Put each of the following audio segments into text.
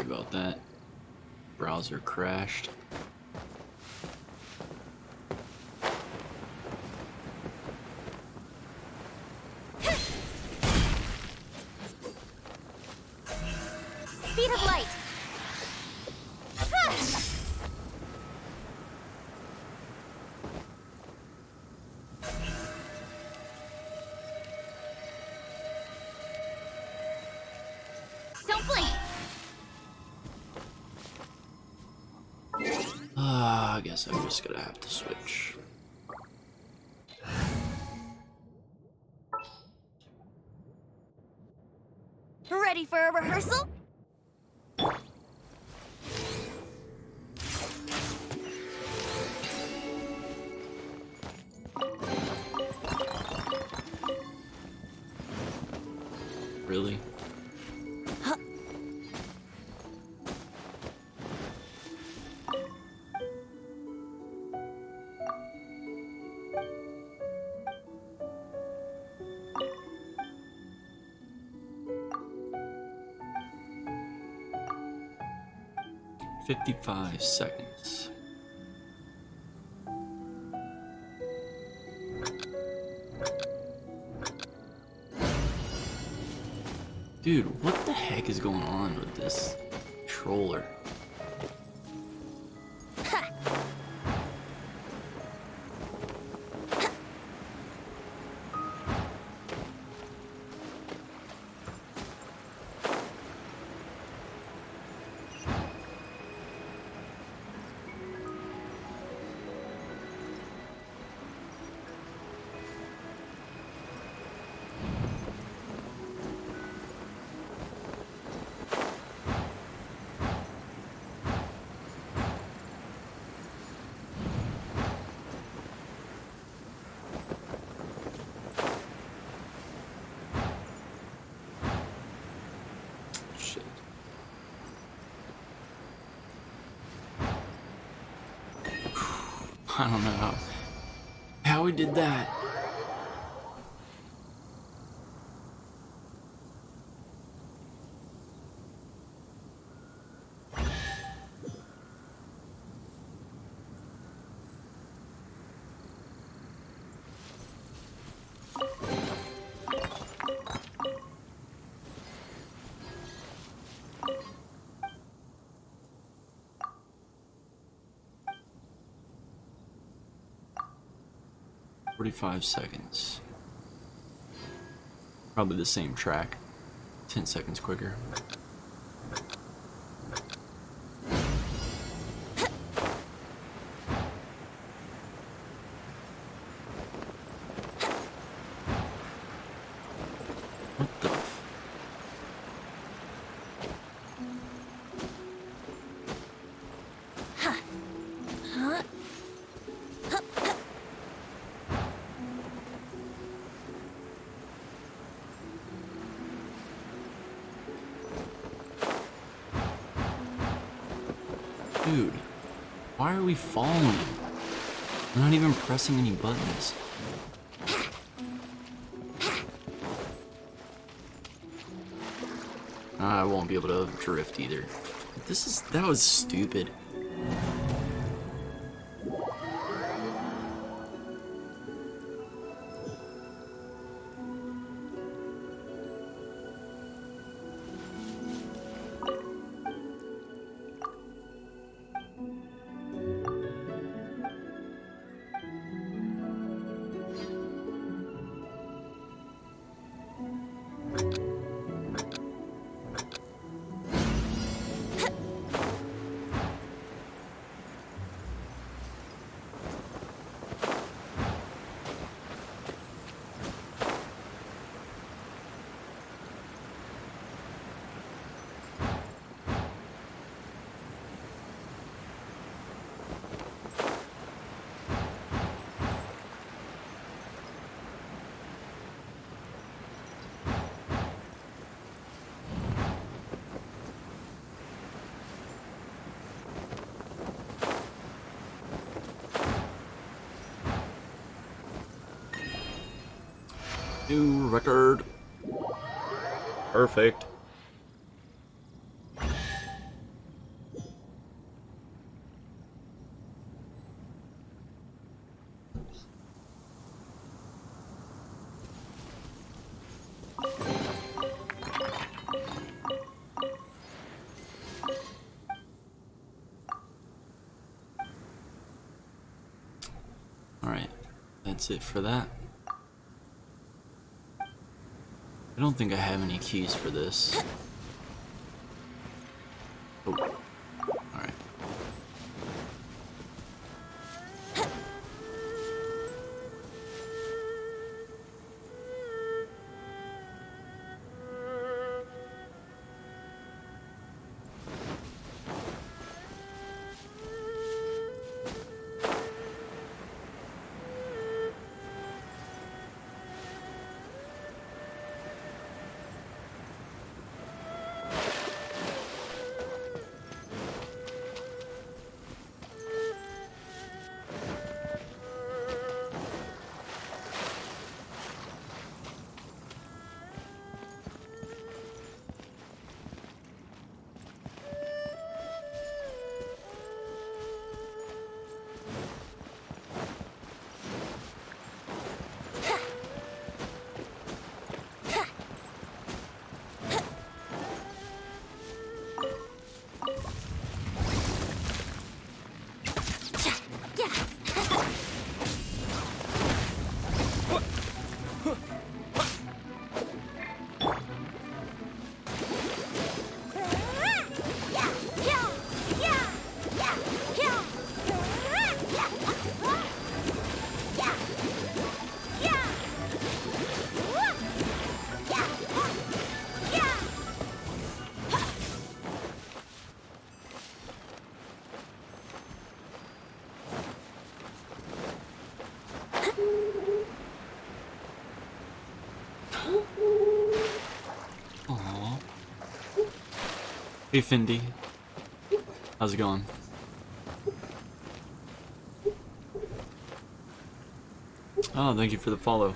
Sorry about that. Browser crashed. Speed of light. Don't blink. I guess I'm just gonna have to switch. Ready for a rehearsal? Really? Huh. "55 seconds. Dude, what the heck is going on with this controller? Shit. I don't know how we did that. "45 seconds. Probably the same track. 10 seconds quicker. What the f- Dude, why are we falling? We're not even pressing any buttons. I won't be able to drift either. That was stupid. New record. Perfect. that's it for that. I don't think I have any keys for this. Oh, alright. Aww. Hey Findy. How's it going? Oh, thank you for the follow.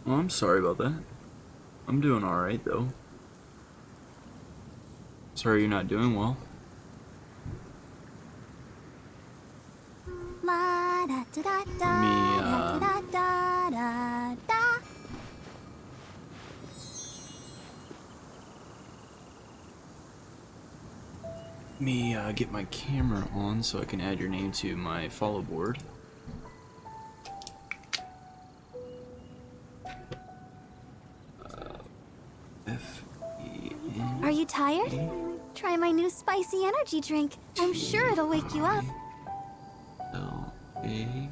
Oh, I'm sorry about that. I'm doing alright though. Sorry you're not doing well. Let me get my camera on so I can add your name to my follow board. F-E-N. Are you tired? Try my new spicy energy drink. I'm sure it'll wake you up. L-A-I-E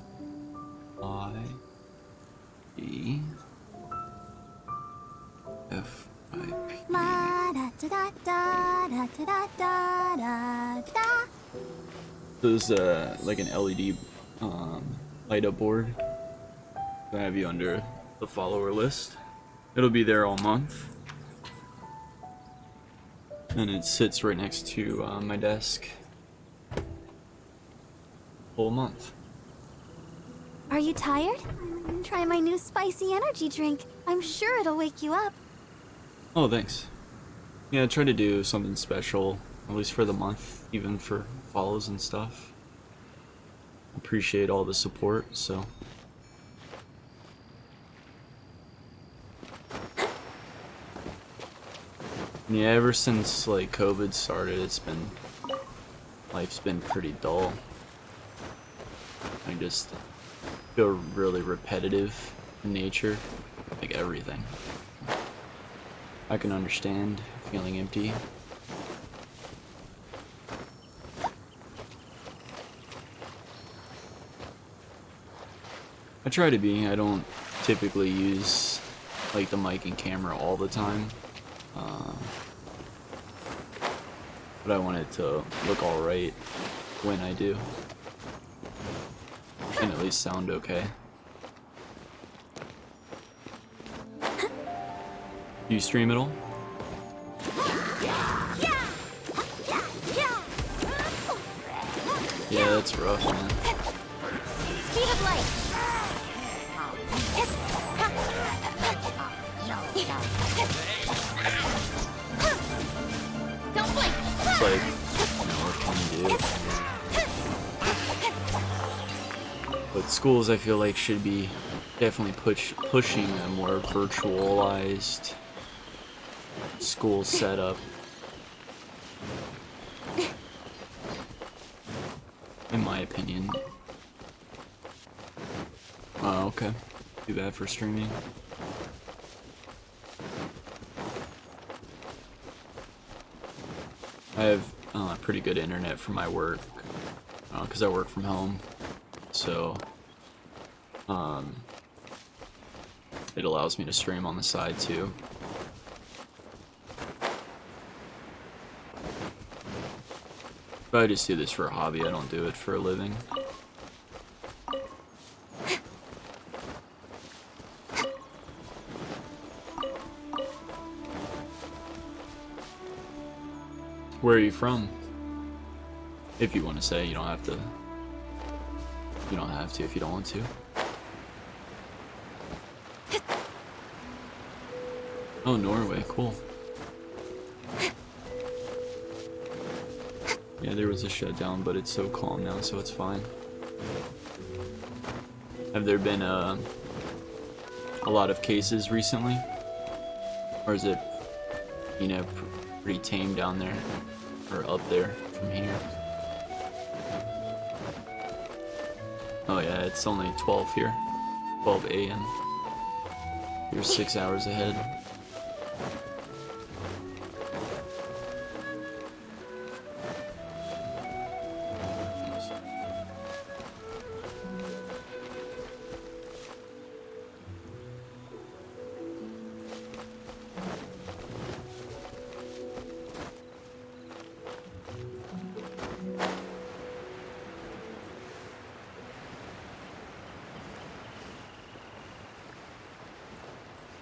F-I-P. This is like an LED light up board. I have you under the follower list. It'll be there all month. And it sits right next to my desk. Whole month. Are you tired? Try my new spicy energy drink. I'm sure it'll wake you up. Oh, thanks. Yeah, I try to do something special, at least for the month, even for follows and stuff. Appreciate all the support, so. Yeah, ever since like COVID started, life's been pretty dull. I just feel really repetitive in nature, like everything. I can understand feeling empty. I try to be. I don't typically use like the mic and camera all the time. But I want it to look alright when I do. And at least sound okay. Do you stream at all? Yeah, that's rough, man. Speed of light. Don't blink. It's like, what can you do? But schools, I feel like, should be definitely pushing a more virtualized school setup. in my opinion. Oh, okay. Too bad for streaming. I have pretty good internet for my work because I work from home, so it allows me to stream on the side too. But I just do this for a hobby, I don't do it for a living. Where are you from? If you want to say, you don't have to. You don't have to if you don't want to. Oh, Norway, cool. Yeah, there was a shutdown, but it's so calm now, so it's fine. Have there been a lot of cases recently? Or is it, you know, pretty tame down there? Or up there from here? Oh yeah, it's only 12 here. 12 a.m. You're 6 hours ahead.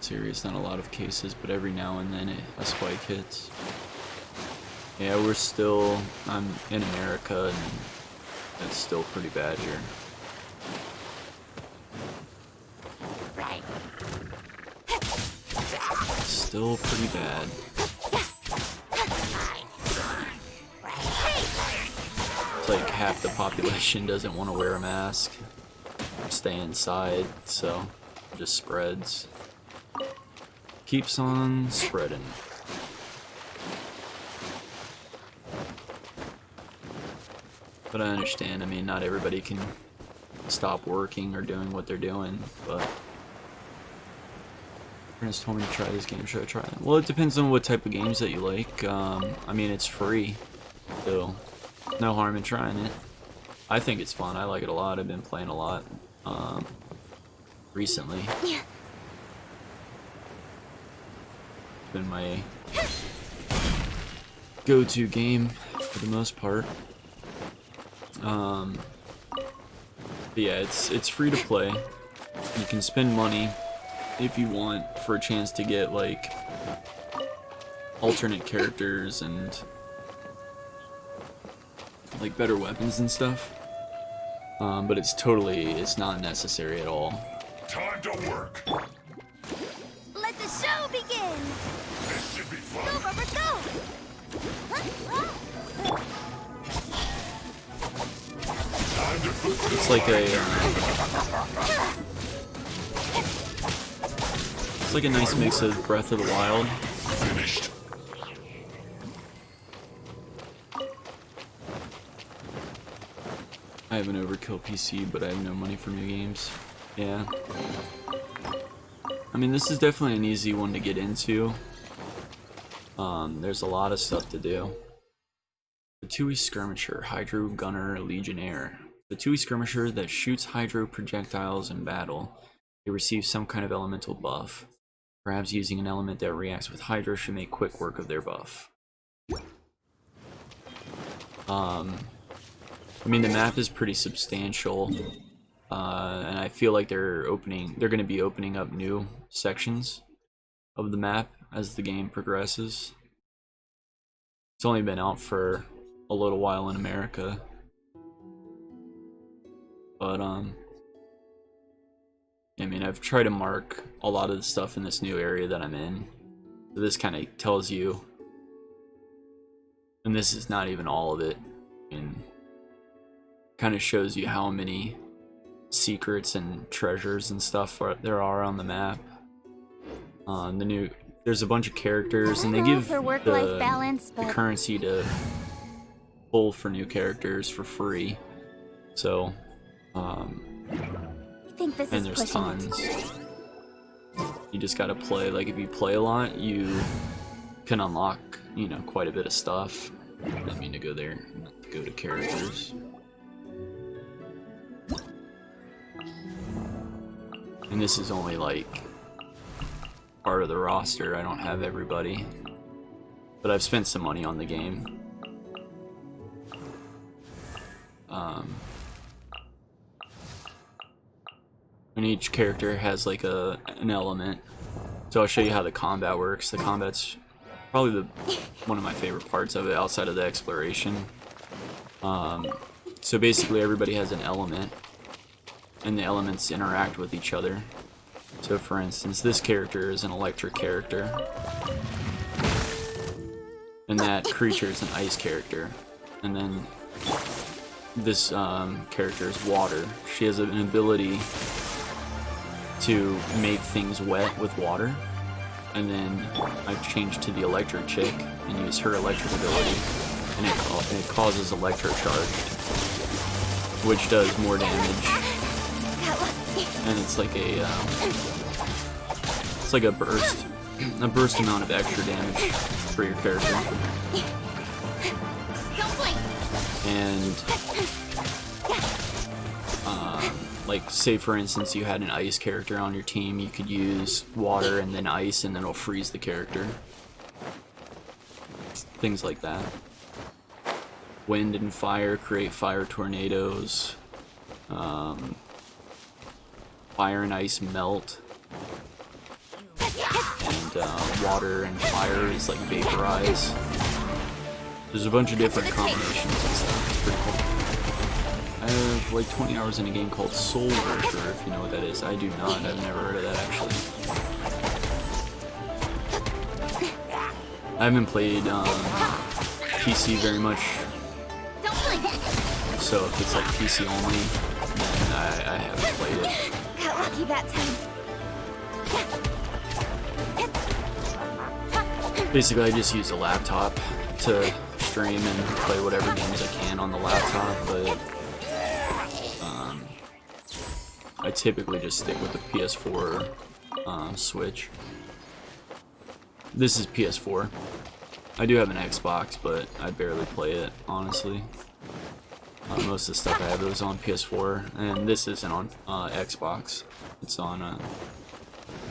Serious, not a lot of cases, but every now and then a spike hits. Yeah, I'm in America, and it's still pretty bad here. Still pretty bad. It's like half the population doesn't want to wear a mask, stay inside, so it just spreads. Keeps on spreading. But I understand, I mean, not everybody can stop working or doing what they're doing, but friends told me to try this game, should I try it? Well, it depends on what type of games that you like. I mean, it's free, so no harm in trying it. I think it's fun, I like it a lot, I've been playing a lot recently. Yeah. Been my go-to game for the most part. But yeah, it's free to play. You can spend money if you want for a chance to get like alternate characters and like better weapons and stuff. But it's not necessary at all. Time to work. Let the show begin! This should be fun. Go, Rubber, go! Time to fulfill It's like it's like a nice mix of Breath of the Wild. finished. I have an overkill PC, but I have no money for new games. Yeah. I mean, this is definitely an easy one to get into. There's a lot of stuff to do. The 2E Skirmisher, Hydro Gunner Legionnaire. The 2E Skirmisher that shoots Hydro projectiles in battle. They receive some kind of elemental buff. Perhaps using an element that reacts with Hydro should make quick work of their buff. I mean, the map is pretty substantial. And I feel like they're going to be opening up new sections of the map as the game progresses. It's only been out for a little while in America, but I mean, I've tried to mark a lot of the stuff in this new area that I'm in. So this kind of tells you, and this is not even all of it, and kind of shows you how many secrets and treasures and stuff there are on the map. There's a bunch of characters, and they give for work-life balance, the but currency to pull for new characters for free. So, I think this and is there's pushing tons. it. You just gotta play. Like, if you play a lot, you can unlock, you know, quite a bit of stuff. I didn't mean to go there. Go to characters. And this is only like part of the roster. I don't have everybody, but I've spent some money on the game. And each character has like an element. So I'll show you how the combat works. The combat's probably one of my favorite parts of it, outside of the exploration. So basically everybody has an element, and the elements interact with each other. So for instance, this character is an electric character, and that creature is an ice character. And then this character is water. She has an ability to make things wet with water. And then I've changed to the electric chick and use her electric ability, and it causes electrocharge, which does more damage. And it's like a burst amount of extra damage for your character. And like, say for instance you had an ice character on your team, you could use water and then ice, and then it'll freeze the character. Things like that. Wind and fire create fire tornadoes. Fire and ice melt. And water and fire is like vaporize. There's a bunch of different combinations and stuff. It's pretty cool. I have like 20 hours in a game called Soul Worker, if you know what that is. I do not. I've never heard of that, actually. I haven't played PC very much, so if it's like PC only, then I haven't played it. Got lucky that time. Basically, I just use a laptop to stream and play whatever games I can on the laptop, but I typically just stick with the PS4 Switch. This is PS4. I do have an Xbox, but I barely play it, honestly. Most of the stuff I have is on PS4, and this isn't on Xbox. It's on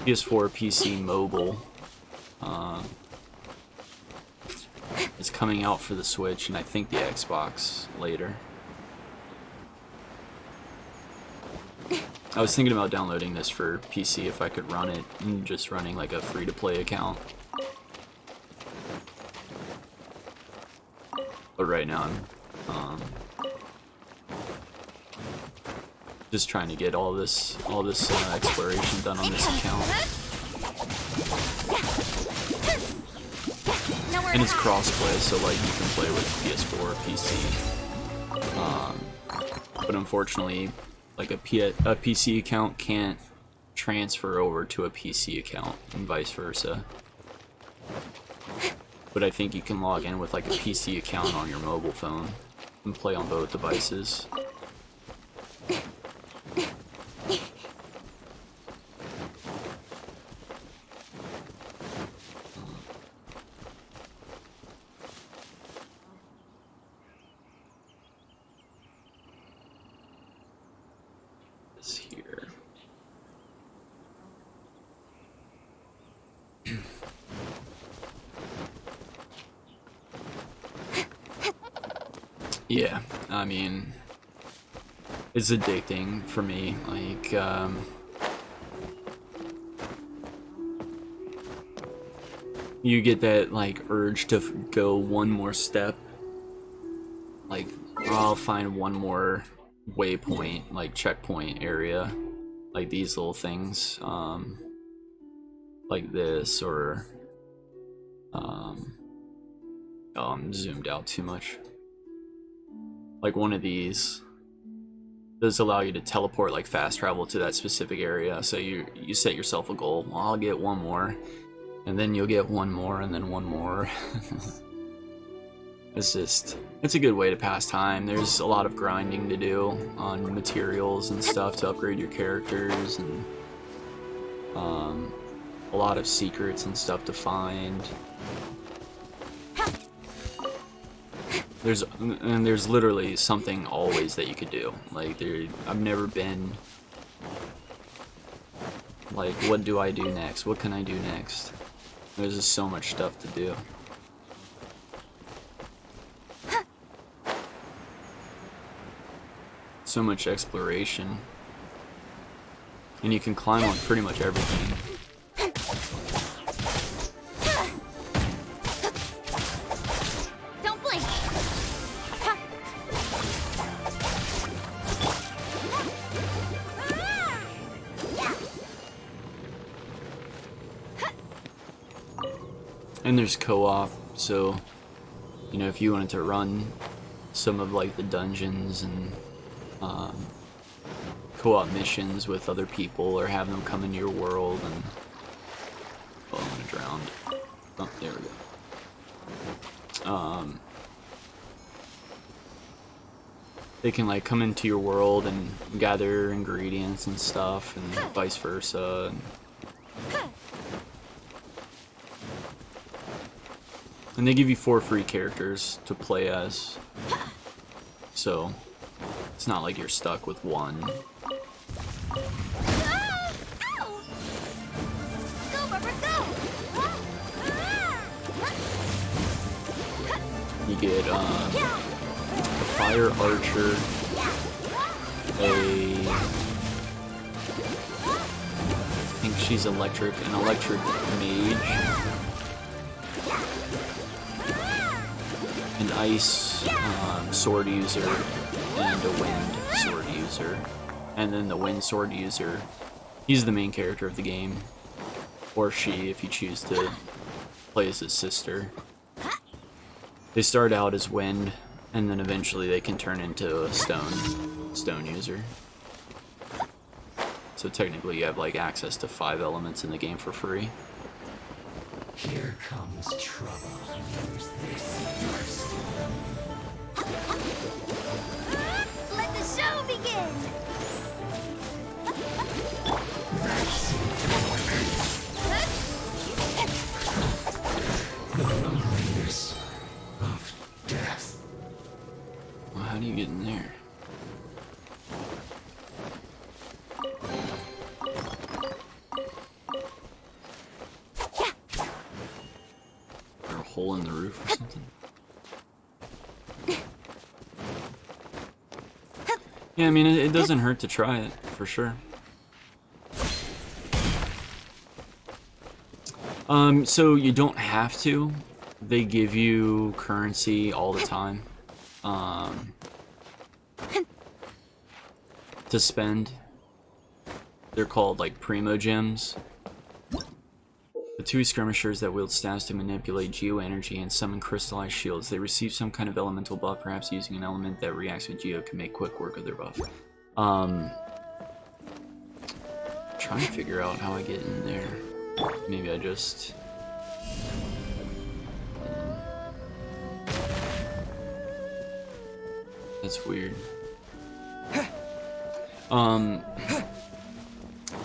PS4, PC, mobile. It's coming out for the Switch, and I think the Xbox later. I was thinking about downloading this for PC if I could run it, and just running like a free-to-play account. But right now I'm just trying to get all this exploration done on this account. And it's crossplay, so like you can play with PS4 or PC. But unfortunately, like a PC account can't transfer over to a PC account, and vice versa. But I think you can log in with like a PC account on your mobile phone and play on both devices. This here. Yeah, I mean, it's addicting for me. Like, you get that like urge to go one more step. Like, I'll find one more waypoint, like checkpoint area, like these little things, like this, or oh, I'm zoomed out too much. Like one of these does allow you to teleport, like fast travel to that specific area. So you set yourself a goal. Well, I'll get one more, and then you'll get one more, and then one more. it's a good way to pass time. There's a lot of grinding to do on materials and stuff to upgrade your characters, and a lot of secrets and stuff to find. There's literally something always that you could do. Like I've never been like, what do I do next? What can I do next? There's just so much stuff to do. So much exploration. And you can climb on pretty much everything. Don't blink. And there's co-op, so you know, if you wanted to run some of like the dungeons and co-op missions with other people, or have them come into your world and... Oh, I'm gonna drown. Oh, there we go. They can like come into your world and gather ingredients and stuff, and vice versa. And they give you 4 free characters to play as, so it's not like you're stuck with one. You get a fire archer, I think she's electric, an electric mage, an ice sword user, and a wind sword user. And then the wind sword user, he's the main character of the game, or she if you choose to play as his sister. They start out as wind, and then eventually they can turn into a stone user. So technically you have like access to 5 elements in the game for free. Here comes trouble. Use this first. Let the show begin. The loneliness of death. Well, how do you get in there? Is there a hole in the roof or something? Yeah, I mean, it doesn't hurt to try it, for sure. So you don't have to. They give you currency all the time, to spend. They're called, like, primo gems. The 2 skirmishers that wield staffs to manipulate geo-energy and summon crystallized shields. They receive some kind of elemental buff, perhaps using an element that reacts with geo can make quick work of their buff. Trying to figure out how I get in there. Maybe I just... That's weird.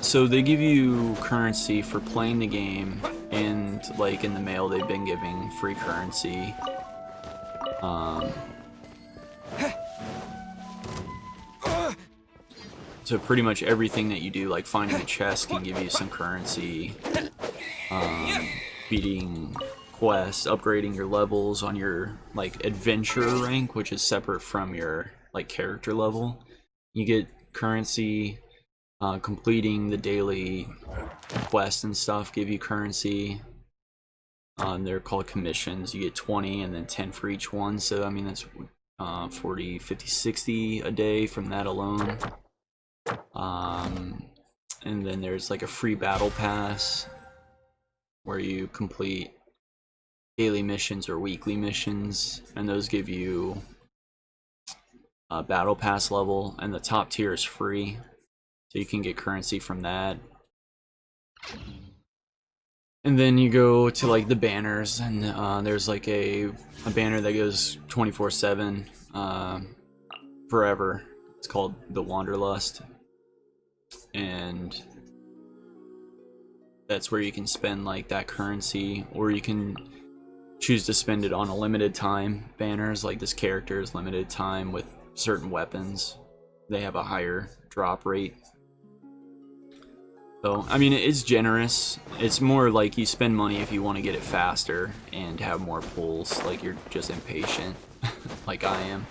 So they give you currency for playing the game, and like in the mail they've been giving free currency. So pretty much everything that you do, like finding a chest can give you some currency, beating quests, upgrading your levels on your like adventurer rank, which is separate from your like character level. You get currency. Completing the daily quests and stuff give you currency. They're called commissions. You get 20 and then 10 for each one, so I mean that's 40, 50, 60 a day from that alone. And then there's like a free battle pass where you complete daily missions or weekly missions, and those give you a battle pass level, and the top tier is free. So you can get currency from that. And then you go to like the banners, and there's like a banner that goes 24/7, forever. It's called the Wanderlust, and that's where you can spend like that currency, or you can choose to spend it on a limited time banners. Like this character is limited time with certain weapons. They have a higher drop rate. So, I mean, it's generous. It's more like you spend money if you want to get it faster and have more pulls, like you're just impatient, like I am.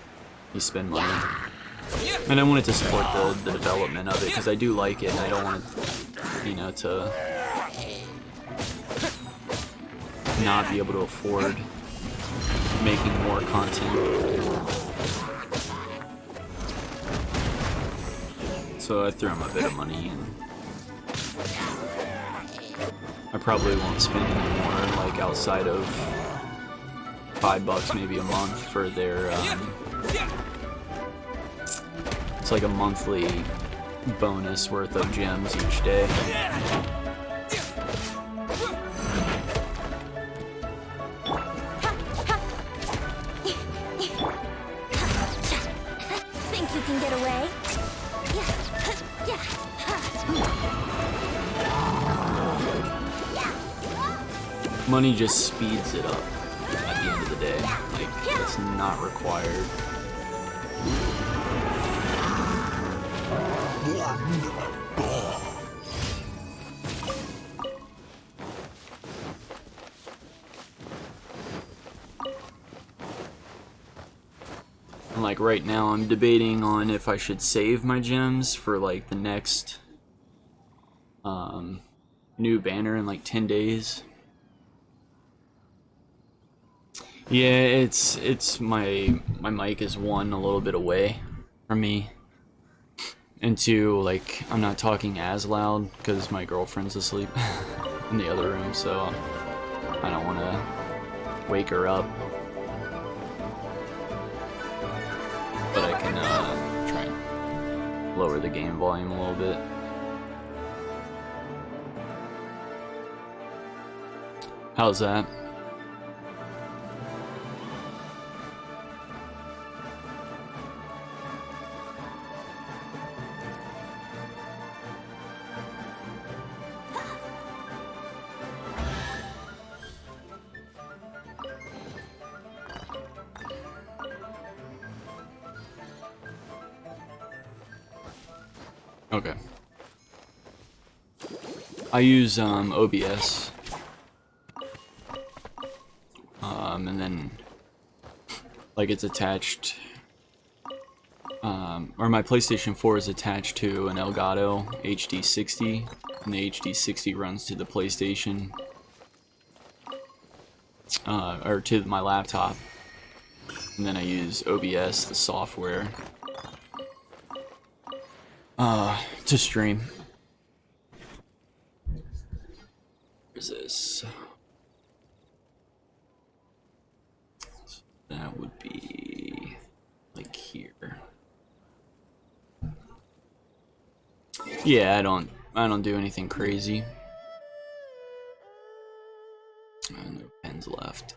You spend money. And I wanted to support the development of it, because I do like it, and I don't want it, you know, to not be able to afford making more content. So I threw him a bit of money, and I probably won't spend any more, like outside of $5 maybe a month for their it's like a monthly bonus worth of gems each day. Think you can get away? Money just speeds it up at the end of the day. Like, it's not required. And like right now I'm debating on if I should save my gems for like the next new banner in like 10 days. Yeah, it's my mic is one, a little bit away from me, and two, like I'm not talking as loud because my girlfriend's asleep in the other room, so I don't want to wake her up. But I can try and lower the game volume a little bit. How's that? Okay. I use OBS, and then like it's attached, or my PlayStation 4 is attached to an Elgato HD60, and the HD60 runs to the PlayStation, or to my laptop, and then I use OBS, the software, to stream. Where's this? That would be like here. Yeah, I don't do anything crazy. No pens left.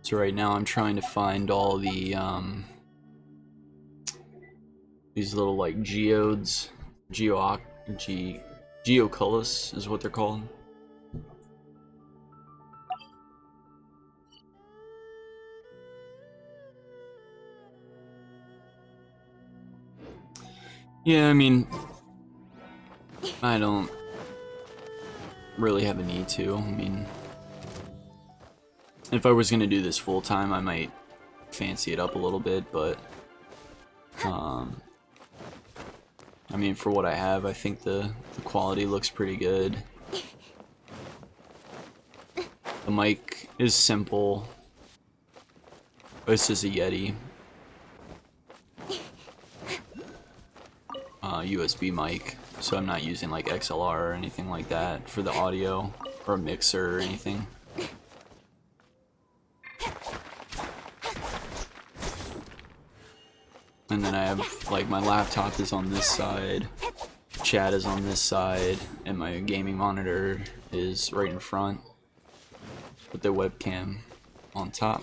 So right now I'm trying to find all the these little like geodes, geoculus is what they're called. Yeah, I mean, I don't really have a need to. I mean, if I was gonna do this full time, I might fancy it up a little bit, but I mean, for what I have, I think the quality looks pretty good. The mic is simple. It's just a Yeti. USB mic, so I'm not using like XLR or anything like that for the audio or a mixer or anything. And then I have like my laptop is on this side, chat is on this side, and my gaming monitor is right in front with the webcam on top.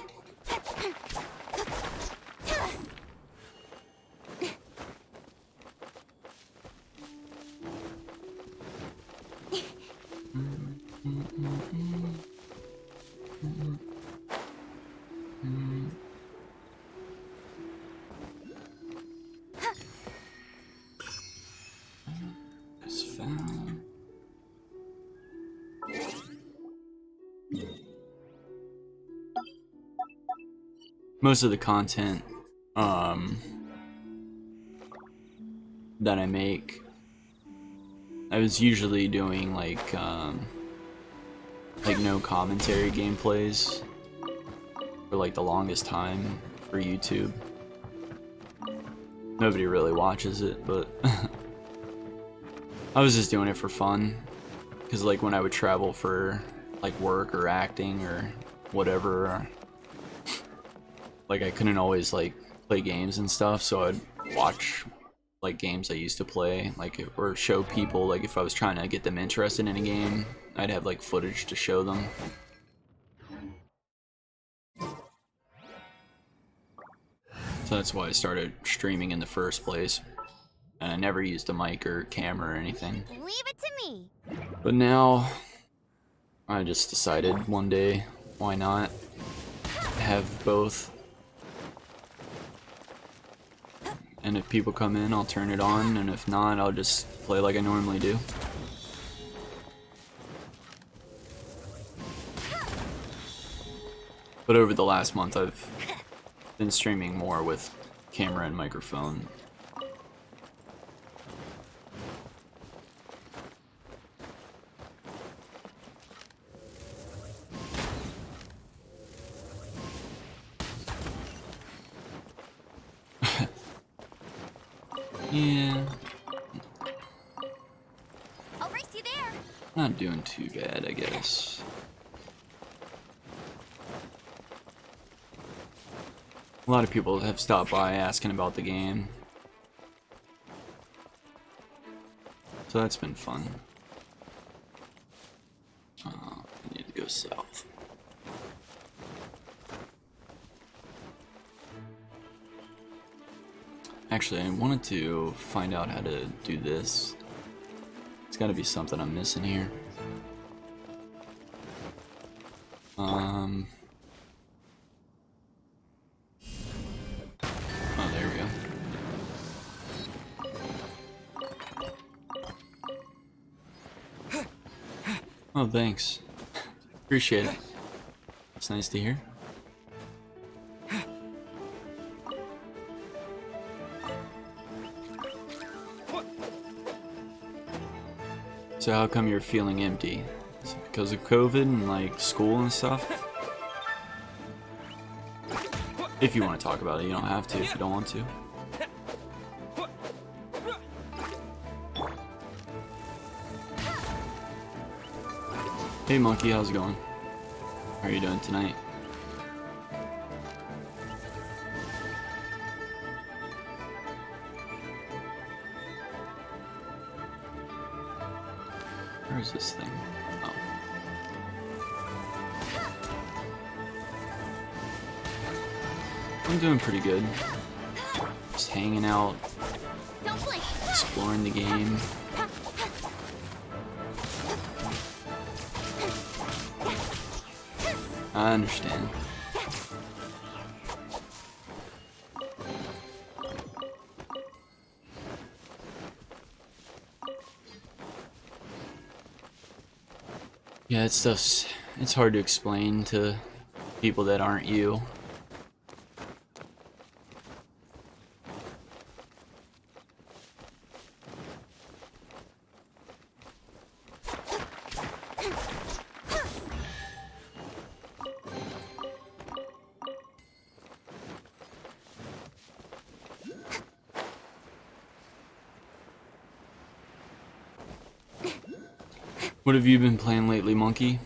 It's found. Most of the content that I make, I was usually doing like no commentary gameplays for like the longest time for YouTube. Nobody really watches it, but I was just doing it for fun, because like when I would travel for like work or acting or whatever, like I couldn't always like play games and stuff, so I'd watch like games I used to play, like, or show people, like if I was trying to get them interested in a game, I'd have like footage to show them. So that's why I started streaming in the first place. And I never used a mic or camera or anything. Leave it to me. But now, I just decided one day, why not have both? And if people come in, I'll turn it on, and if not, I'll just play like I normally do. But over the last month, I've been streaming more with camera and microphone. Yeah, I'll race you there. not doing too bad, I guess. A lot of people have stopped by asking about the game, so that's been fun. I need to go south. Actually, I wanted to find out how to do this. It's got to be something I'm missing here. Oh, there we go. Oh, thanks. Appreciate it. It's nice to hear. So how come you're feeling empty? Is it because of COVID and like school and stuff? If you want to talk about it, you don't have to if you don't want to. Hey Monkey, how's it going? How are you doing tonight? Where's this thing? Oh. I'm doing pretty good. Just hanging out, Don't blink. exploring the game. I understand. Yeah, it's hard to explain to people that aren't you. What have you been playing lately, Monkey?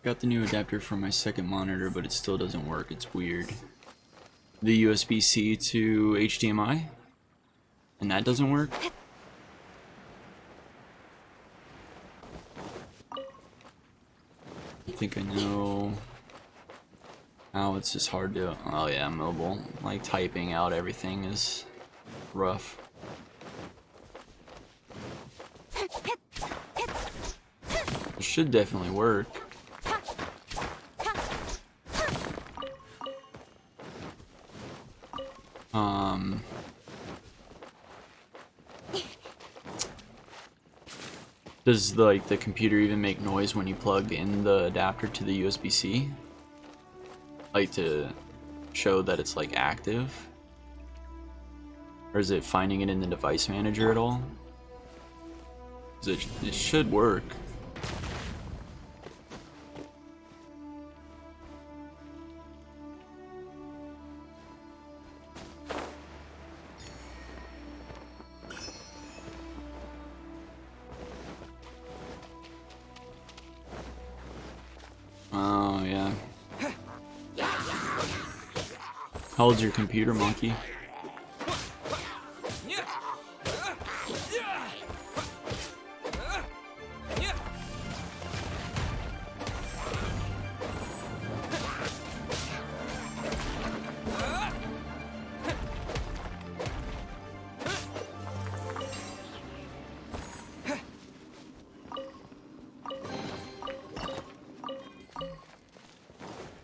Got the new adapter for my second monitor, but it still doesn't work. It's weird. The USB-C to HDMI? And that doesn't work? I think I know. Oh, it's just hard to. Oh, yeah, mobile. Like, typing out everything is rough. It should definitely work. Does the computer even make noise when you plug in the adapter to the USB-C? Like to show that it's like active? Or is it finding it in the device manager at all? 'Cause it should work. Oh, yeah. How old's your computer, Monkey?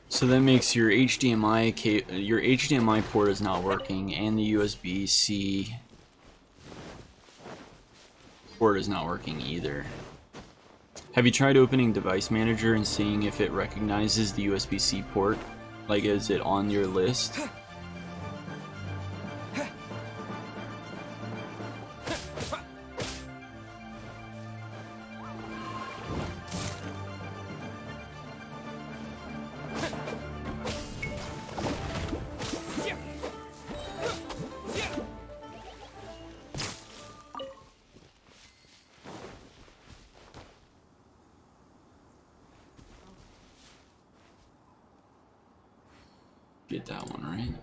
So that makes your HDMI port is not working, and the USB-C port is not working either. Have you tried opening Device Manager and seeing if it recognizes the USB-C port? Like, is it on your list? Get that one right.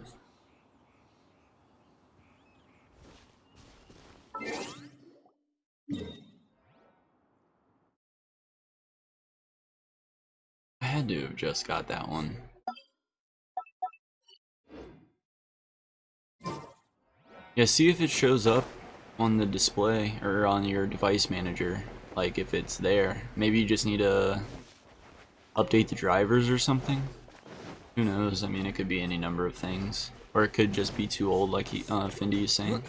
I had to have just got that one. Yeah, see if it shows up on the display or on your device manager, like if it's there. Maybe you just need to update the drivers or something. Who knows? I mean, it could be any number of things, or it could just be too old, like Findy is saying.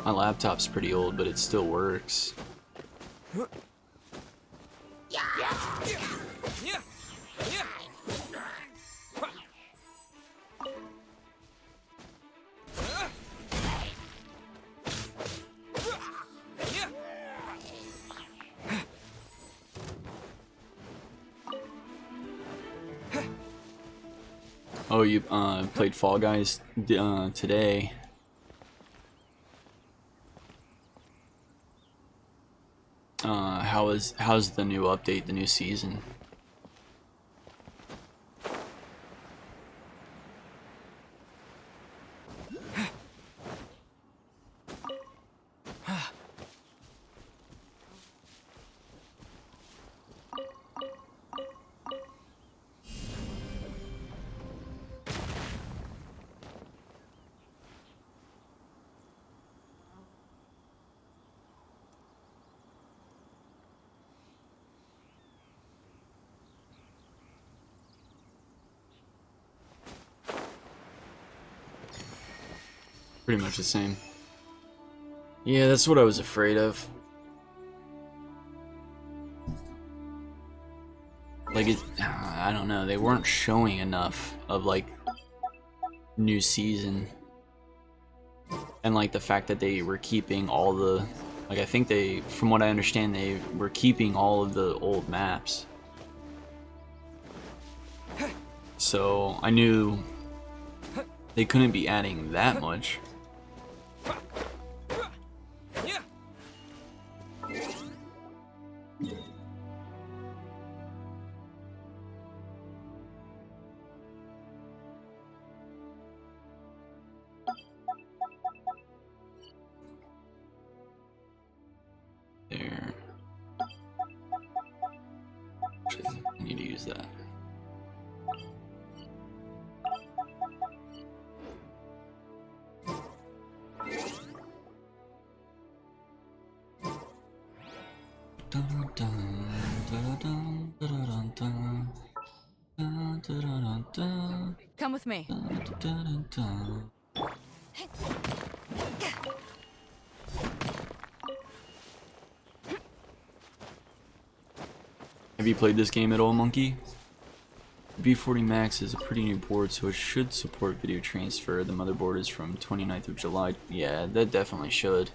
My laptop's pretty old, but it still works. Oh, you played Fall Guys today. How's the new update, the new season? Pretty much the same. Yeah, that's what I was afraid of. like it, I don't know, they weren't showing enough of like new season, and like the fact that they were keeping all the, like I think they, from what I understand, they were keeping all of the old maps. So I knew they couldn't be adding that much. There. Actually, I need to use that. Come with me. Have you played this game at all, Monkey? B40 Max is a pretty new board, so it should support video transfer. The motherboard is from 29th of July. Yeah, that definitely should.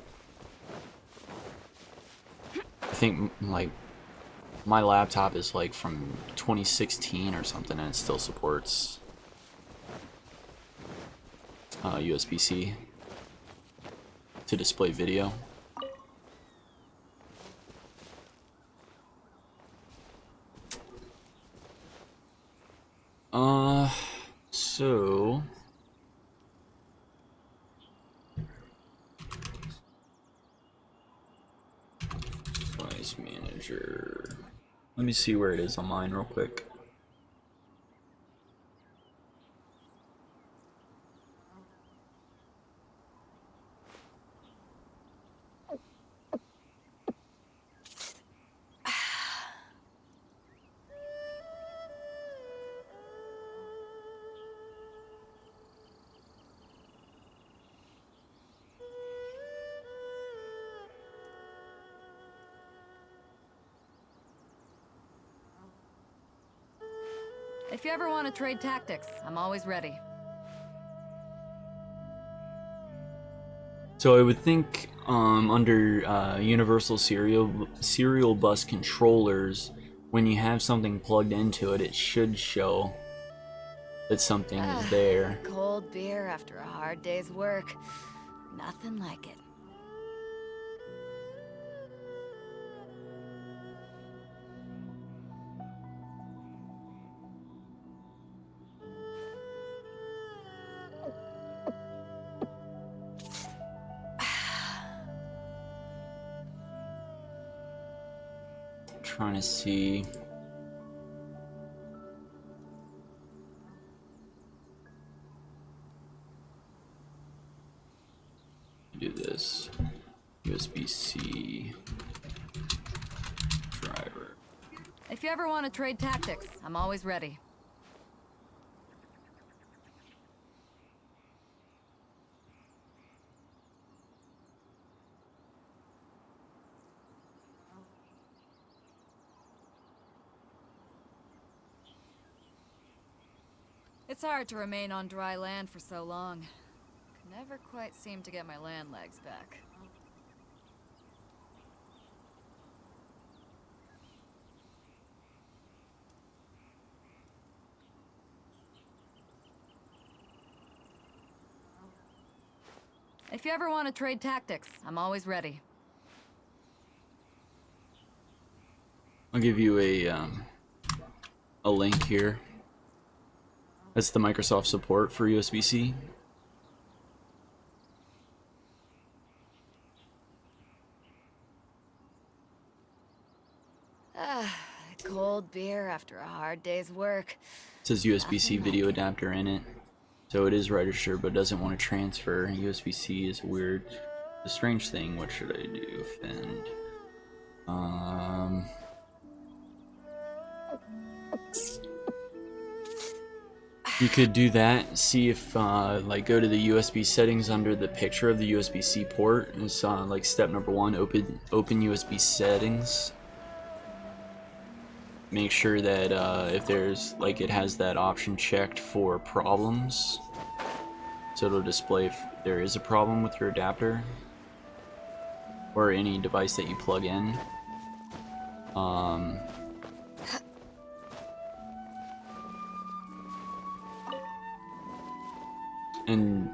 I think, like, my laptop is, like, from 2016 or something, and it still supports USB-C to display video. So device manager. Let me see where it is on mine real quick. If you ever want to trade tactics, I'm always ready. So I would think under universal serial bus controllers, when you have something plugged into it, it should show that something is there. Cold beer after a hard day's work. Nothing like it. Trying to see. Do this. USB-C driver. If you ever want to trade tactics, I'm always ready. It's hard to remain on dry land for so long. Could never quite seem to get my land legs back. If you ever want to trade tactics, I'm always ready. I'll give you a link here. That's the Microsoft support for USB-C. Cold beer after a hard day's work. It says USB-C video adapter in it. So it is registered but doesn't want to transfer. USB-C is weird. A strange thing. What should I do? Offend. You could do that. See if like go to the USB settings under the picture of the USB-C port. It's like step number 1. Open USB settings. make sure that if there's like it has that option checked for problems, so it'll display if there is a problem with your adapter or any device that you plug in. And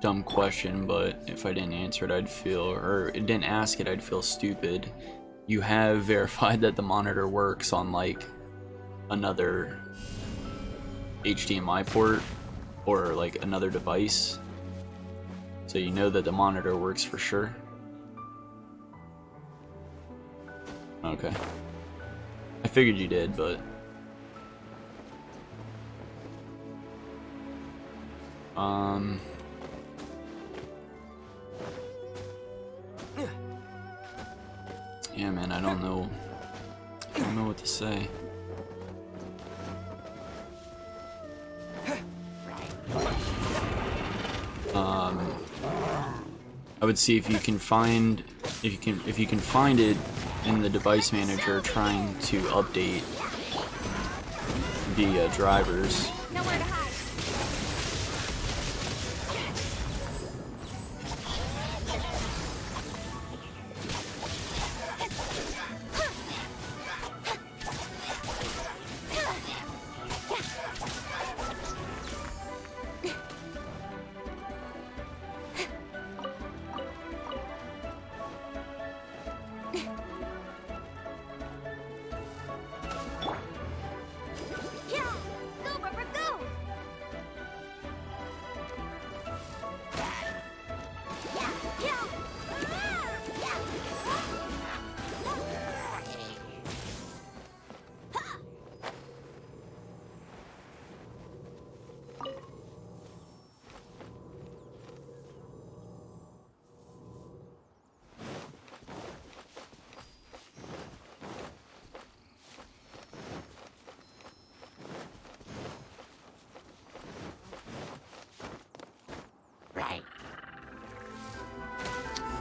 dumb question, but if I didn't answer it, I'd feel, or it didn't ask it, I'd feel stupid. You have verified that the monitor works on like another HDMI port or like another device, so you know that the monitor works for sure. Okay. I figured you did, but yeah, man, I don't know what to say. I would see if you can find it in the device manager trying to update the drivers. Nowhere to hide.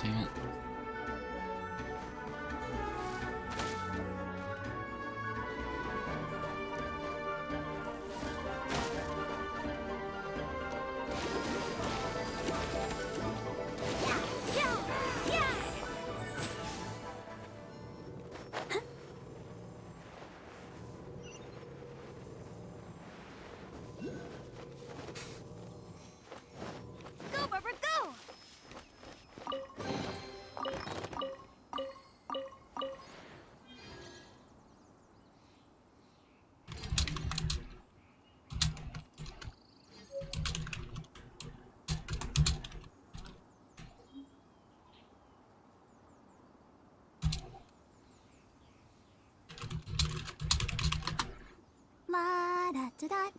Damn it. Go, Barbara, go! La da da da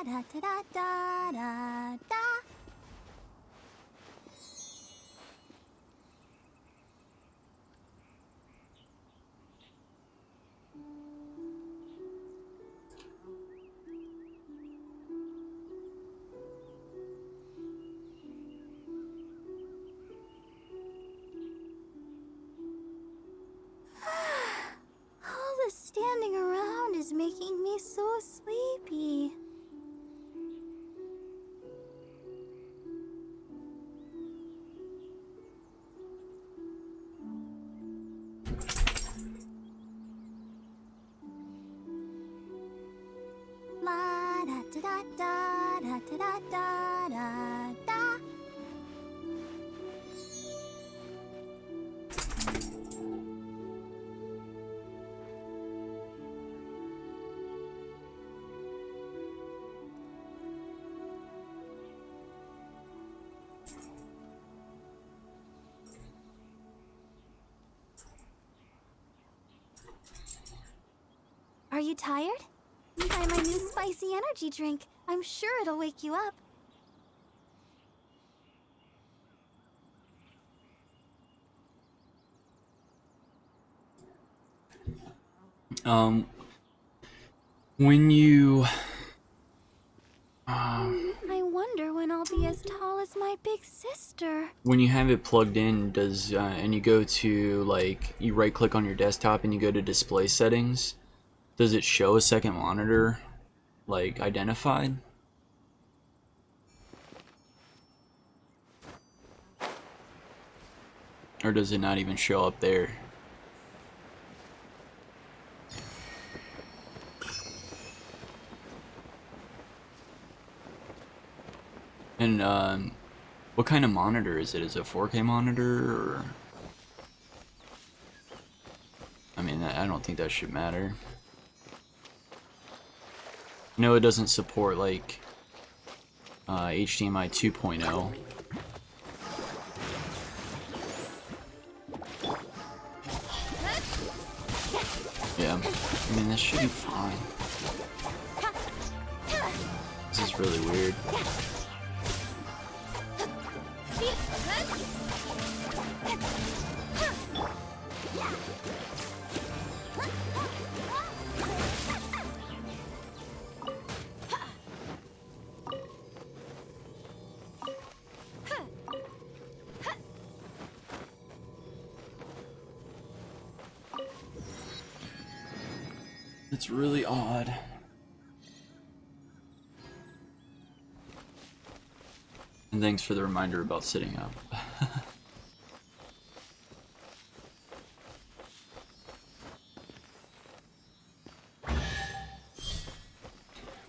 da da da da da da. All the standing around is making me so sleepy. La da da da da da da da da da. Are you tired? Try my new spicy energy drink. I'm sure it'll wake you up. When you I wonder when I'll be as tall as my big sister. when you have it plugged in, does and you go to like you right click on your desktop and you go to display settings, Does it show a second monitor, like, identified? Or does it not even show up there? And, what kind of monitor is it? Is it a 4K monitor, or... I mean, I don't think that should matter. No, it doesn't support, like, HDMI 2.0. Yeah, I mean, this should be fine. This is really weird. It's really odd. And thanks for the reminder about sitting up.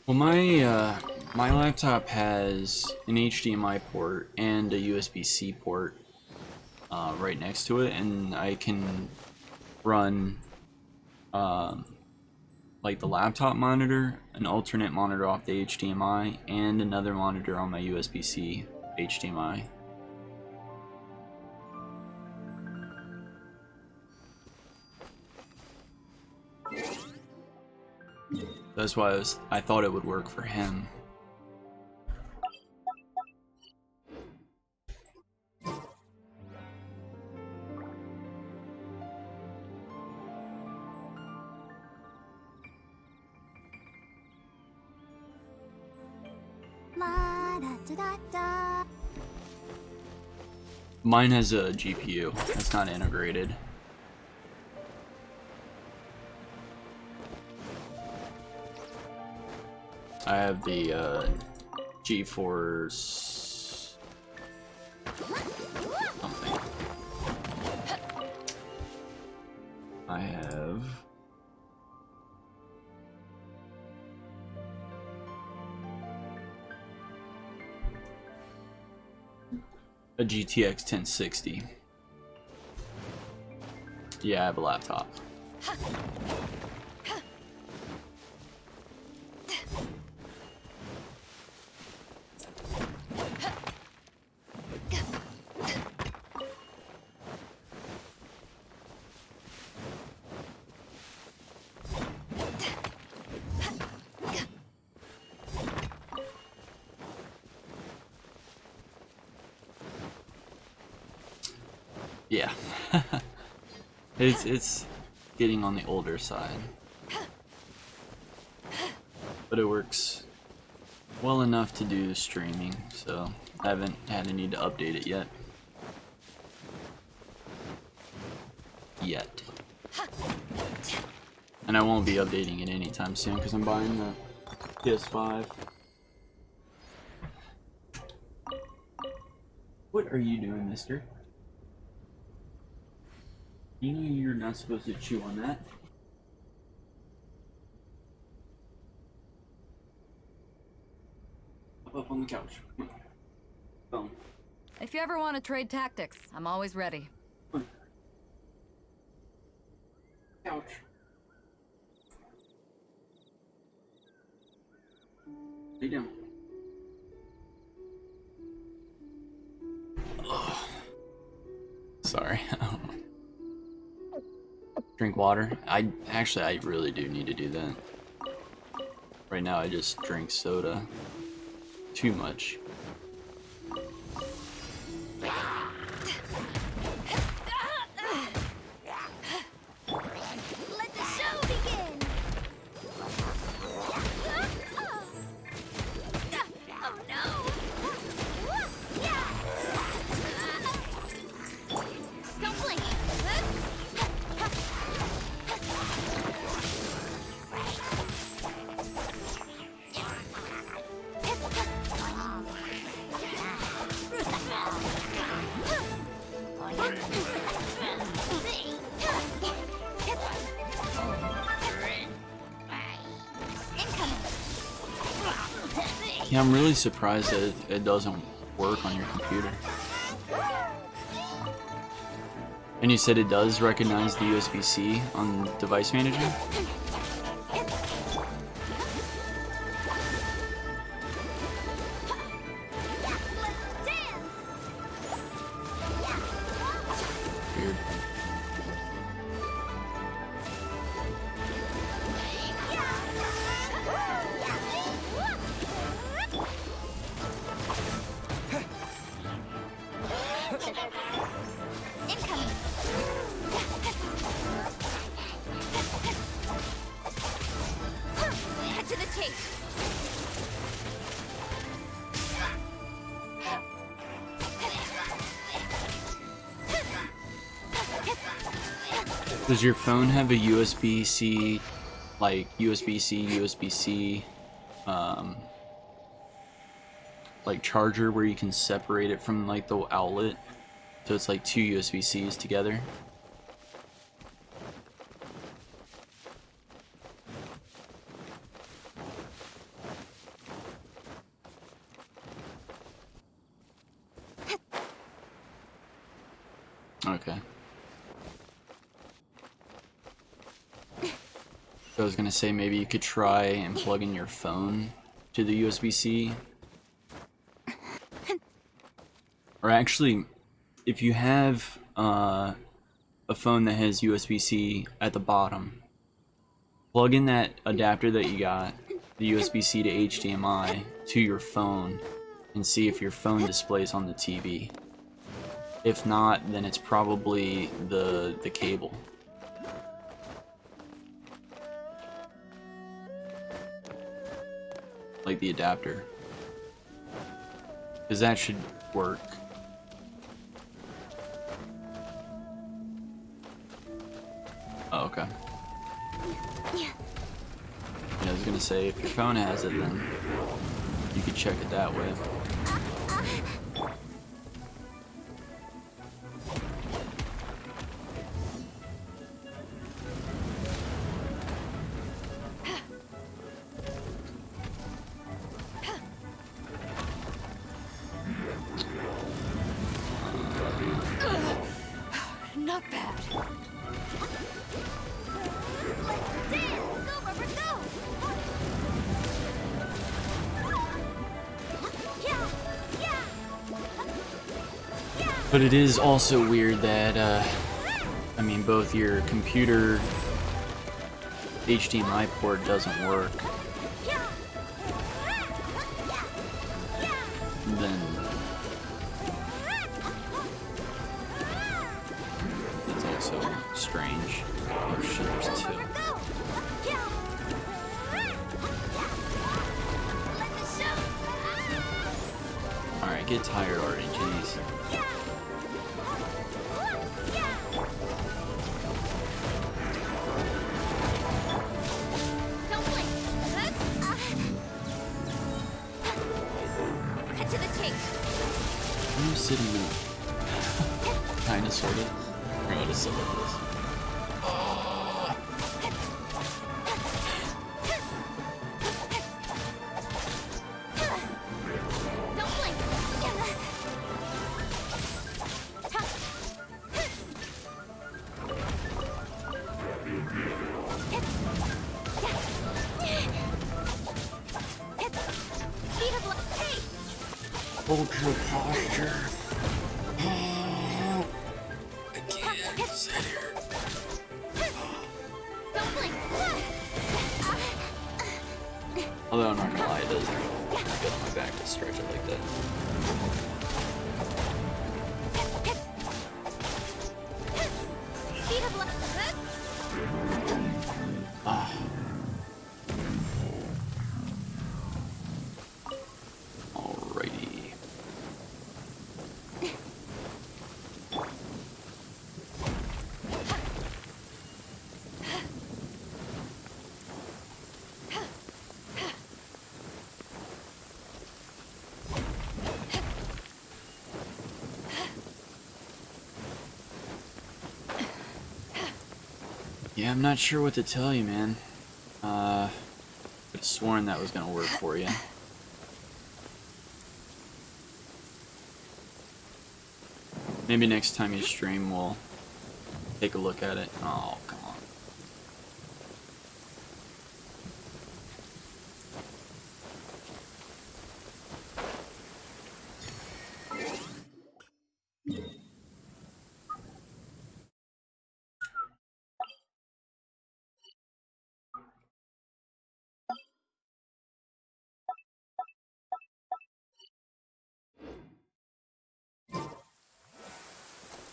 Well, my laptop has an HDMI port and a USB-C port right next to it, and I can run like the laptop monitor, an alternate monitor off the HDMI, and another monitor on my USB-C HDMI. That's why I thought it would work for him. La da da da da. Mine has a GPU. It's not integrated. I have the GeForce something. I have a GTX 1060. Yeah, I have a laptop. Yeah. It's getting on the older side. But it works well enough to do streaming, so I haven't had a need to update it yet. And I won't be updating it anytime soon because I'm buying the PS5. What are you doing, mister? You know you're not supposed to chew on that. Up on the couch. Come on. Phone. If you ever want to trade tactics, I'm always ready. Come on. Couch. Lay down. Ugh. Sorry. Drink water. I really do need to do that. Right now I just drink soda. Too much. Let the show begin. Oh no! Don't blink. Yeah, I'm really surprised that it doesn't work on your computer. And you said it does recognize the USB-C on Device Manager? Weird. Incoming. Cut to the chase. Does your phone have a USB-C, like USB-C, USB-C, like charger where you can separate it from like the outlet? So it's like two USB-Cs together? Okay. I was gonna say maybe you could try and plug in your phone to the USB-C. Or actually, if you have a phone that has USB-C at the bottom, plug in that adapter that you got, the USB-C to HDMI, to your phone, and see if your phone displays on the TV. If not, then it's probably the cable. Like the adapter. Because that should work. Oh, okay. Yeah, I was gonna say, if your phone has it, then you could check it that way. Not bad. But it is also weird that, I mean, both your computer HDMI port doesn't work. Then that's also strange. Oh shit, there's two. Alright, get tired already, jeez. I'm sitting there. Kinda, sorta. Or I'll just sit like this. Hold your posture. Oh, I can't sit here. Although I'm not gonna lie, it does get on my back to stretch it like that. Ah. Alrighty. Yeah, I'm not sure what to tell you, man. I'd sworn that was gonna work for you. Maybe next time you stream, we'll take a look at it. Oh, come on.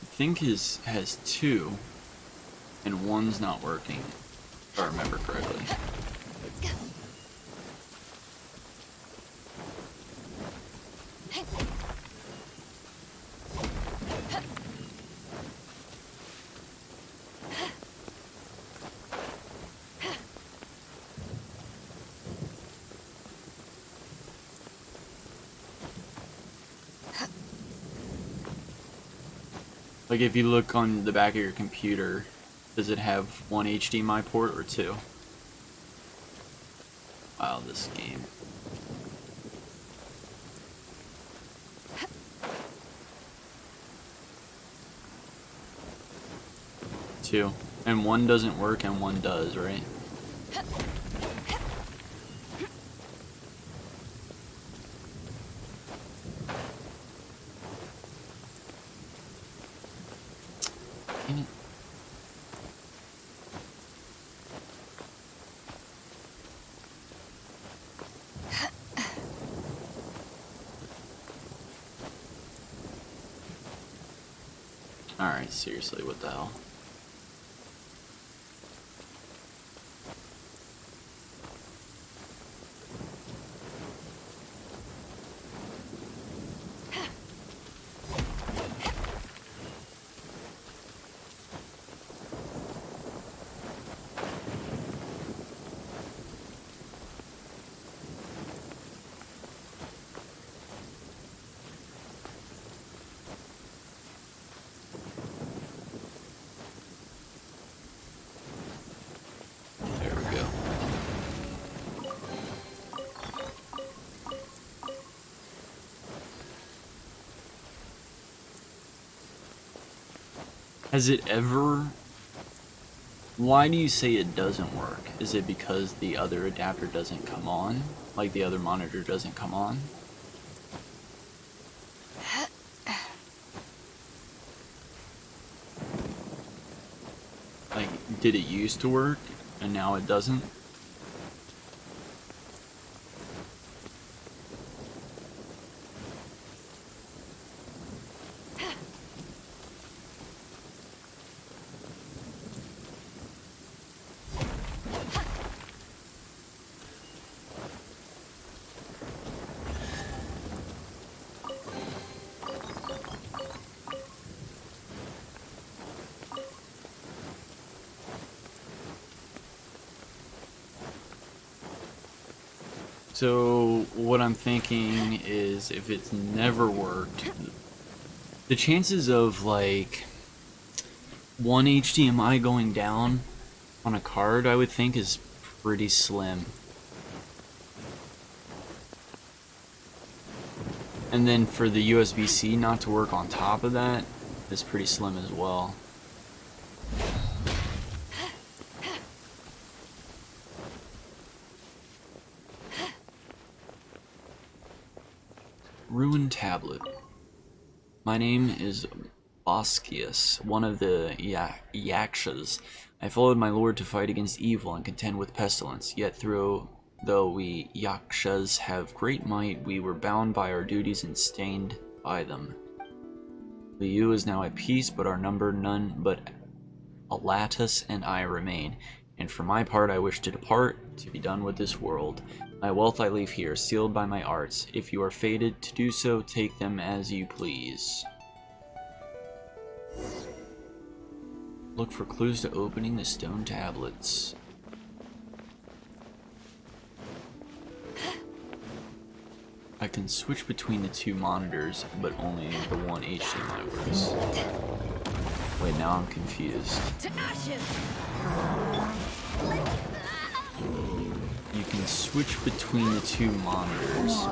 I think his has 2, and 1's not working, if I remember correctly. Like, if you look on the back of your computer, does it have 1 HDMI port or 2? Wow, this game. Two. And 1 doesn't work and 1 does, right? Dang it. Alright, seriously, what the hell? There we go. Has it ever... Why do you say it doesn't work? Is it because the other adapter doesn't come on? Like the other monitor doesn't come on? Like, did it used to work and now it doesn't? So what I'm thinking is, if it's never worked, the chances of like 1 HDMI going down on a card, I would think, is pretty slim. And then for the USB-C not to work on top of that is pretty slim as well. Ruined tablet. My name is Boscius, one of the Yakshas. I followed my lord to fight against evil and contend with pestilence, yet though we Yakshas have great might, we were bound by our duties and stained by them. Liu is now at peace, but our number none but Alatus and I remain, and for my part I wish to depart, to be done with this world. My wealth I leave here, sealed by my arts. If you are fated to do so, take them as you please. Look for clues to opening the stone tablets. I can switch between the 2 monitors, but only the 1 HDMI works. Wait, now I'm confused. To ashes! You can switch between the 2 monitors.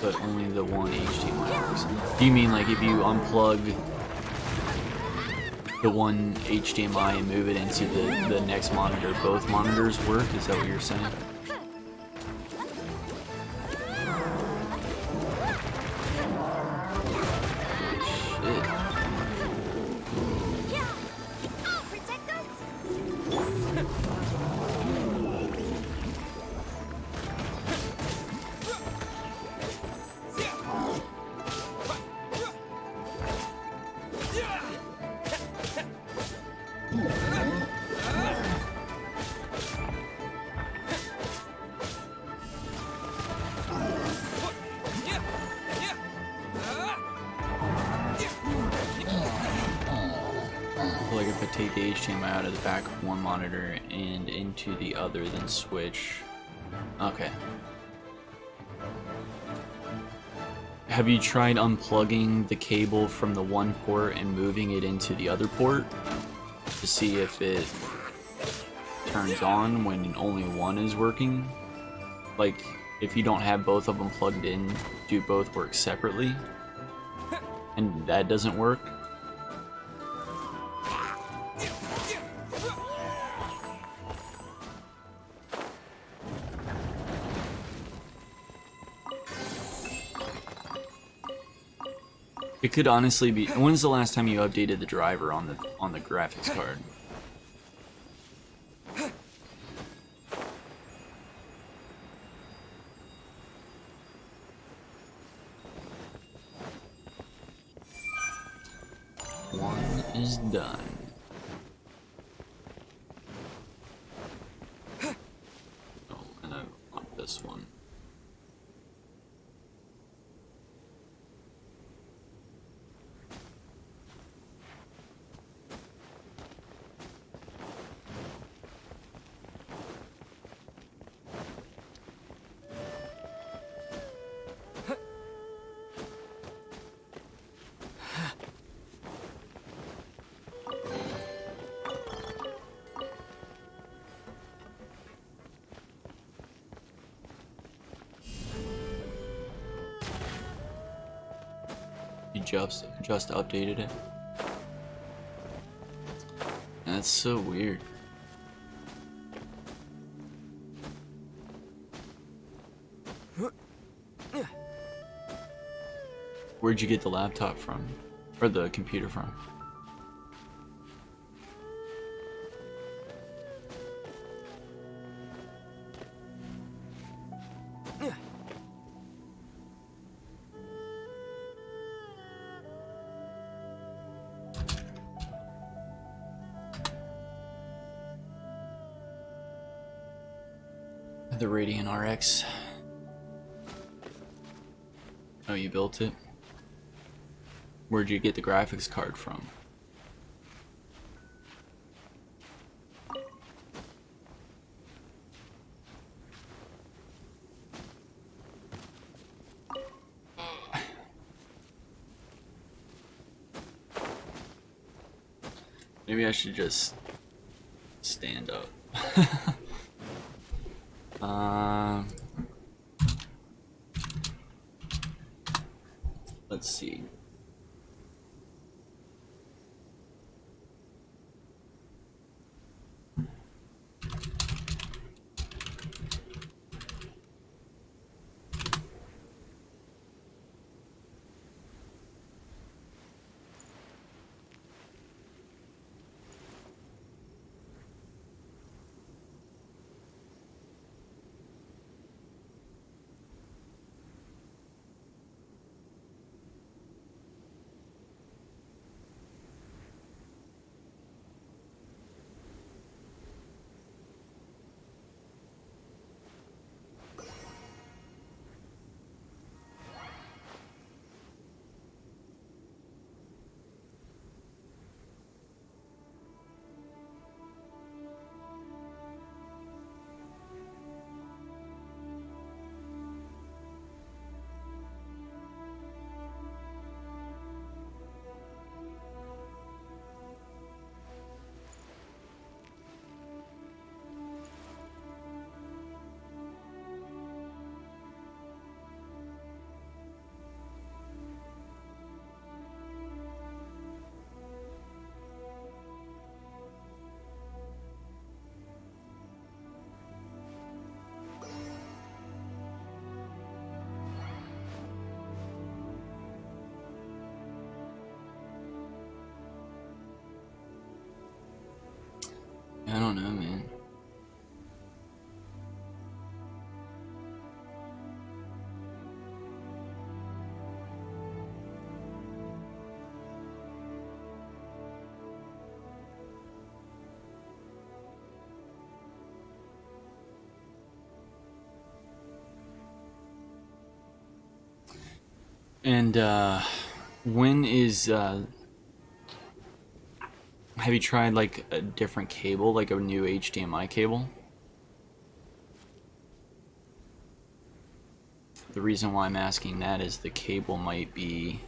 but only the one HDMI works. Do you mean like if you unplug the one HDMI and move it into the next monitor, both monitors work? Is that what you're saying? Shit. I'll protect us. Like if I take the HDMI out of the back of one monitor and into the other, then switch. Okay. Have you tried unplugging the cable from the one port and moving it into the other port to see if it turns on when only one is working? Like, if you don't have both of them plugged in, do both work separately? And that doesn't work? It could honestly be. When's the last time you updated the driver on the graphics card? One is done. Oh, and I want this one. You just updated it. That's so weird. Where'd you get the laptop from? Or the computer from? The Radeon RX. Oh, you built it? Where'd you get the graphics card from? Maybe I should just stand up. Let's see. I don't know, man. And when is have you tried like a different cable, like a new HDMI cable? The reason why I'm asking that is the cable might be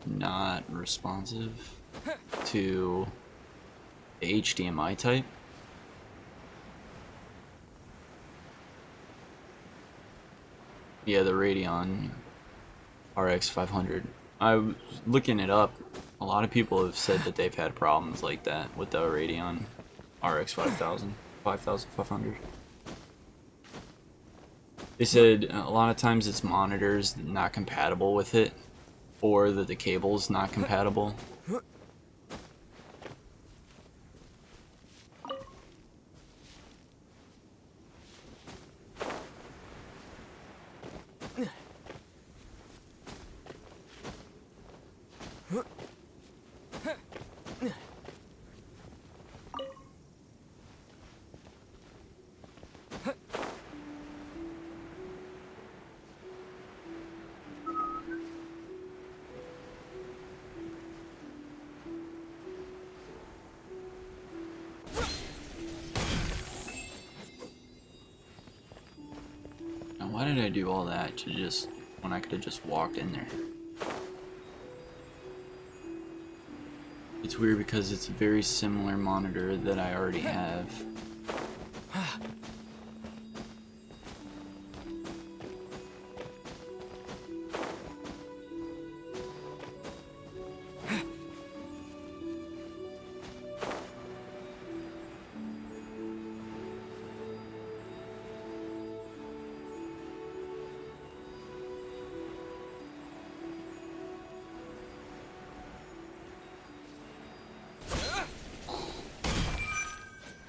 not responsive to the HDMI type. Yeah, the Radeon RX 500. I was looking it up. A lot of people have said that they've had problems like that with the Radeon RX 5500. They said a lot of times it's monitors not compatible with it, or that the cable's not compatible. Why did I do all that to just, when I could have just walked in there? It's weird because it's a very similar monitor that I already have.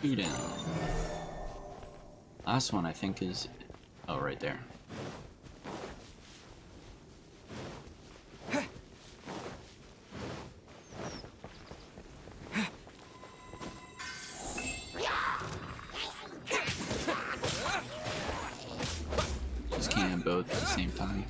Two down. Last one I think is, oh, right there. Just can't have both at the same time.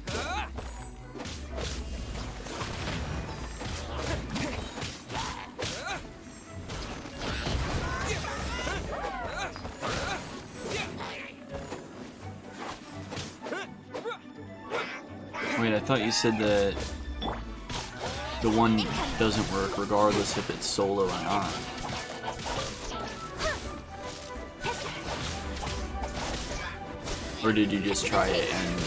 Wait, I thought you said that the one doesn't work regardless if it's solo or not. Or did you just try it and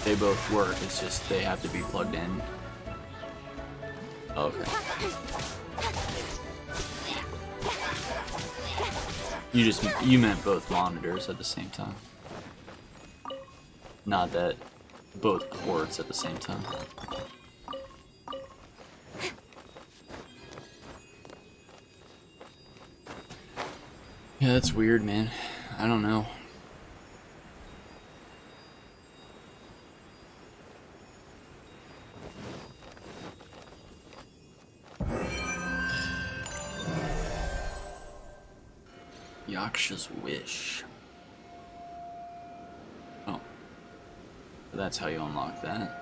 they both work, it's just they have to be plugged in? Okay. You meant both monitors at the same time. Not that both ports at the same time. Yeah, that's weird, man. I don't know. Yaksha's Wish. Oh. That's how you unlock that.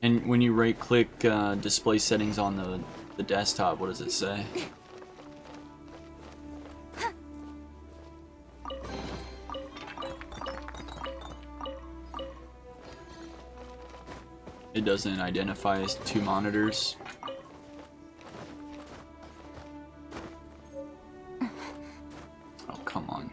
And when you right click display settings on the desktop, what does it say? It doesn't identify as two monitors. Oh, come on.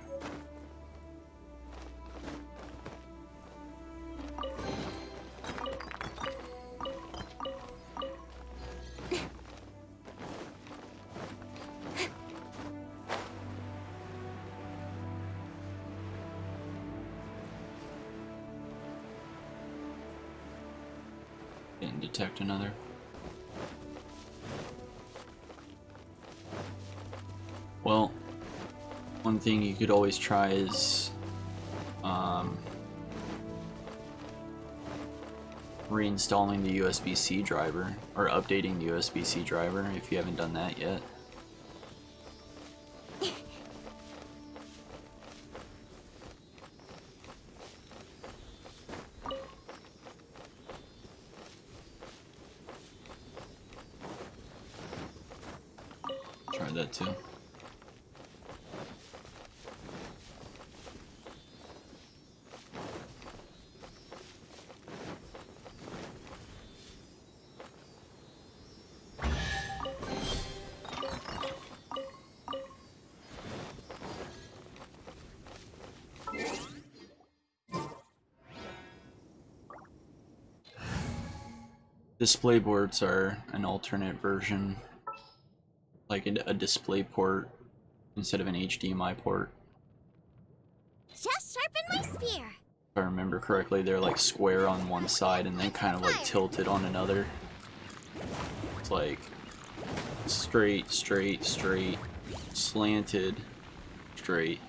detect another. Well, one thing you could always try is reinstalling the USB-C driver, or updating the USB-C driver if you haven't done that yet. Try that too. Display boards are an alternate version, like a display port instead of an HDMI port. Just sharpen my spear. If I remember correctly, they're like square on one side and then kind of like tilted on another. It's like straight, straight, straight, slanted, straight.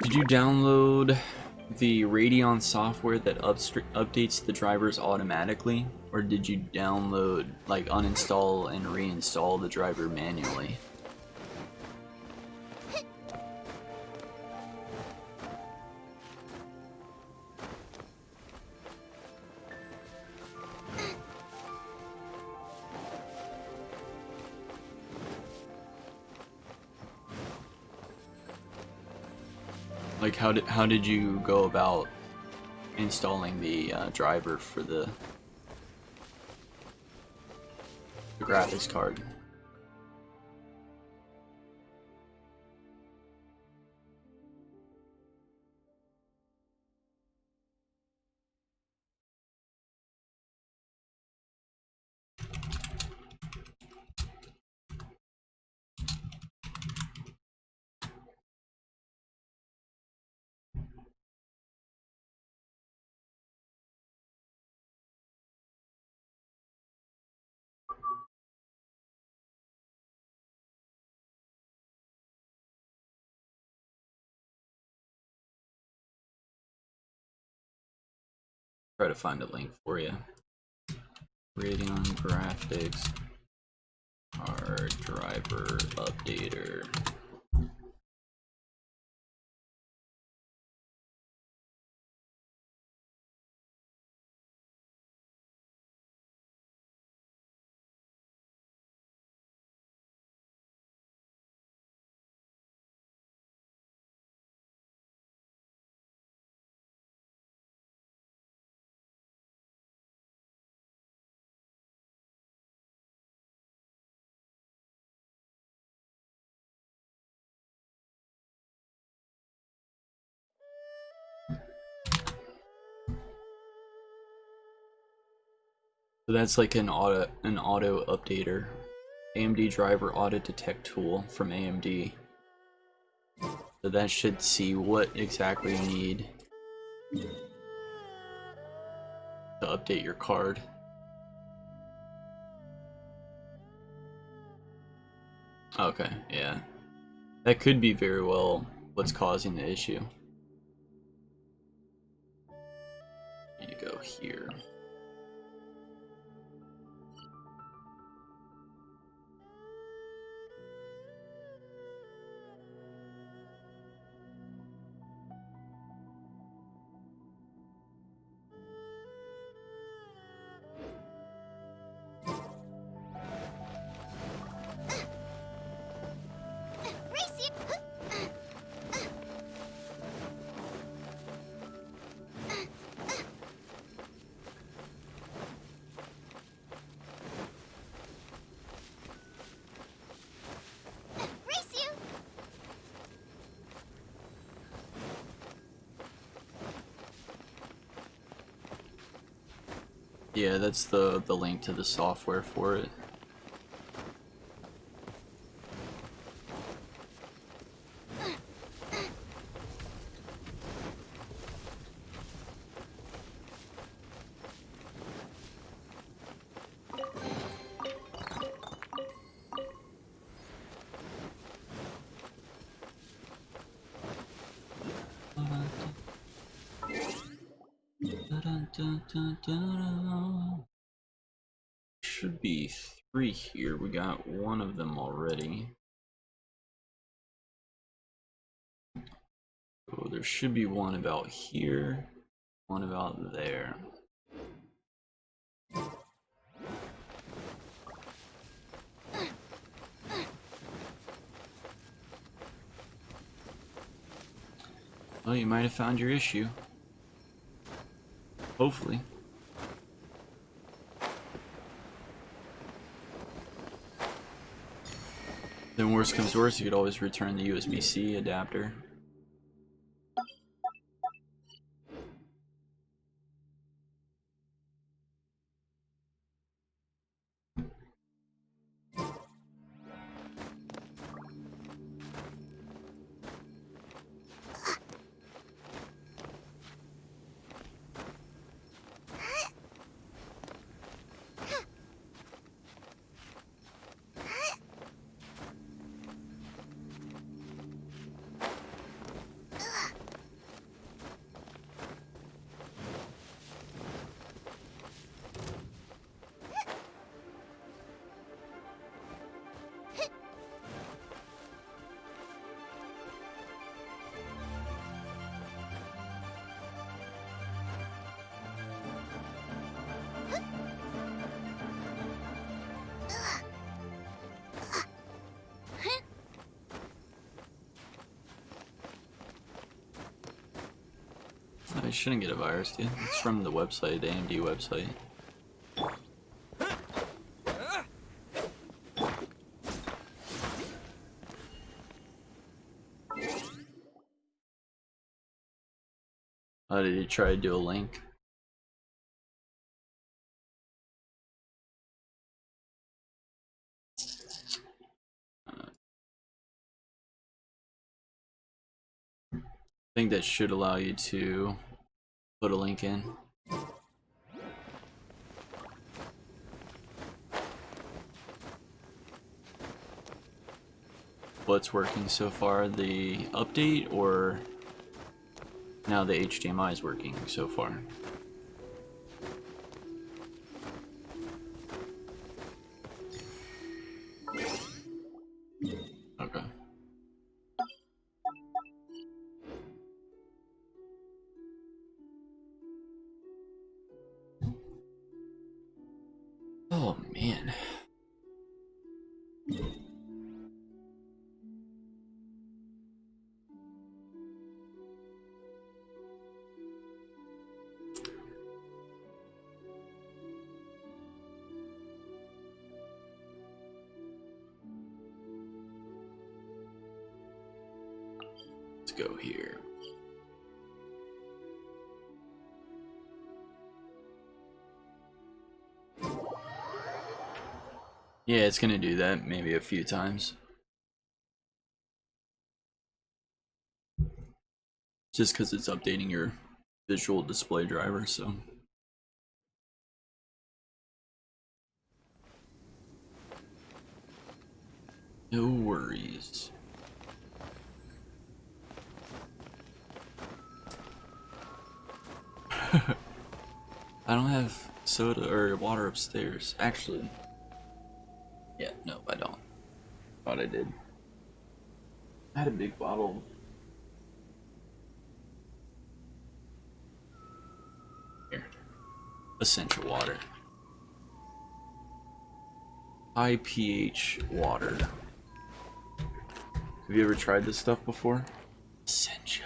Did you download the Radeon software that updates the drivers automatically, or did you download, like, uninstall and reinstall the driver manually? Like, how did you go about installing the driver for the graphics card? Try to find a link for you. Radeon graphics card driver updater. So that's like an auto updater. AMD driver auto detect tool from AMD. So that should see what exactly you need to update your card. Okay, yeah. That could be very well what's causing the issue. Need to go here. Yeah, that's the link to the software for it. Should be 3 here. We got one of them already. Oh, there should be one about here, one about there. Well, you might have found your issue. Hopefully. Then worst comes to worst, you could always return the USB-C adapter. I shouldn't get a virus, dude. It's from the website, the AMD website. Oh, did you try to do a link? I think that should allow you to put a link in. What's working so far? The update, or now the HDMI is working so far? Okay. Oh man. Let's go here. Yeah, it's gonna do that maybe a few times. Just because it's updating your visual display driver, so. No worries. I don't have soda or water upstairs. Actually. Yeah, no, I don't. Thought I did. I had a big bottle. Here. Essential water. High pH water. Have you ever tried this stuff before? Essentia.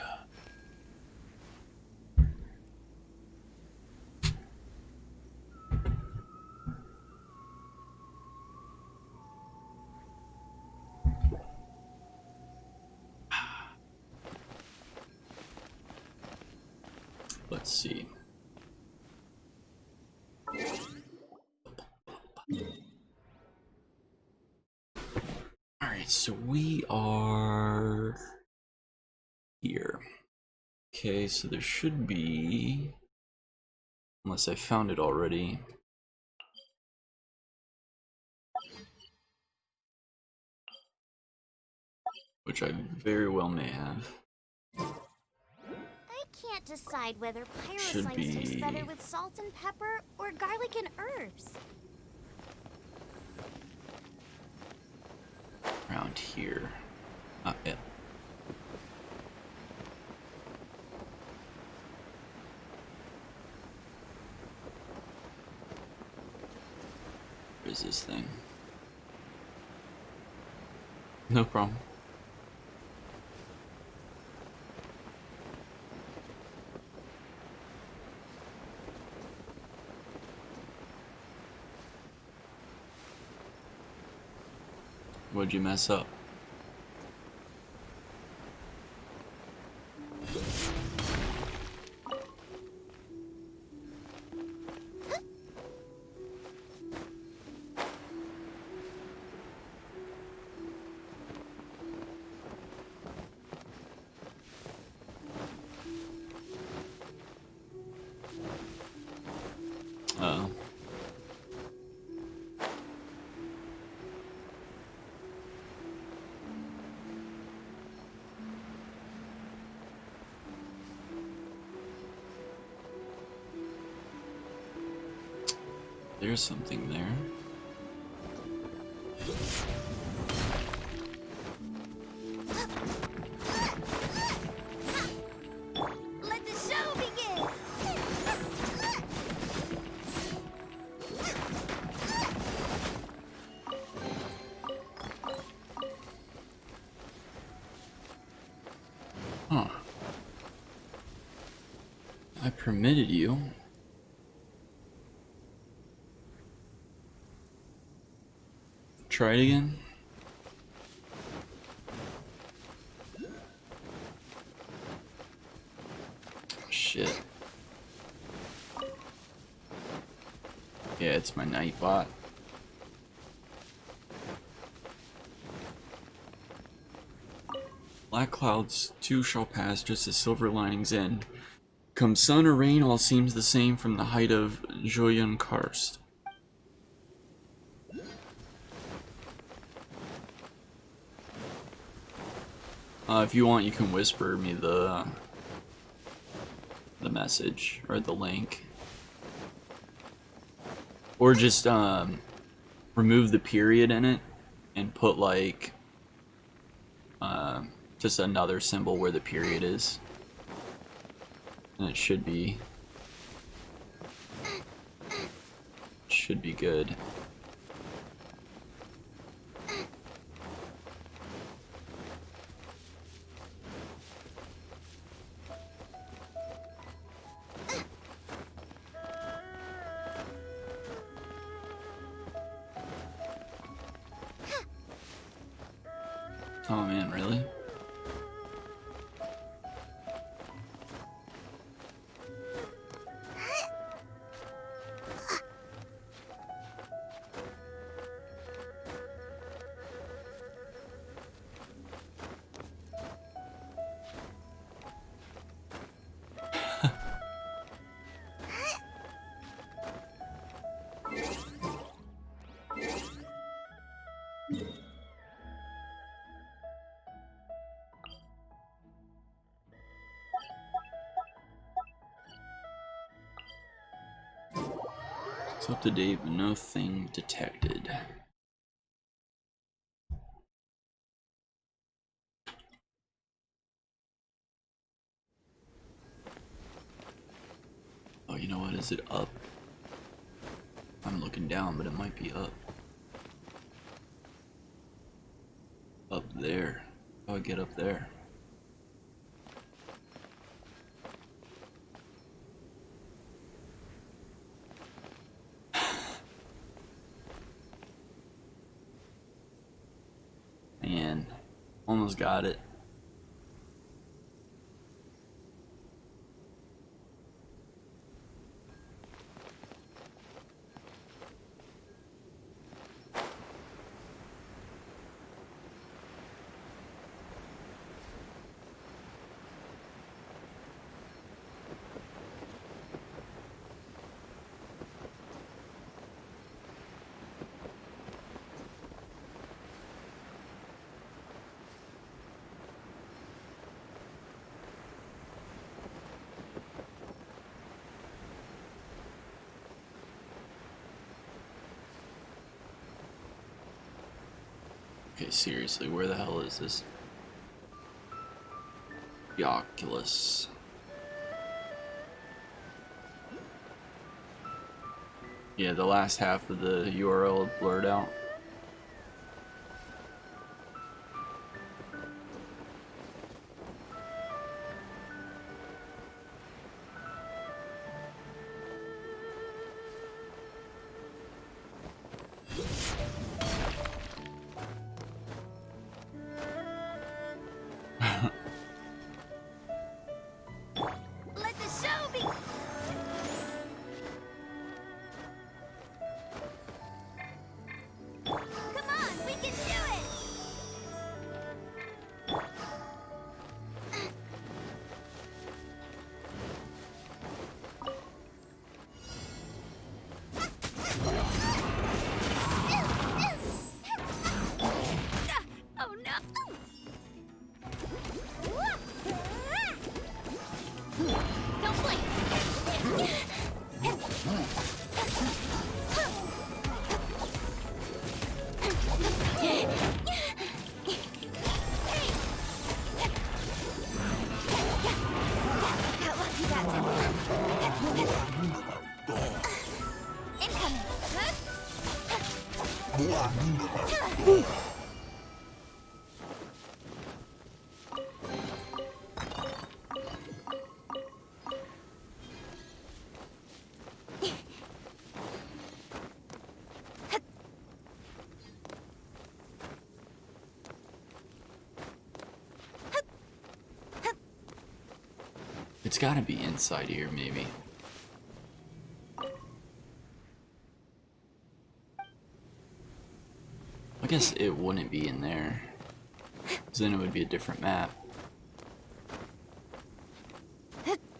Let's see. so we are here. Okay, so there should be, unless I found it already. Which I very well may have. I can't decide whether Should pyrosites be taste better with salt and pepper or garlic and herbs. around here. Yeah. Where is this thing? No problem. What'd you mess up? Uh-oh. There's something there. Let the show begin! Huh. I permitted you. Try it again. Shit. Yeah, it's my Nightbot. Black clouds too shall pass just as silver linings end. Come sun or rain, all seems the same from the height of Joyon Karst. If you want, you can whisper me the message or the link, or just remove the period in it and put like just another symbol where the period is, and it should be good. Oh man, really? It's up to date, but no thing detected. Oh, you know what? Is it up? I'm looking down, but it might be up. Up there. How do I get up there? Man, almost got it. Okay, seriously, where the hell is this? The Oculus. Yeah, the last half of the URL blurred out. Let the show be. Come on, we can do it. Oh no! Don't blink! Got lucky that time. Incoming! It's gotta be inside here, maybe. I guess it wouldn't be in there, 'cause then it would be a different map.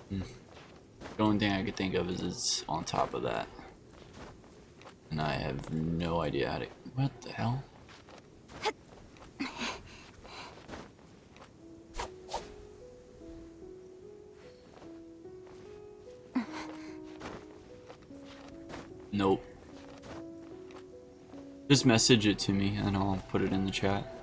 The only thing I could think of is it's on top of that. And I have no idea how to... What the hell? Nope. Just message it to me and I'll put it in the chat.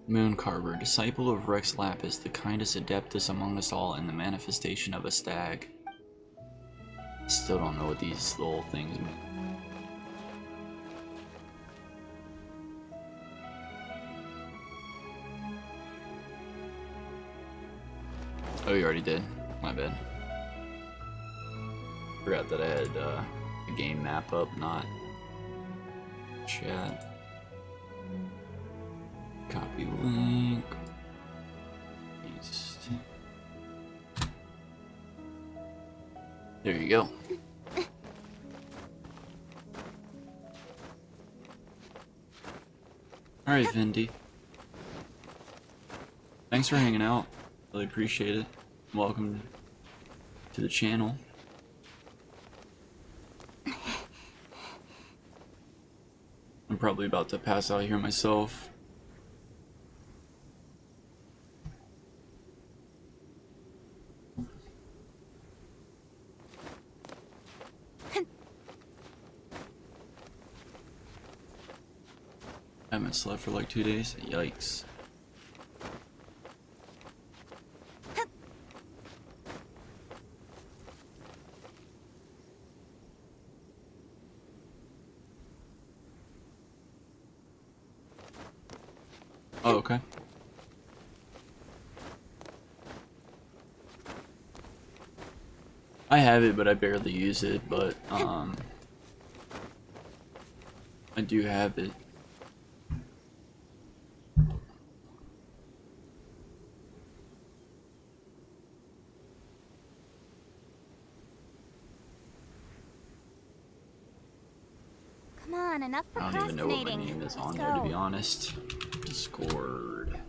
Moon Carver, disciple of Rex Lapis, the kindest adeptus among us all, and the manifestation of a stag. Still don't know what these little things mean. Oh, you already did? My bad. Forgot that I had a game map up, not chat. Copy link. Paste. There you go. Alright, Vindy. Thanks for hanging out. Really appreciate it. Welcome to the channel. I'm probably about to pass out here myself. I haven't slept for like 2 days. Yikes. Oh, okay. I have it, but I barely use it, but, I do have it. Come on, enough I don't even know what my procrastinating. name is Let's on there, to be go. honest. Discord.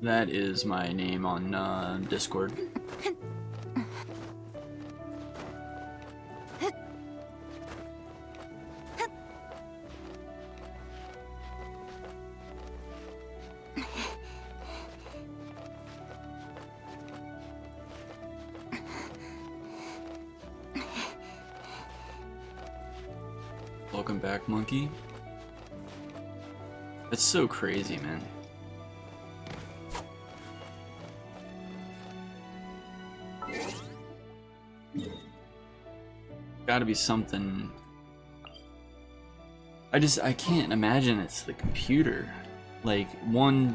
That is my name on Discord. Welcome back, monkey. That's so crazy, man. Gotta be something. I can't imagine it's the computer. Like, one,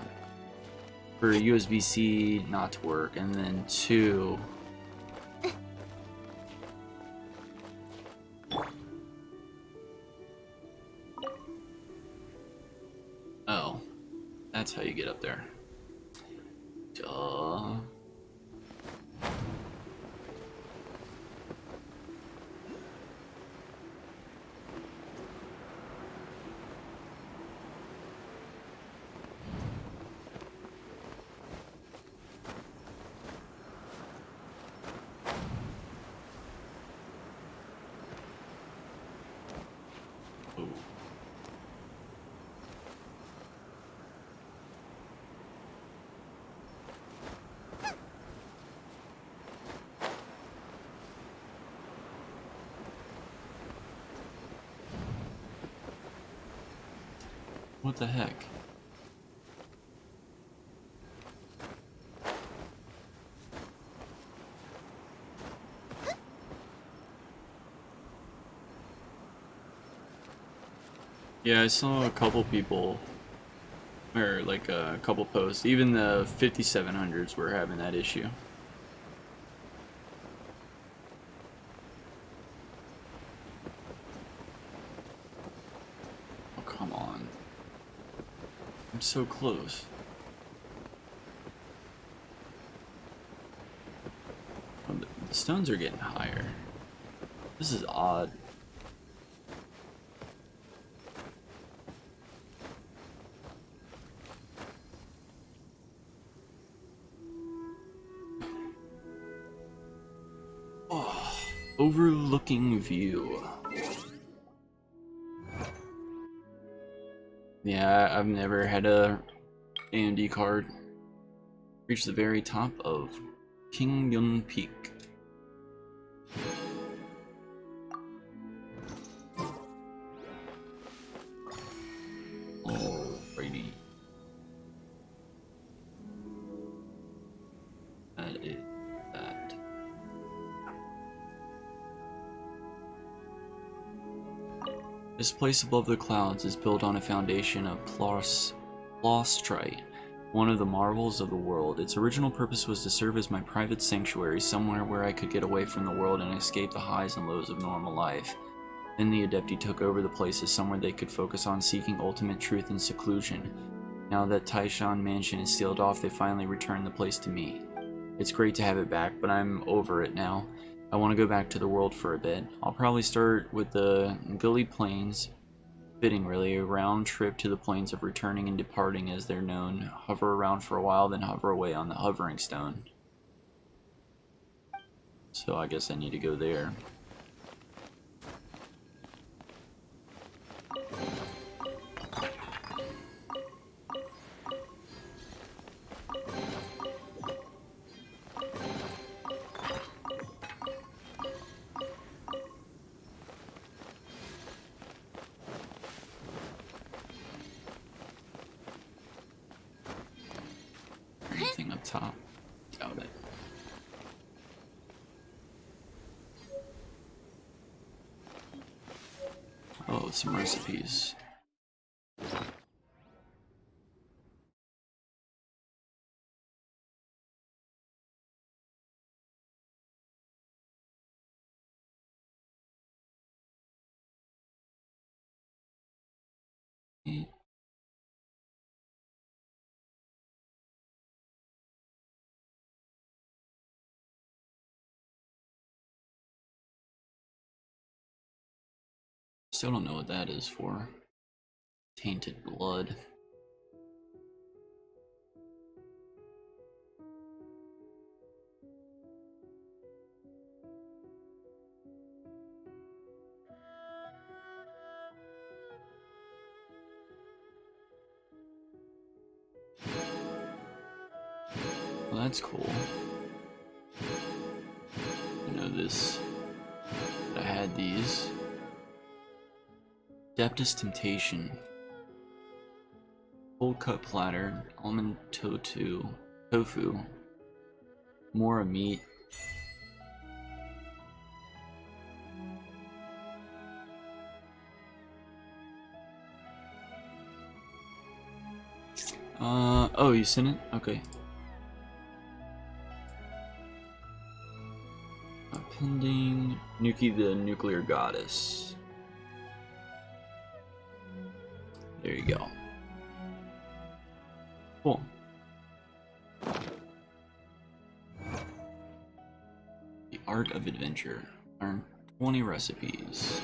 for USB-C not to work, and then two, oh, that's how you get up there. Duh. Ooh. What the heck? Yeah, I saw a couple people, or like a couple posts, even the 5700s were having that issue. Oh, come on. I'm so close. Oh, the stones are getting higher. This is odd. Oh, overlooking view. Yeah, I've never had a AMD card reach the very top of King Yun Peak. Alrighty. That is that. This place above the clouds is built on a foundation of plaustrite, one of the marvels of the world. Its original purpose was to serve as my private sanctuary, somewhere where I could get away from the world and escape the highs and lows of normal life. Then the Adepti took over the place as somewhere they could focus on seeking ultimate truth and seclusion. Now that Taishan Mansion is sealed off, they finally returned the place to me. It's great to have it back, but I'm over it now. I want to go back to the world for a bit. I'll probably start with the Gully Plains. Fitting, really, a round trip to the plains of returning and departing as they're known. Hover around for a while, then hover away on the hovering stone. So I guess I need to go there. Anything up top? Doubt it. Oh, some recipes. Still don't know what that is for. Tainted blood. that's cool. I know this. I had these. Adeptus Temptation. Cold cut platter. Almond tofu. Mora meat. Oh, you sent it? Okay. Pending Nuki the Nuclear Goddess. There you go. Cool. The Art of Adventure. Learn 20 recipes.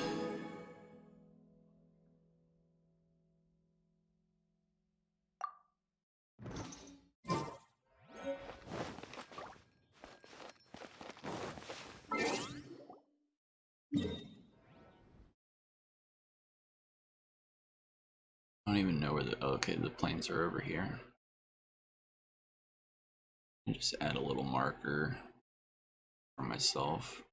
I don't even know where the okay, the planes are over here. I just add a little marker for myself.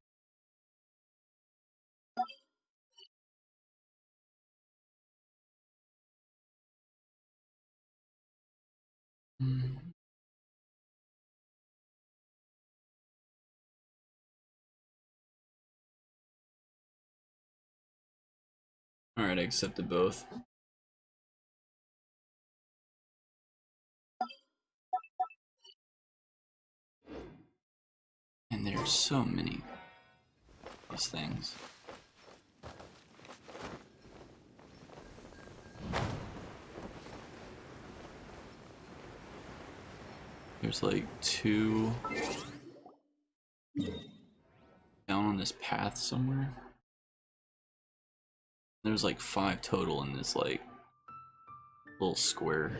Alright, I accepted both. And there's so many of these things. There's like 2 down on this path somewhere. There's like 5 total in this like little square.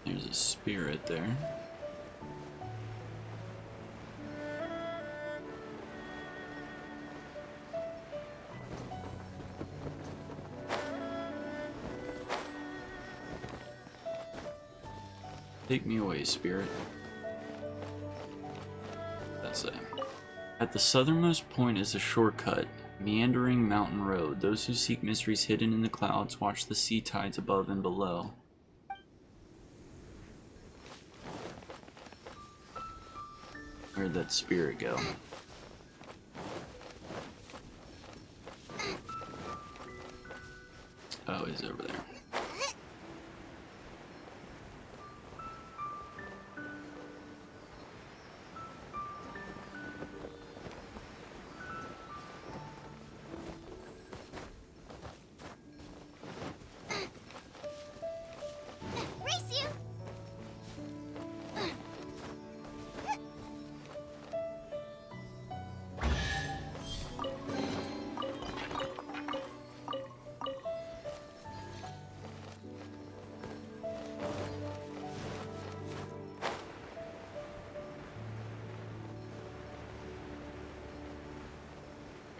There's a spirit there. Take me away, spirit. That's it. At the southernmost point is a shortcut, meandering mountain road. Those who seek mysteries hidden in the clouds watch the sea tides above and below. Where'd that spirit go? Oh, he's over there. Race you!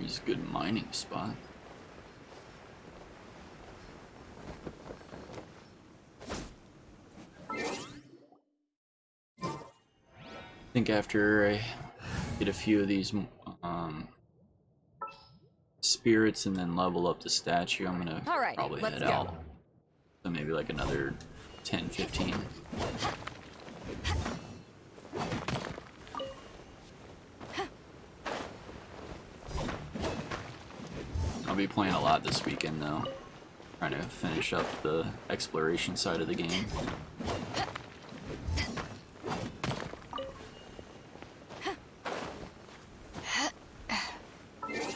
Here's a good mining spot. I think after I get a few of these spirits and then level up the statue, I'm gonna Alright, probably let's head go. out. So maybe like another 10, 15. I'll be playing a lot this weekend though. Trying to finish up the exploration side of the game.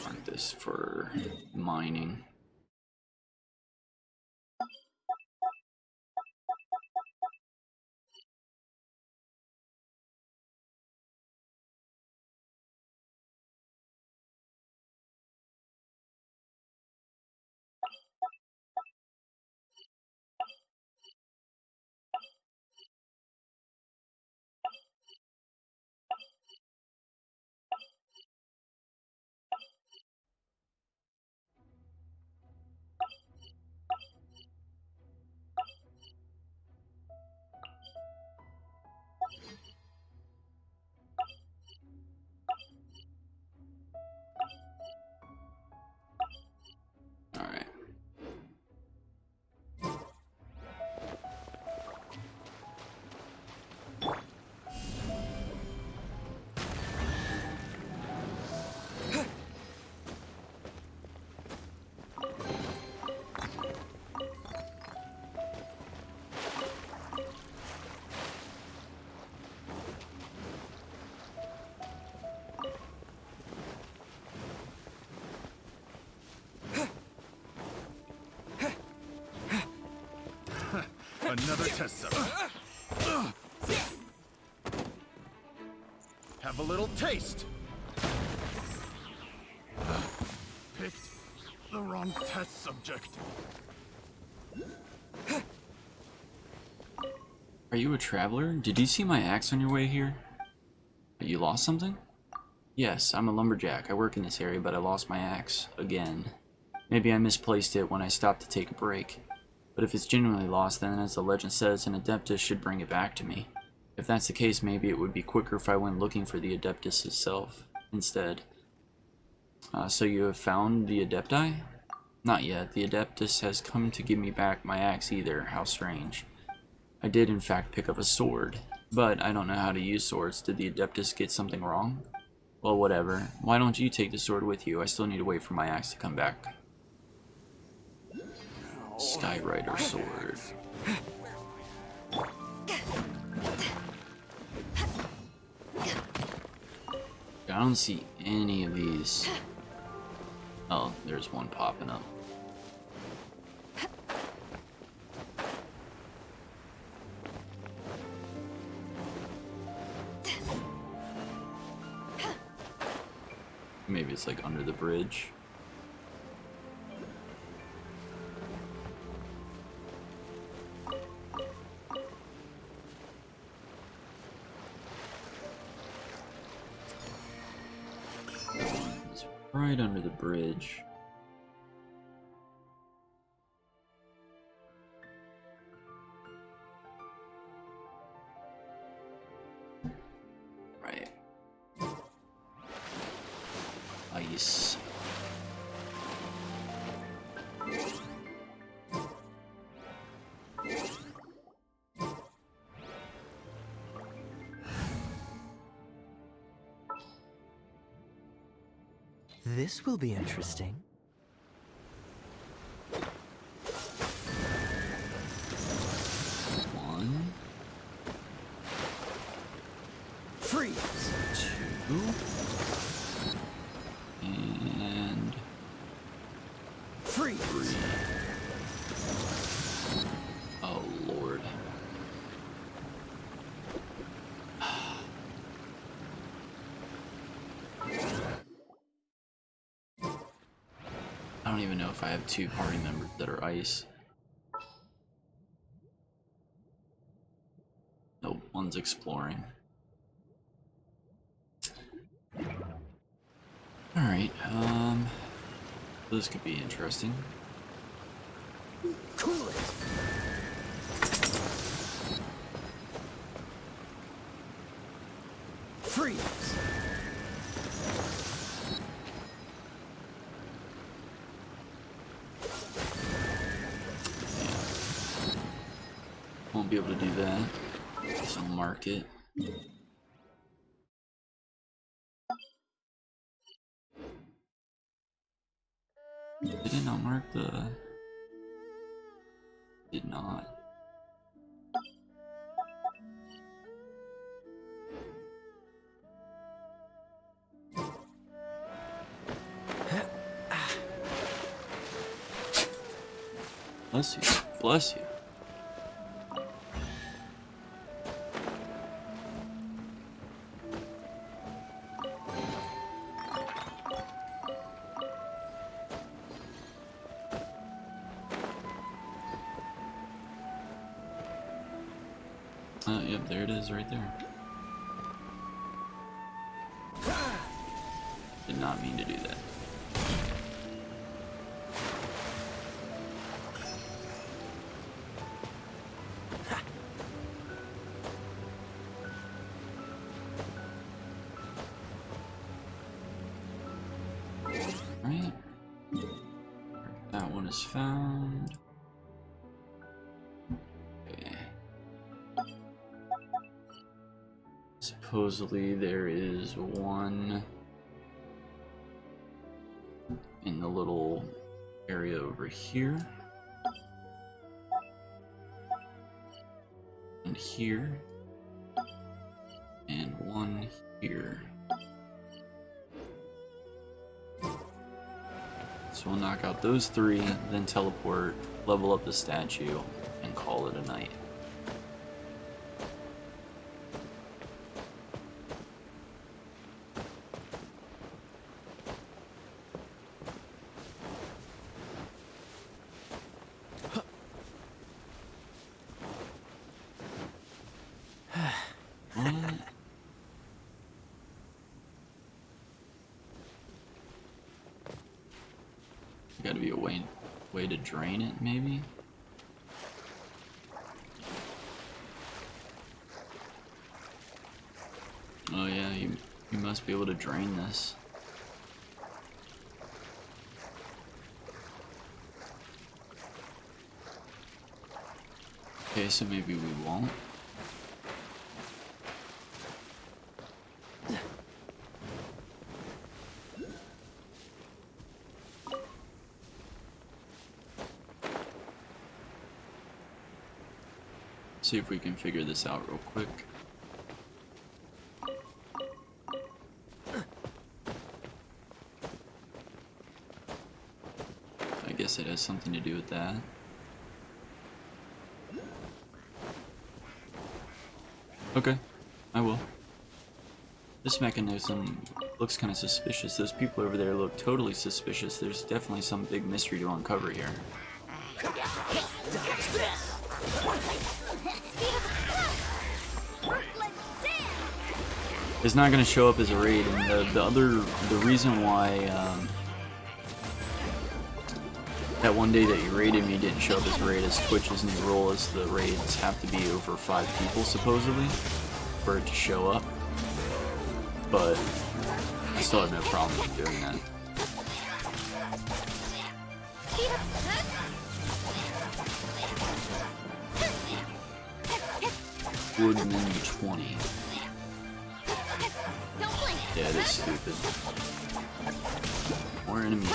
Mark this for mining. Another test subject. Have a little taste. Picked the wrong test subject. Are you a traveler? Did you see my axe on your way here? You lost something? Yes, I'm a lumberjack. I work in this area, but I lost my axe. Again. Maybe I misplaced it when I stopped to take a break. But if it's genuinely lost, then as the legend says, an Adeptus should bring it back to me. If that's the case, maybe it would be quicker if I went looking for the Adeptus itself instead. So you have found the Adepti? Not yet. The Adeptus has come to give me back my axe either. How strange. I did in fact pick up a sword, but I don't know how to use swords. Did the Adeptus get something wrong? Well, whatever. Why don't you take the sword with you? I still need to wait for my axe to come back. Skyrider sword. I don't see any of these. Oh, there's one popping up. Maybe it's like under the bridge. It's right under the bridge. Right. Ice. This will be interesting. One, Freeze! two, and Freeze! three. Oh Lord. I don't even know if I have two party members that are ice. Nope, one's exploring. Alright, this could be interesting. Cool it! Freeze! Won't be able to do that, so I'll mark it. Did it not mark the... Did not. Bless you. Bless you. Yep, there it is right there. Did not mean to do that. Right. That one is found. Okay. Supposedly there is one in the little area over here. And here. And one here. So we'll knock out those three, then teleport, level up the statue, and call it a night. Gotta be a way to drain it, maybe? Oh yeah, you must be able to drain this. Okay, so maybe we won't. See if we can figure this out real quick. I guess it has something to do with that. Okay, I will. This mechanism looks kind of suspicious. Those people over there look totally suspicious. There's definitely some big mystery to uncover here. It's not going to show up as a raid, and the reason why that one day that you raided me didn't show up as a raid is Twitch's new rule is the raids have to be over 5 people supposedly for it to show up, but I still have no problem with doing that. Woodman 20. Yeah, it is stupid. More enemies.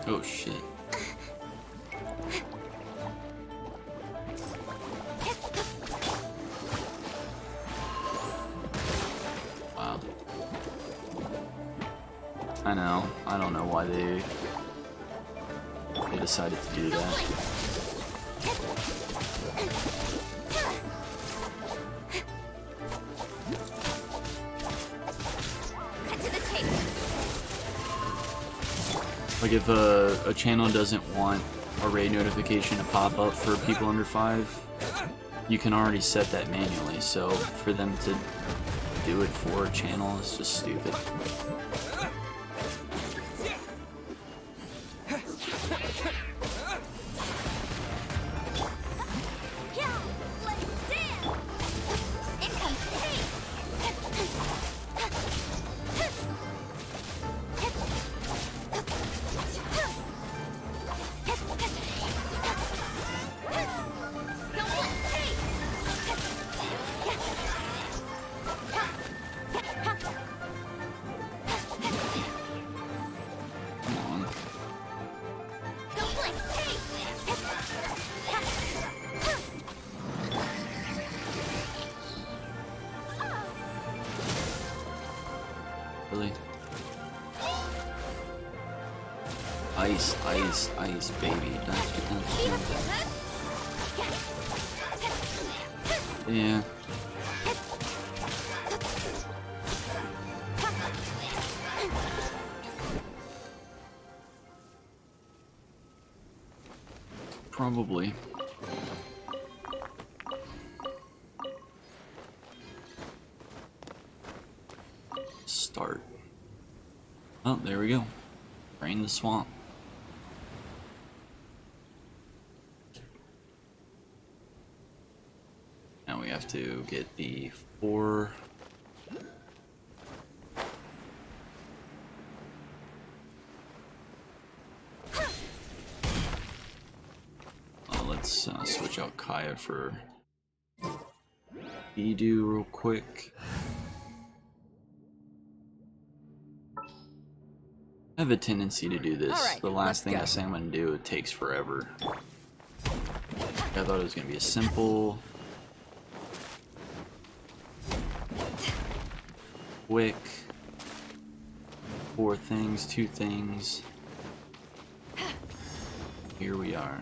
Oh shit. Wow. I know. I don't know why they decided to do that. Like if a channel doesn't want a raid notification to pop up for people under 5, you can already set that manually, so for them to do it for a channel is just stupid. Really? Ice, ice, ice, baby. Yeah. Probably. Start. Oh, there we go. Drain the swamp. Now we have to get the 4. Let's switch out Kaya for Edu real quick. I have a tendency to do this. Alright, The last let's thing go. I say I'm going to do, it takes forever. I thought it was going to be a simple, quick, 4 things, 2 things. Here we are.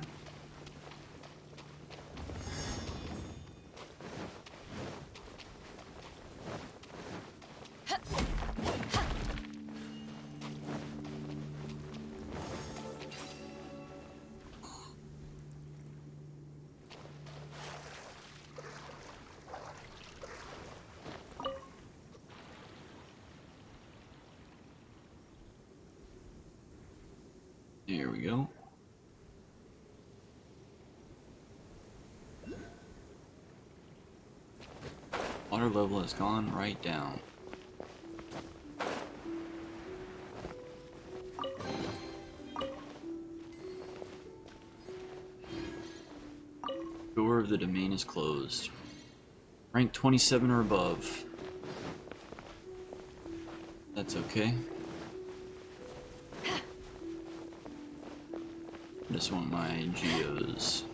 Here we go. Water level has gone right down. Door of the domain is closed. Rank 27 or above. That's okay. I just want my geos.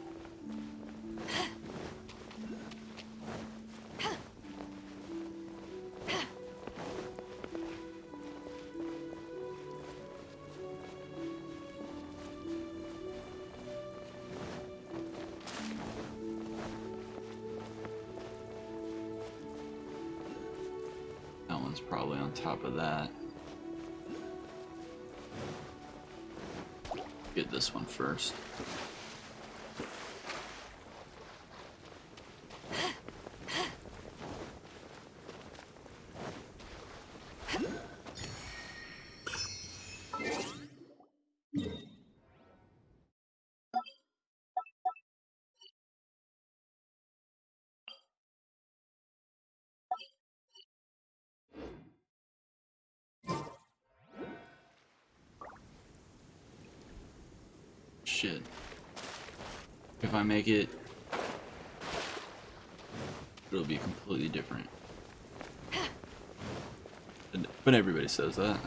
That one's probably on top of that. Get this one first. Shit. If I make it, it'll be completely different. But everybody says that.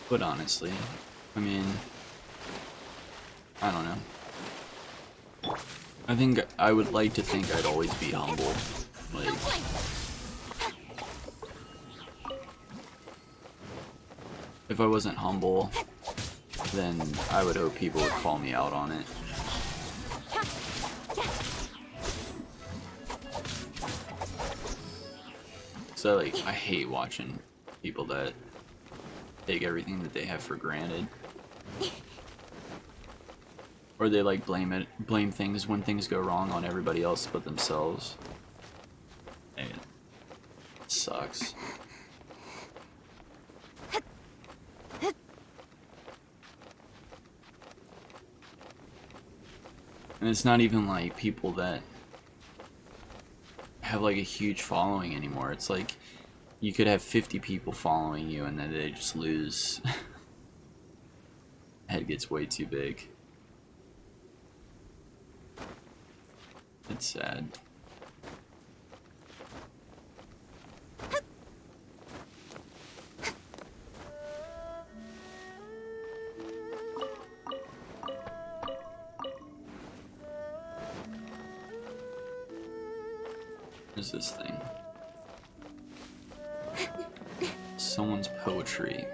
But honestly, I mean, I don't know. I think I would like to think I'd always be humble. Like, if I wasn't humble, then I would hope people would call me out on it. So I hate watching people that take everything that they have for granted. Or they like blame things when things go wrong on everybody else but themselves. And it sucks. And it's not even like people that have like a huge following anymore. It's like you could have 50 people following you and then they just lose. Head gets way too big. It's sad. What is this thing? Someone's poetry.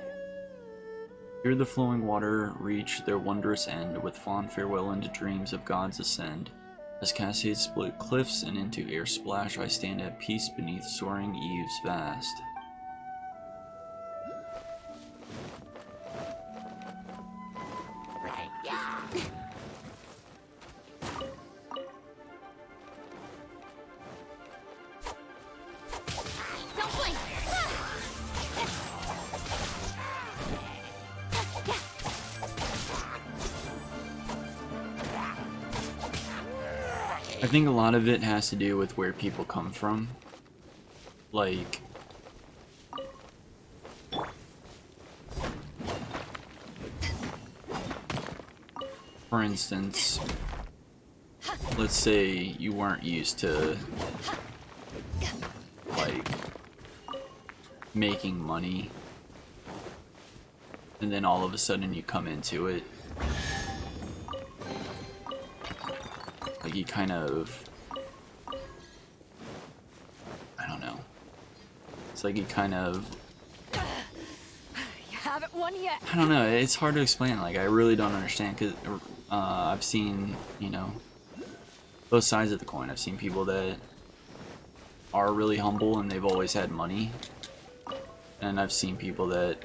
Here the flowing water reach their wondrous end, with fond farewell into dreams of gods ascend. As cascades split cliffs and into air splash, I stand at peace beneath soaring eaves vast. I think a lot of it has to do with where people come from. Like, for instance, let's say you weren't used to, like, making money, and then all of a sudden you come into it. Like, you kind of, I don't know, It's like he kind of, You haven't won yet. I don't know, it's hard to explain. Like, I really don't understand, because I've seen, you know, both sides of the coin. I've seen people that are really humble and they've always had money, and I've seen people that,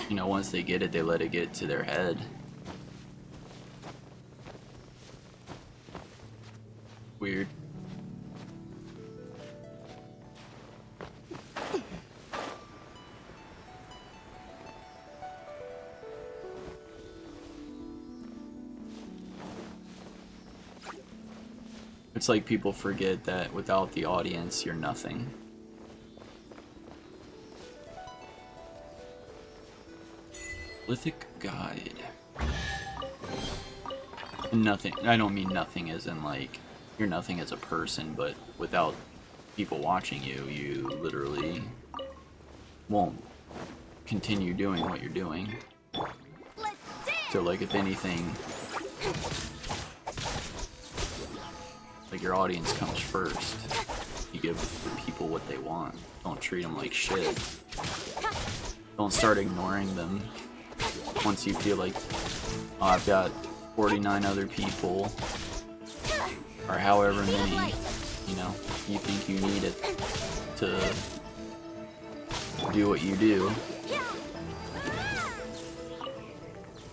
you know, once they get it, they let it get to their head. Weird. It's like people forget that without the audience, you're nothing. Lithic guide. Nothing. I don't mean nothing as in like you're nothing as a person, but without people watching you, you literally won't continue doing what you're doing. So like if anything, like your audience comes first. You give the people what they want. Don't treat them like shit. Don't start ignoring them once you feel like, oh, I've got 49 other people, or however many, you know, you think you need it to do what you do.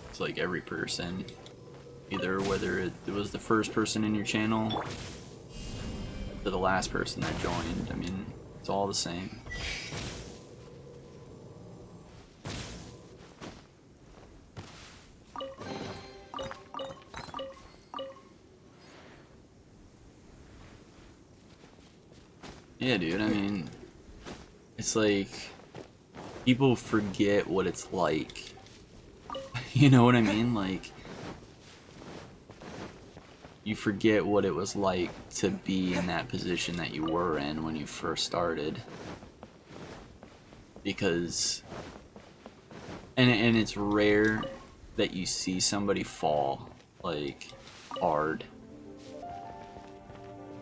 It's like every person, either whether it was the first person in your channel to the last person that joined, I mean, it's all the same. Yeah, dude, I mean, it's like, people forget what it's like. You know what I mean? Like, you forget what it was like to be in that position that you were in when you first started. Because, and it's rare that you see somebody fall, like, hard.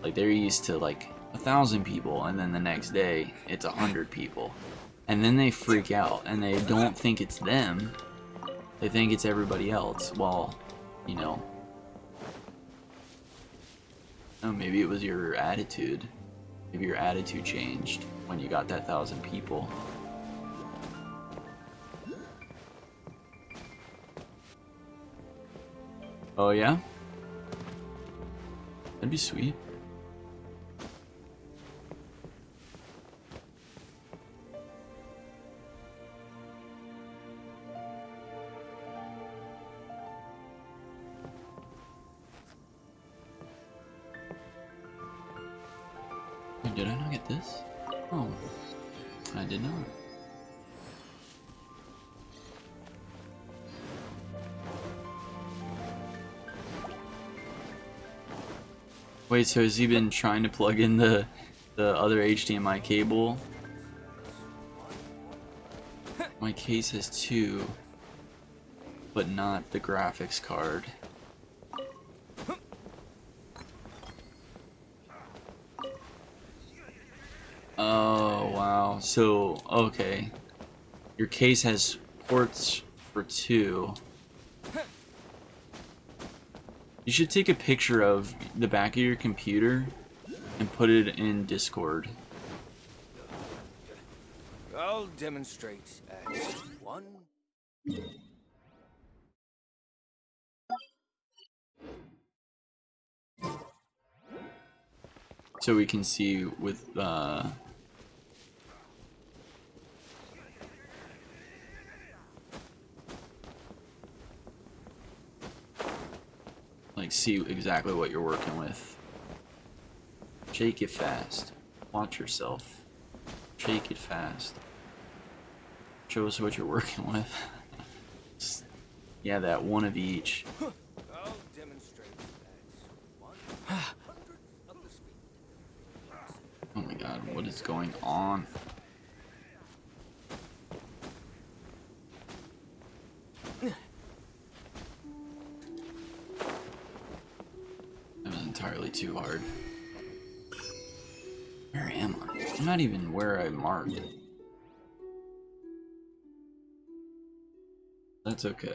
Like, they're used to, like, 1,000 people, and then the next day it's 100 people, and then they freak out and they don't think it's them, they think it's everybody else. Well, you know, oh, maybe it was your attitude. Maybe your attitude changed when you got that 1,000 people. Oh yeah, that'd be sweet. Did I not get this? Oh, I did not. Wait, so has he been trying to plug in the other HDMI cable? My case has 2, but not the graphics card. Oh, wow. So, okay. Your case has ports for 2. You should take a picture of the back of your computer and put it in Discord. I'll demonstrate at 1. So we can see with, like, see exactly what you're working with. Shake it fast. Watch yourself. Shake it fast. Show us what you're working with. Just, yeah, that one of each. I'll demonstrate at 1/100th of the speed. Oh my god, what is going on? That was entirely too hard. Where am I? I'm not even where I marked. That's okay.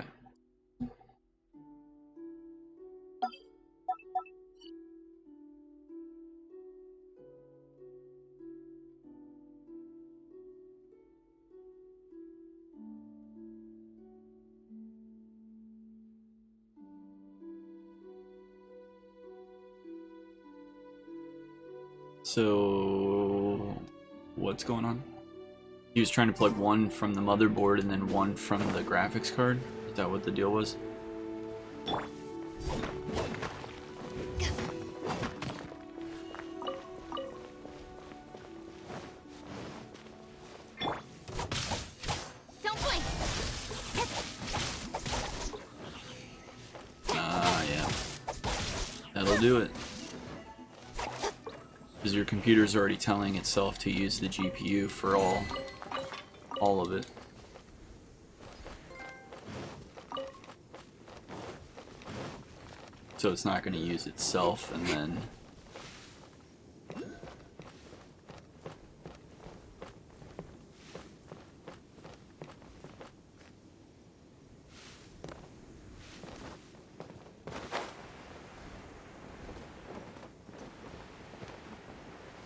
So, what's going on? He was trying to plug one from the motherboard and then one from the graphics card? Is that what the deal was? Don't blink. Ah, yeah. That'll do it. Because your computer's already telling itself to use the GPU for all of it. So it's not going to use itself and then...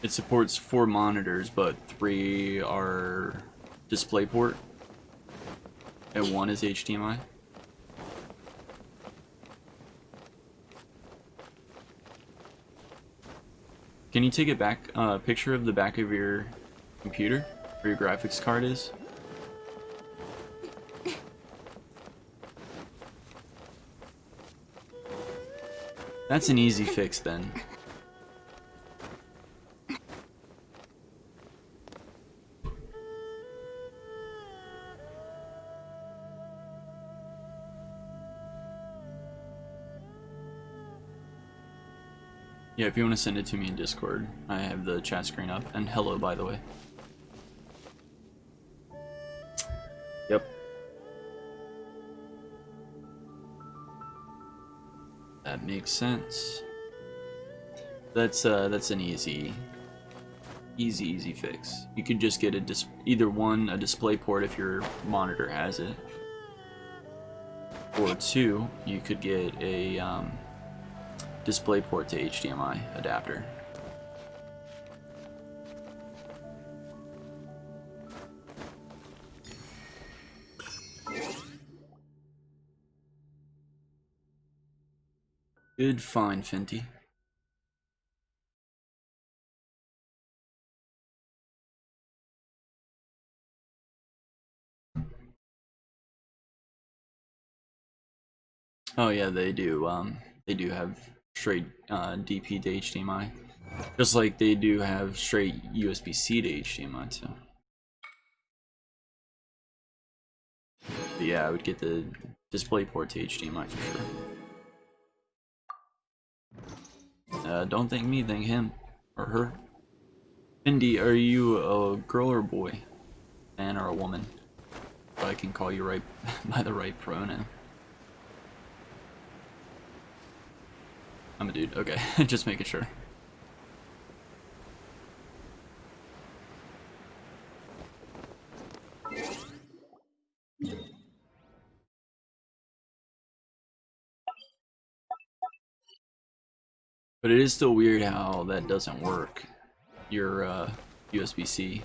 It supports 4 monitors, but 3 are DisplayPort, and 1 is HDMI. Can you take a picture of the back of your computer, where your graphics card is? That's an easy fix then. Yeah, if you want to send it to me in Discord, I have the chat screen up. And hello, by the way. Yep. That makes sense. That's an easy fix. You could just get either one, a display port if your monitor has it, or 2, you could get a DisplayPort to HDMI adapter. Good find, Finty. Oh yeah, they do have straight DP to HDMI. Just like they do have straight USB-C to HDMI too. But yeah, I would get the DisplayPort to HDMI for sure. Don't thank me, thank him. Or her. Indy, are you a girl or a boy? Man or a woman? So I can call you right by the right pronoun. I'm a dude, okay. Just making sure. But it is still weird how that doesn't work. Your USB-C.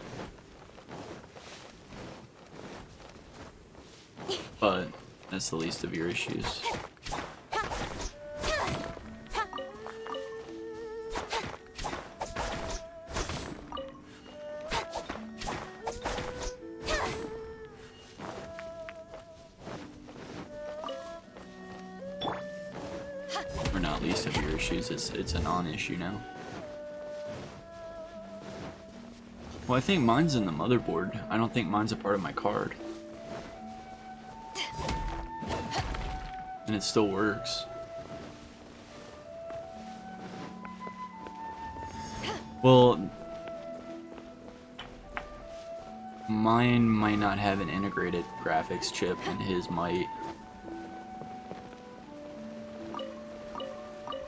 But that's the least of your issues. Or not least of your issues, it's a non-issue now. Well, I think mine's in the motherboard. I don't think mine's a part of my card. And it still works. Well, mine might not have an integrated graphics chip, and his might.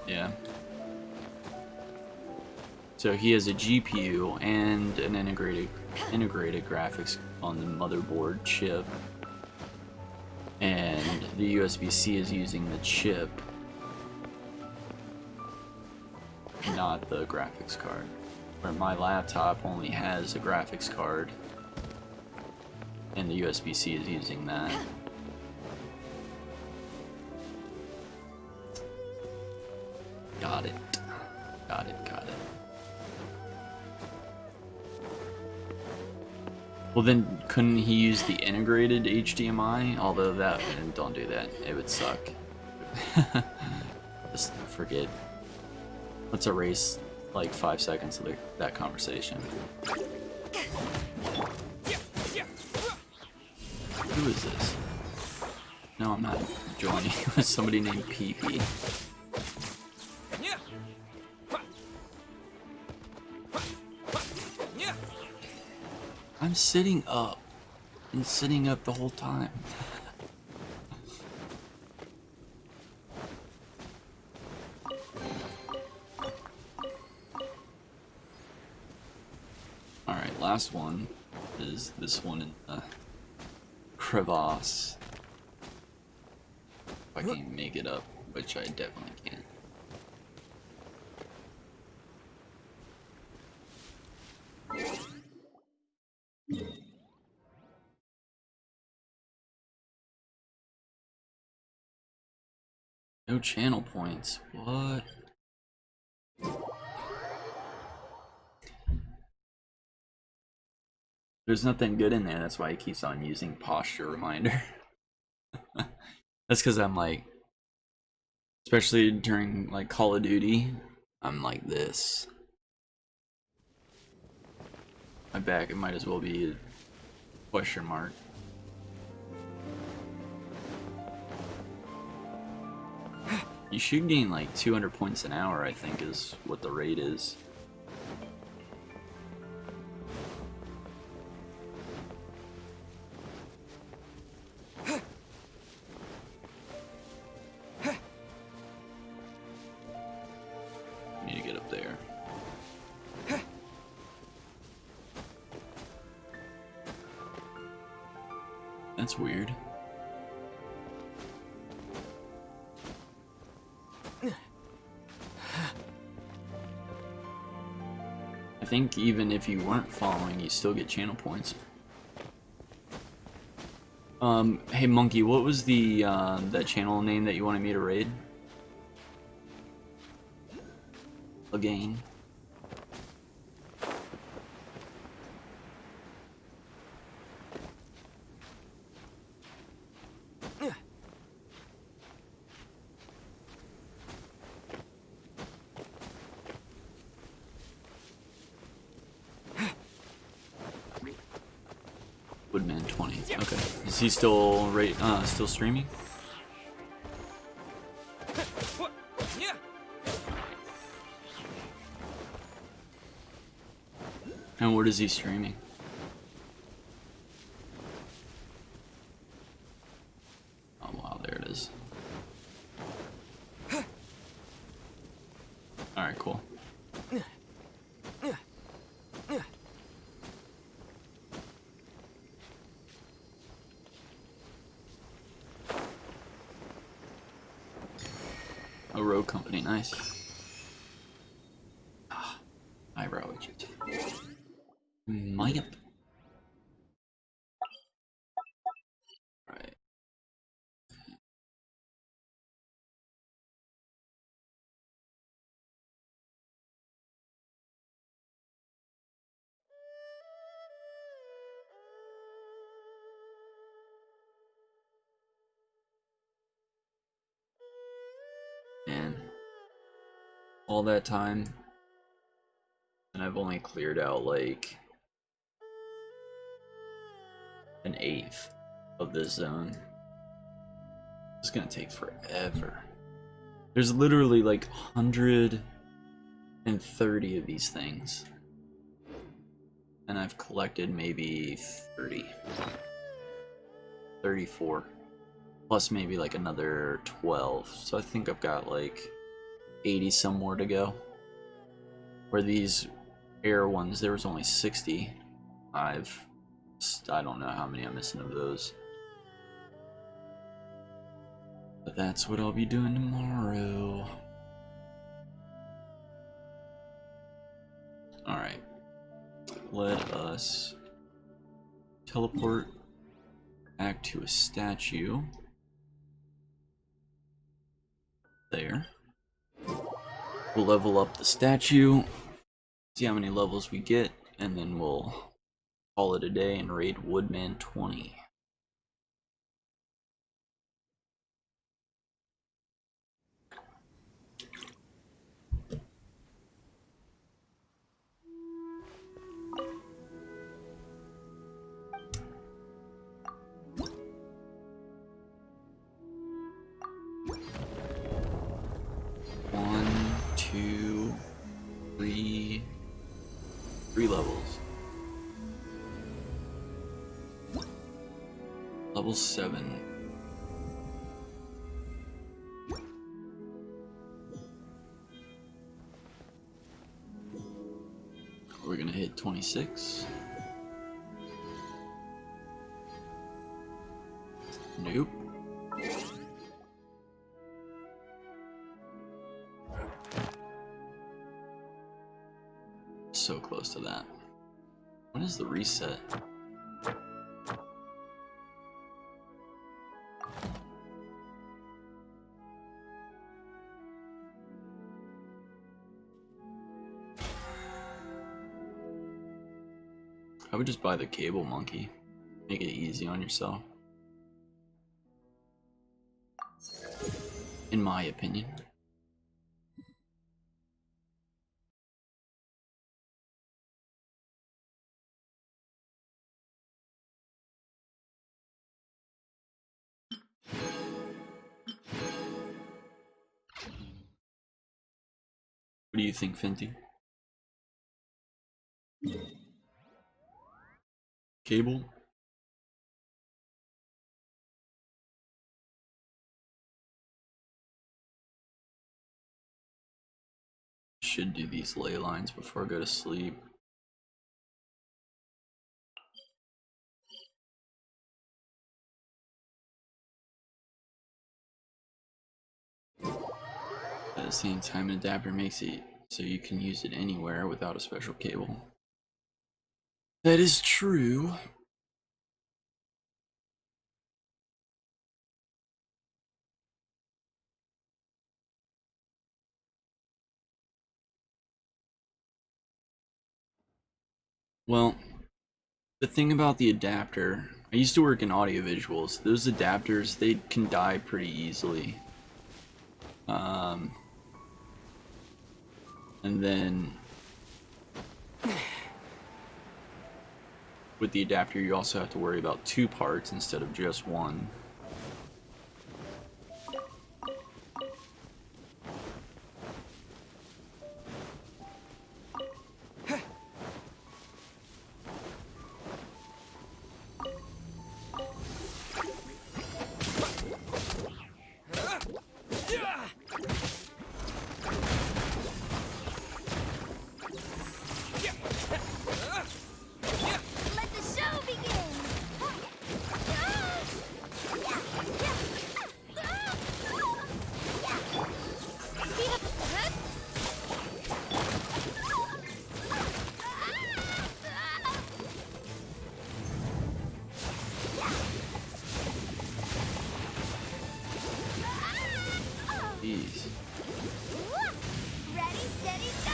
Yeah. So he has a GPU and an integrated graphics on the motherboard chip, and the USB-C is using the chip, not the graphics card. Where my laptop only has a graphics card, and the USB-C is using that. Got it. Got it. Got it. Well, then couldn't he use the integrated HDMI? Although that, don't do that. It would suck. Just forget. Let's erase like 5 seconds of that conversation. Who is this? No, I'm not joining with somebody named PP. I'm sitting up. And sitting up the whole time. Alright, last one is this one in the crevasse. If I can make it up, which I definitely can. No channel points. What? There's nothing good in there. That's why he keeps on using posture reminder. That's because I'm like, especially during like Call of Duty, I'm like this. My back, it might as well be a question mark. You should gain like 200 points an hour, I think, is what the rate is. Need to get up there. That's weird. I think even if you weren't following, you still get channel points. Hey Monkey, what was the that channel name that you wanted me to raid? Again. Woodman 20. Okay. Is he still still streaming? And what is he streaming? Oh wow, there it is. Alright, cool. A road company, nice. Ah, eyebrow agent. Mayup. Right. And all that time, and I've only cleared out like an eighth of this zone. It's gonna take forever. There's literally like 130 of these things, and I've collected maybe 30, 34, plus maybe like another 12. So I think I've got like 80 some more to go, where these air ones, there was only 60. I don't know how many I'm missing of those. But that's what I'll be doing tomorrow. Alright. Let us teleport back to a statue. There. We'll level up the statue, see how many levels we get, and then we'll call it a day and raid Woodman 20. One, two, three levels. Level 7. We're gonna hit 26. Nope. So close to that. When is the reset? I would just buy the cable monkey. Make it easy on yourself. In my opinion. What do you think, Fenty? Cable? Should do these ley lines before I go to sleep. At the same time, an adapter makes it so you can use it anywhere without a special cable. That is true. Well, the thing about the adapter, I used to work in audiovisuals. Those adapters, they can die pretty easily. And then with the adapter, you also have to worry about 2 parts instead of just 1. Let the show begin! Speed up! Jeez. Ready, steady, go!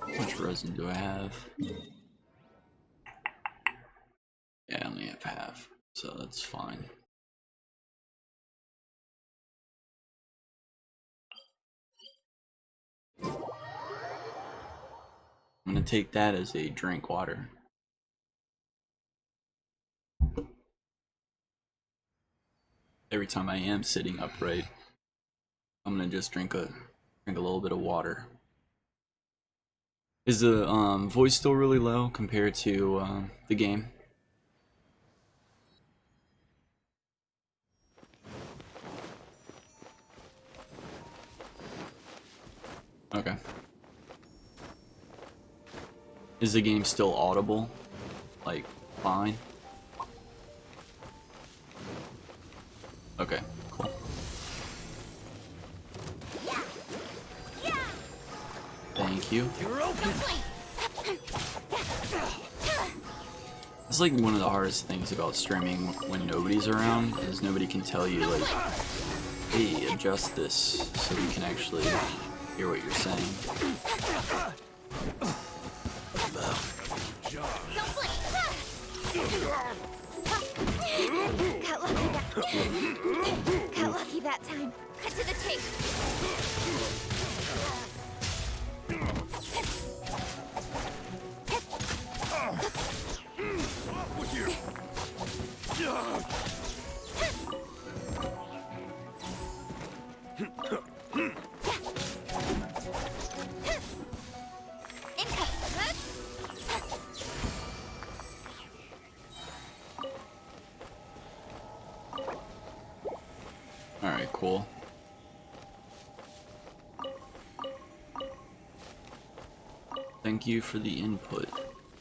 How much resin do I have? Yeah, I only have half, so that's fine. I'm gonna take that as a drink water. Every time I am sitting upright, I'm gonna just drink a little bit of water. Is the voice still really low compared to the game? Okay. Is the game still audible? Like, fine? Okay, cool. Thank you. It's like one of the hardest things about streaming when nobody's around is nobody can tell you like, hey, adjust this so we can actually hear what you're saying. Got lucky that time. Cut to the chase. Alright, cool. Thank you for the input.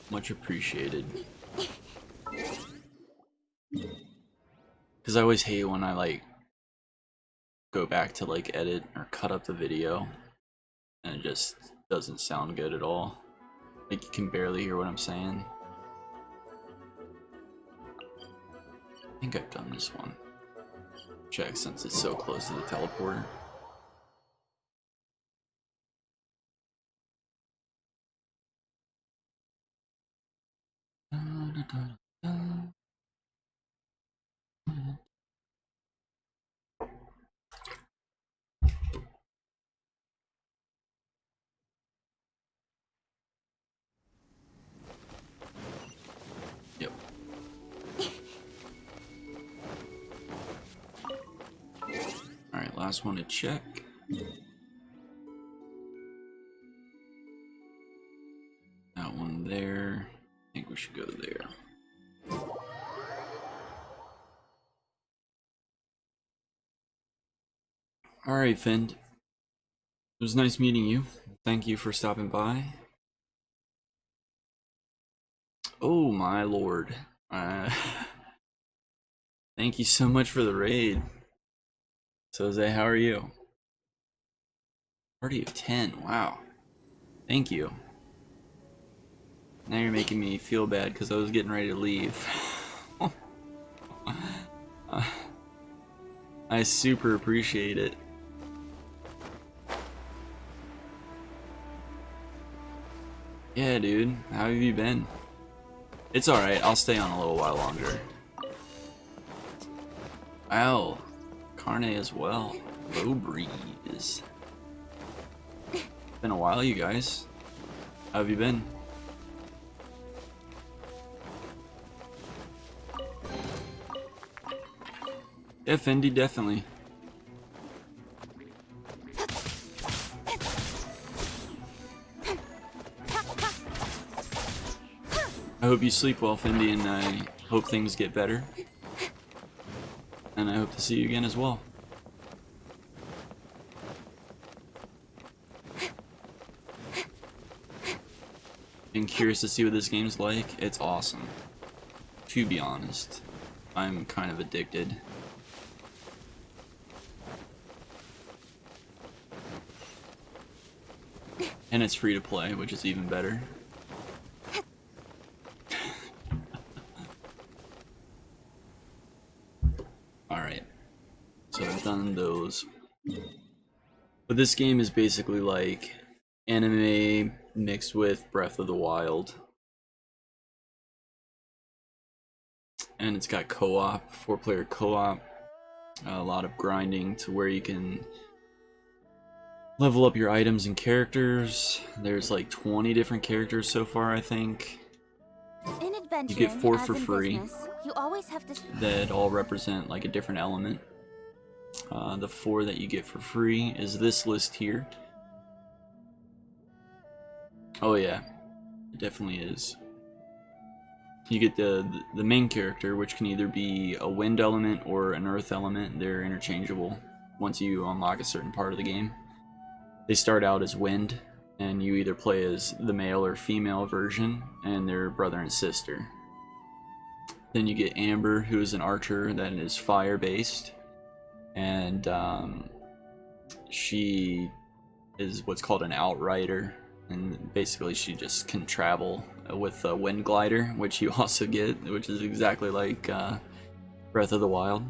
Much appreciated. Because I always hate when I like go back to like edit or cut up the video and it just doesn't sound good at all. Like you can barely hear what I'm saying. I think I've done this one. Check since it's so close to the teleporter. Yep. Alright, last one to check. That one there. I think we should go there. Alright, Finn. It was nice meeting you. Thank you for stopping by. Oh my lord. Thank you so much for the raid. Jose, how are you? Party of 10, wow. Thank you. Now you're making me feel bad because I was getting ready to leave. I super appreciate it. Yeah, dude. How have you been? It's alright. I'll stay on a little while longer. Wow. Carne as well. Low breeze. Been a while, you guys. How have you been? Yeah, Fendi, definitely. I hope you sleep well, Fendi, and I hope things get better. And I hope to see you again as well. Been curious to see what this game's like. It's awesome. To be honest, I'm kind of addicted. And it's free to play, which is even better. Alright. So I've done those. But this game is basically like anime mixed with Breath of the Wild. And it's got co-op, 4-player co-op. A lot of grinding to where you can level up your items and characters. There's like 20 different characters so far, I think. In adventure, You get 4 as for in free. business, you always have to. That all represent like a different element. The 4 that you get for free is this list here. Oh yeah, it definitely is. You get the main character, which can either be a wind element or an earth element. They're interchangeable once you unlock a certain part of the game. They start out as wind, and you either play as the male or female version, and they're brother and sister. Then you get Amber, who is an archer that is fire-based, and she is what's called an outrider, and basically she just can travel with a wind glider, which you also get, which is exactly like Breath of the Wild.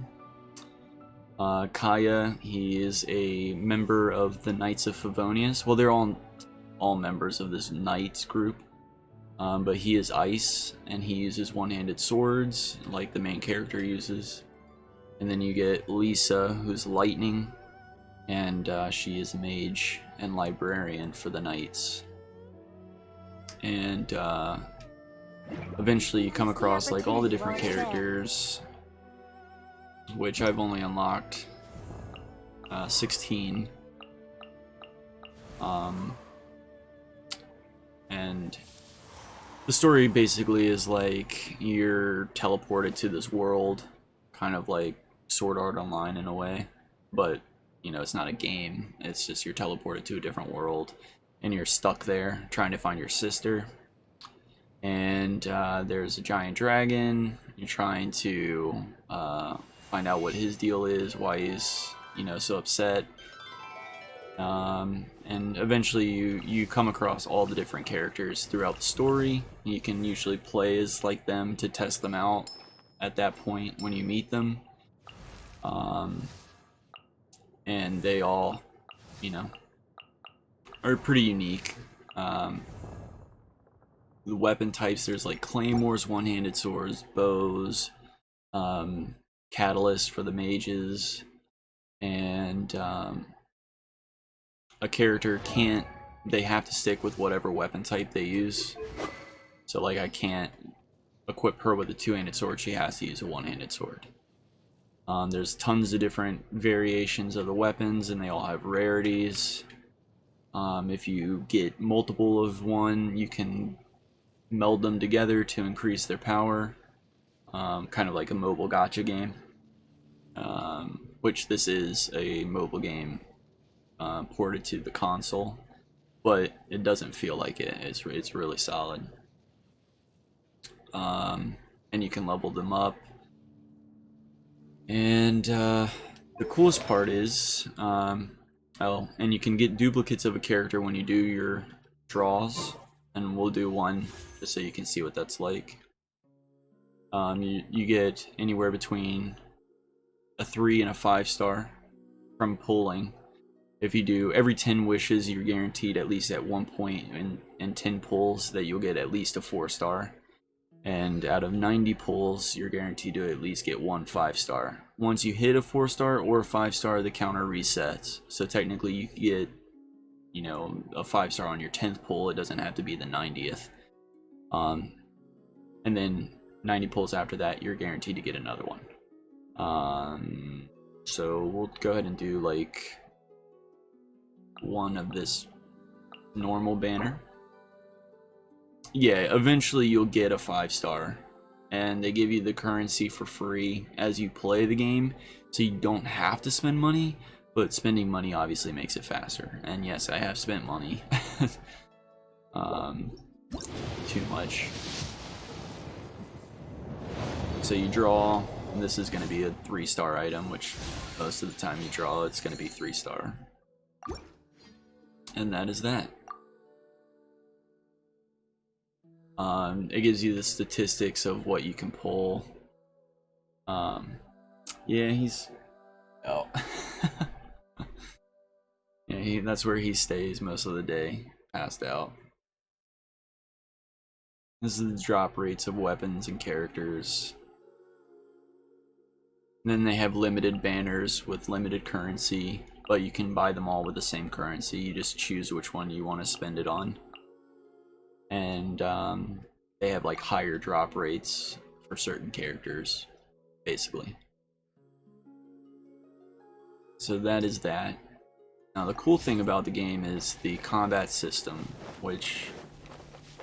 Kaya, he is a member of the Knights of Favonius. Well, they're all members of this Knights group, but he is ice, and he uses one-handed swords like the main character uses. And then you get Lisa, who's lightning, and she is mage and librarian for the Knights. And eventually you come across like all the different characters, which I've only unlocked 16. And the story basically is like you're teleported to this world, kind of like Sword Art Online in a way, but you know, it's not a game, it's just you're teleported to a different world and you're stuck there trying to find your sister. And there's a giant dragon. You're trying to find out what his deal is, why he's, you know, so upset. And eventually you come across all the different characters throughout the story. You can usually play as like them to test them out at that point when you meet them. And they all, you know, are pretty unique. The weapon types, there's like claymores, one-handed swords, bows, catalyst for the mages, and a character can't, they have to stick with whatever weapon type they use. So like I can't equip her with a two-handed sword, she has to use a one-handed sword. There's tons of different variations of the weapons, and they all have rarities. If you get multiple of one, you can meld them together to increase their power. Kind of like a mobile gacha game. Which this is a mobile game ported to the console, but it doesn't feel like it. It's really solid. And you can level them up. And the coolest part is, oh, and you can get duplicates of a character when you do your draws, and we'll do one just so you can see what that's like. You get anywhere between a 3 and a 5 star from pulling. If you do every 10 wishes, you're guaranteed at least at one point in 10 pulls that you'll get at least a 4 star. And out of 90 pulls, you're guaranteed to at least get one 5 star. Once you hit a 4 star or a 5 star, the counter resets. So technically you get, you know, a 5 star on your 10th pull. It doesn't have to be the 90th. And then 90 pulls after that, you're guaranteed to get another one. So we'll go ahead and do like one of this normal banner. Yeah, eventually you'll get a 5 star, and they give you the currency for free as you play the game, so you don't have to spend money, but spending money obviously makes it faster. And yes, I have spent money. Too much. So you draw, and this is going to be a 3 star item, which most of the time you draw, it's going to be 3 star. And that is that. It gives you the statistics of what you can pull. Yeah, he's... Oh. Yeah, that's where he stays most of the day, passed out. This is the drop rates of weapons and characters. And then they have limited banners with limited currency. but you can buy them all with the same currency. You just choose which one you want to spend it on. And they have like higher drop rates for certain characters, basically. So that is that. Now the cool thing about the game is the combat system, which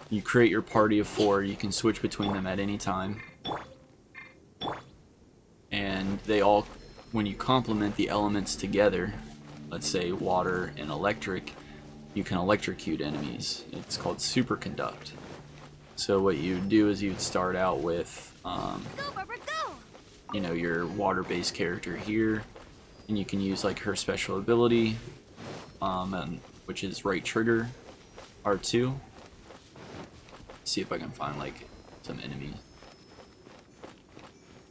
you create your party of 4, you can switch between them at any time. And they all, when you complement the elements together, let's say water and electric, you can electrocute enemies. It's called superconduct. So what you do is you'd start out with, you know, your water-based character here, and you can use like her special ability, which is right trigger, R2. See if I can find like some enemies.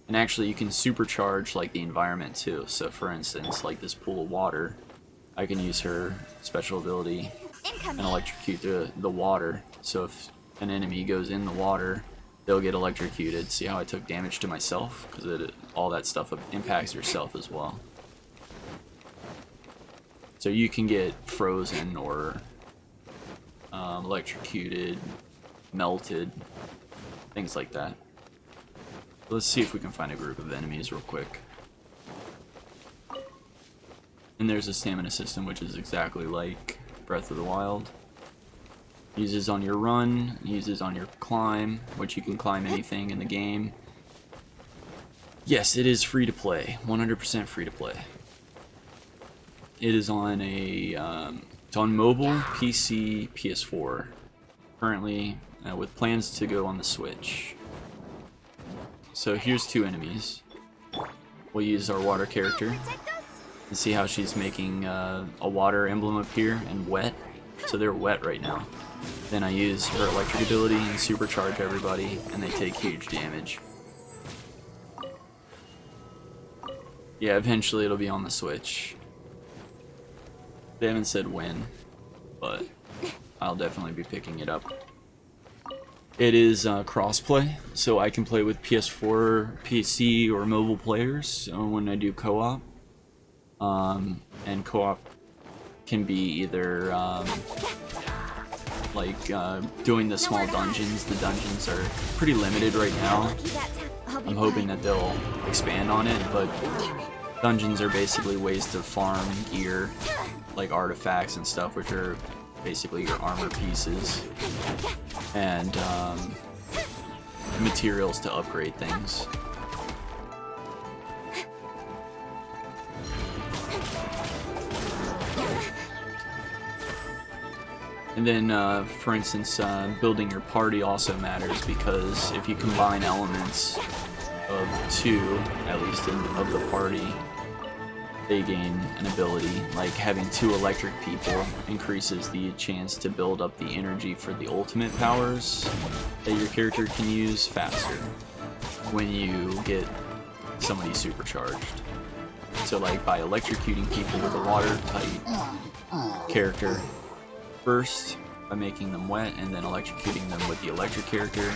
And actually you can supercharge like the environment too. So for instance, like this pool of water, I can use her special ability and electrocute the water. So if an enemy goes in the water, they'll get electrocuted. See how I took damage to myself? Because all that stuff impacts yourself as well. So you can get frozen or electrocuted, melted, things like that. Let's see if we can find a group of enemies real quick. And there's a stamina system, which is exactly like Breath of the Wild. Uses on your run, uses on your climb, which you can climb anything in the game. Yes, it is free to play, 100% free to play. It is on it's on mobile, PC, PS4. Currently, with plans to go on the Switch. So here's 2 enemies. We'll use our water character and see how she's making a water emblem appear and wet. So they're wet right now. Then I use her electric ability and supercharge everybody, and they take huge damage. Yeah, eventually it'll be on the Switch. They haven't said when, but I'll definitely be picking it up. It is crossplay, so I can play with PS4, PC, or mobile players when I do co-op. And co-op can be either doing the small dungeons. The dungeons are pretty limited right now. I'm hoping that they'll expand on it, but dungeons are basically ways to farm gear, like artifacts and stuff, which are basically your armor pieces, and materials to upgrade things. And then, for instance, building your party also matters, because if you combine elements of 2, at least of the party, they gain an ability. Like having 2 electric people increases the chance to build up the energy for the ultimate powers that your character can use faster when you get somebody supercharged. So like by electrocuting people with a water type character first, by making them wet, and then electrocuting them with the electric character,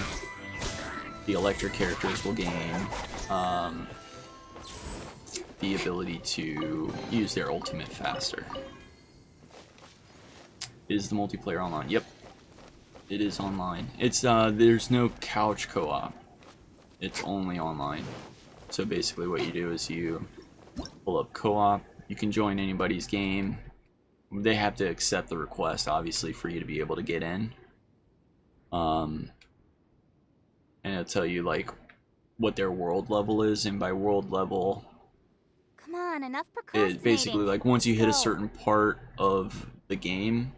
the electric characters will gain the ability to use their ultimate faster. Is the multiplayer online? Yep, it is online. It's there's no couch co-op. It's only online. So basically what you do is you pull up co-op. You can join anybody's game. They have to accept the request, obviously, for you to be able to get in. And it'll tell you like what their world level is, and by world level, Come on, enough procrastinating. it basically, like, once you hit a Let's go. certain part of the game,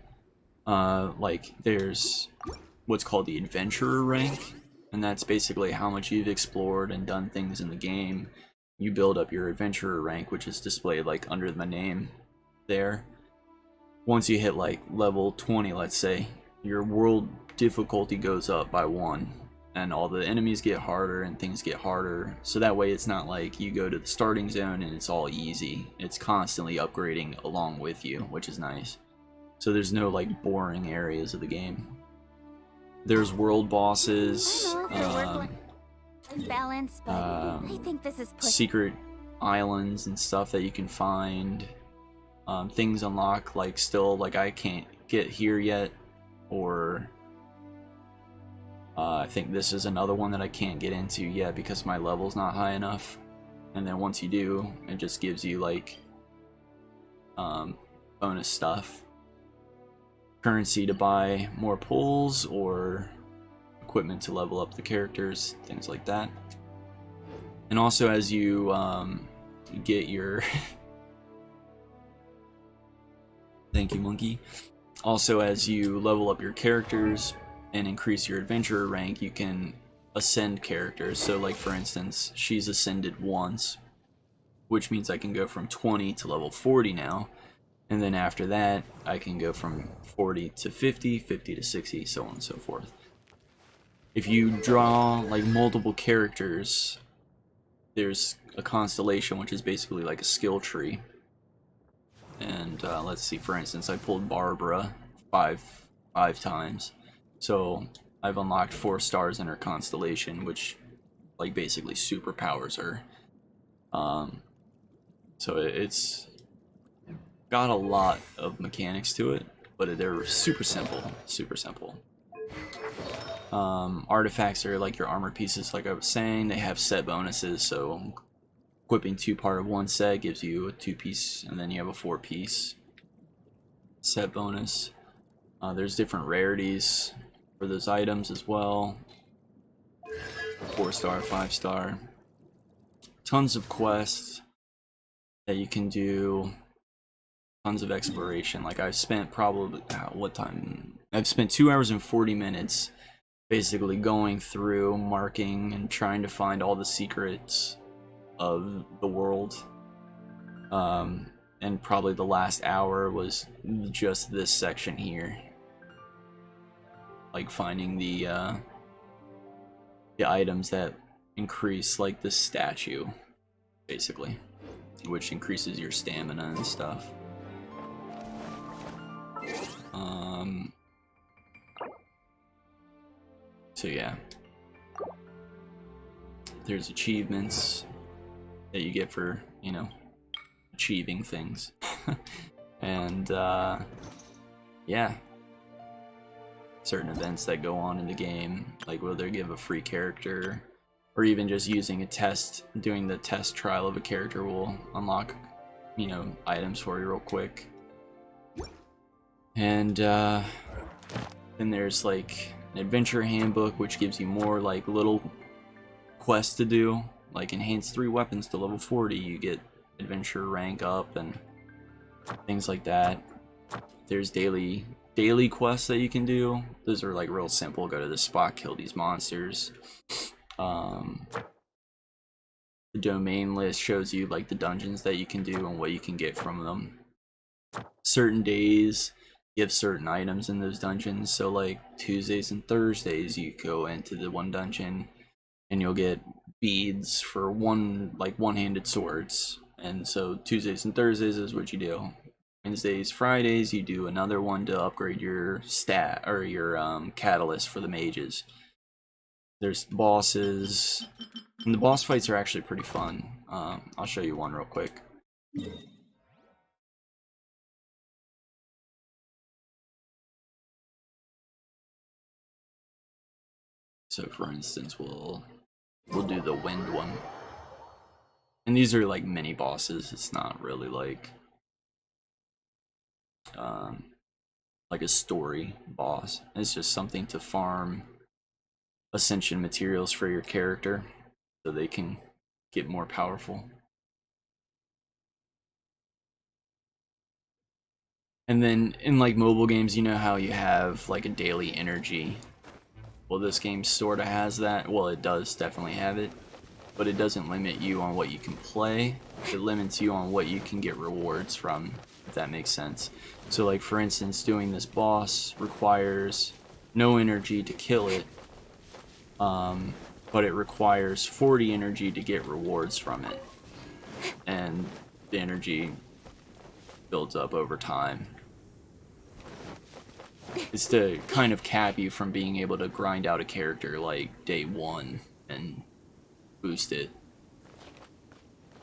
like there's what's called the adventurer rank, and that's basically how much you've explored and done things in the game. You build up your adventurer rank, which is displayed like under my name there. Once you hit like level 20, let's say, your world difficulty goes up by 1, and all the enemies get harder and things get harder. So that way it's not like you go to the starting zone and it's all easy. It's constantly upgrading along with you, which is nice. So there's no like boring areas of the game. There's world bosses, Balance, but I think this is pushing. secret islands and stuff that you can find. things unlock, like still, like I can't get here yet, or I think this is another one that I can't get into yet because my level's not high enough. And then once you do, it just gives you like bonus stuff, currency to buy more pulls, or equipment to level up the characters, things like that. And also as you get your thank you, monkey. Also, as you level up your characters and increase your adventurer rank, you can ascend characters. So like for instance, she's ascended once, which means I can go from 20 to level 40 now, and then after that I can go from 40 to 50, 50 to 60, so on and so forth. If you draw like multiple characters, there's a constellation, which is basically like a skill tree. And let's see, for instance, I pulled Barbara five times, so I've unlocked 4 stars in her constellation, which like basically superpowers her. So it's got a lot of mechanics to it, but they're super simple, super simple. Artifacts are like your armor pieces, like I was saying. They have set bonuses, so equipping 2 part of 1 set gives you a 2-piece, and then you have a 4-piece set bonus. There's different rarities for those items as well. 4-star, 5-star. Tons of quests that you can do. Tons of exploration. Like I've spent probably, what time? I've spent 2 hours and 40 minutes basically going through, marking, and trying to find all the secrets of the world. And probably the last hour was just this section here, like finding the items that increase like the statue, basically, which increases your stamina and stuff. So yeah, there's achievements that you get for, you know, achieving things. And yeah, certain events that go on in the game, like whether they give a free character, or even just using a test, doing the test trial of a character will unlock, you know, items for you real quick. And then there's like an adventure handbook, which gives you more like little quests to do, like enhance 3 weapons to level 40, you get adventure rank up and things like that. There's daily quests that you can do. Those are like real simple. Go to the spot, kill these monsters. The domain list shows you like the dungeons that you can do and what you can get from them. Certain days give certain items in those dungeons. So like Tuesdays and Thursdays, you go into the one dungeon and you'll get beads for one-handed swords. And so Tuesdays and Thursdays is what you do. Wednesdays, Fridays, you do another one to upgrade your stat or your catalyst for the mages. There's bosses, and the boss fights are actually pretty fun. I'll show you one real quick. So for instance, we'll do the wind one. And these are like mini bosses. It's not really like a story boss. It's just something to farm ascension materials for your character so they can get more powerful. And then in like mobile games, you know how you have like a daily energy. Well, this game sort of has that. Well, it does definitely have it, but it doesn't limit you on what you can play. It limits you on what you can get rewards from, if that makes sense. So like for instance, doing this boss requires no energy to kill it, but it requires 40 energy to get rewards from it, and the energy builds up over time. It's to kind of cap you from being able to grind out a character like day 1 and boost it.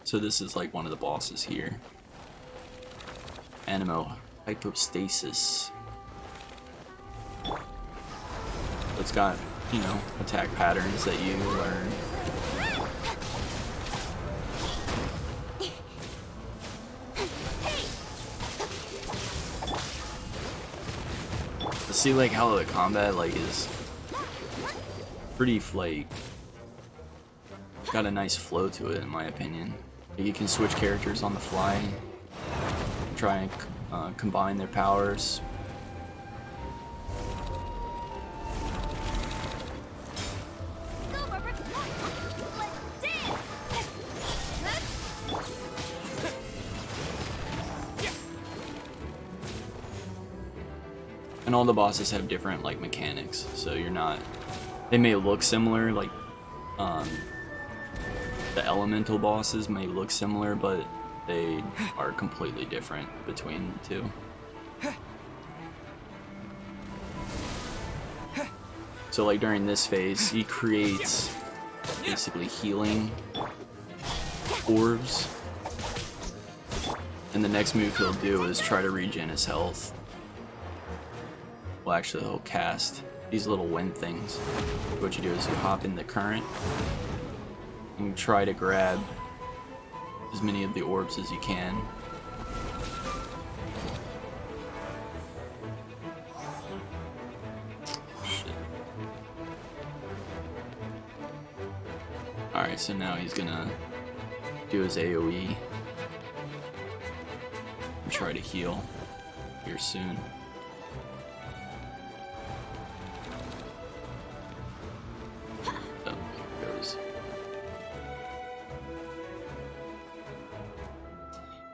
So this is like one of the bosses here. Animo Hypostasis. It's got, you know, attack patterns that you learn. But see, like, how the combat, like, is pretty, like, got a nice flow to it, in my opinion. You can switch characters on the fly, try and combine their powers. And all the bosses have different, like, mechanics, so you're not, they may look similar, like, the elemental bosses may look similar, but they are completely different between the two. So, like, during this phase, he creates basically healing orbs, and the next move he'll do is try to regen his health. Well, actually, he'll cast these little wind things. What you do is you hop in the current and try to grab as many of the orbs as you can. Shit. Alright, so now he's gonna do his AoE and try to heal here soon.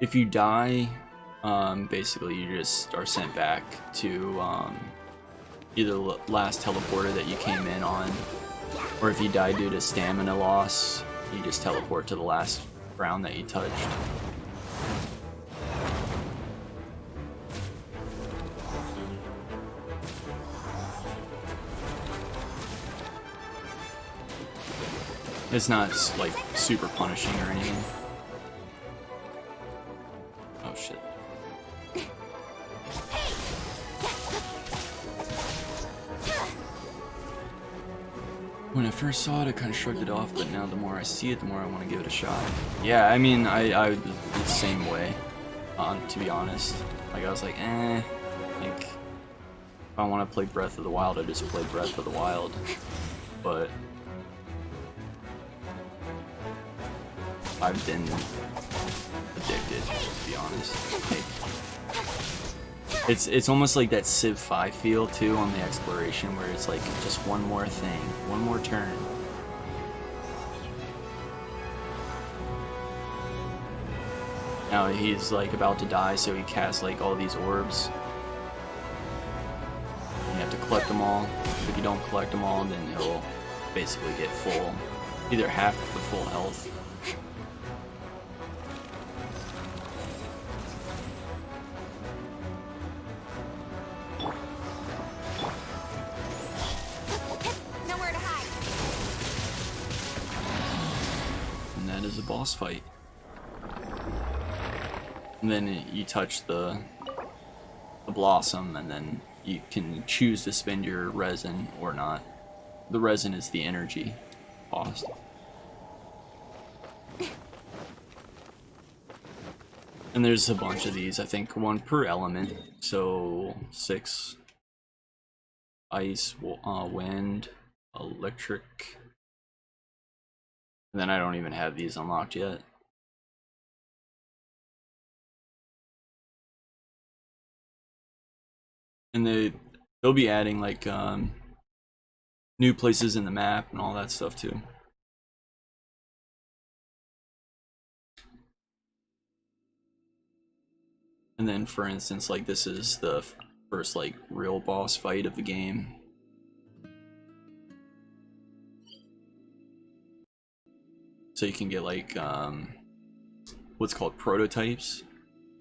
If you die, basically you just are sent back to either the last teleporter that you came in on, or if you die due to stamina loss, you just teleport to the last ground that you touched. It's not, like, super punishing or anything. Oh shit. When I first saw it, I kind of shrugged it off, but now the more I see it, the more I want to give it a shot. Yeah, I mean, I was the same way, to be honest. Like, I was like, like, if I want to play Breath of the Wild, I just play Breath of the Wild. But I've been addicted, to be honest. Like, it's almost like that Civ 5 feel too on the exploration, where it's like just one more thing, one more turn. Now he's like about to die, so he casts like all these orbs. You have to collect them all. If you don't collect them all, then he'll basically get full, either half of the full health. A boss fight, and then you touch the blossom, and then you can choose to spend your resin or not. The resin is the energy cost. And there's a bunch of these, I think one per element, so 6 ice, wind, electric. And then I don't even have these unlocked yet. And they'll be adding like new places in the map and all that stuff too. And then, for instance, like, this is the first like real boss fight of the game. So you can get like what's called prototypes,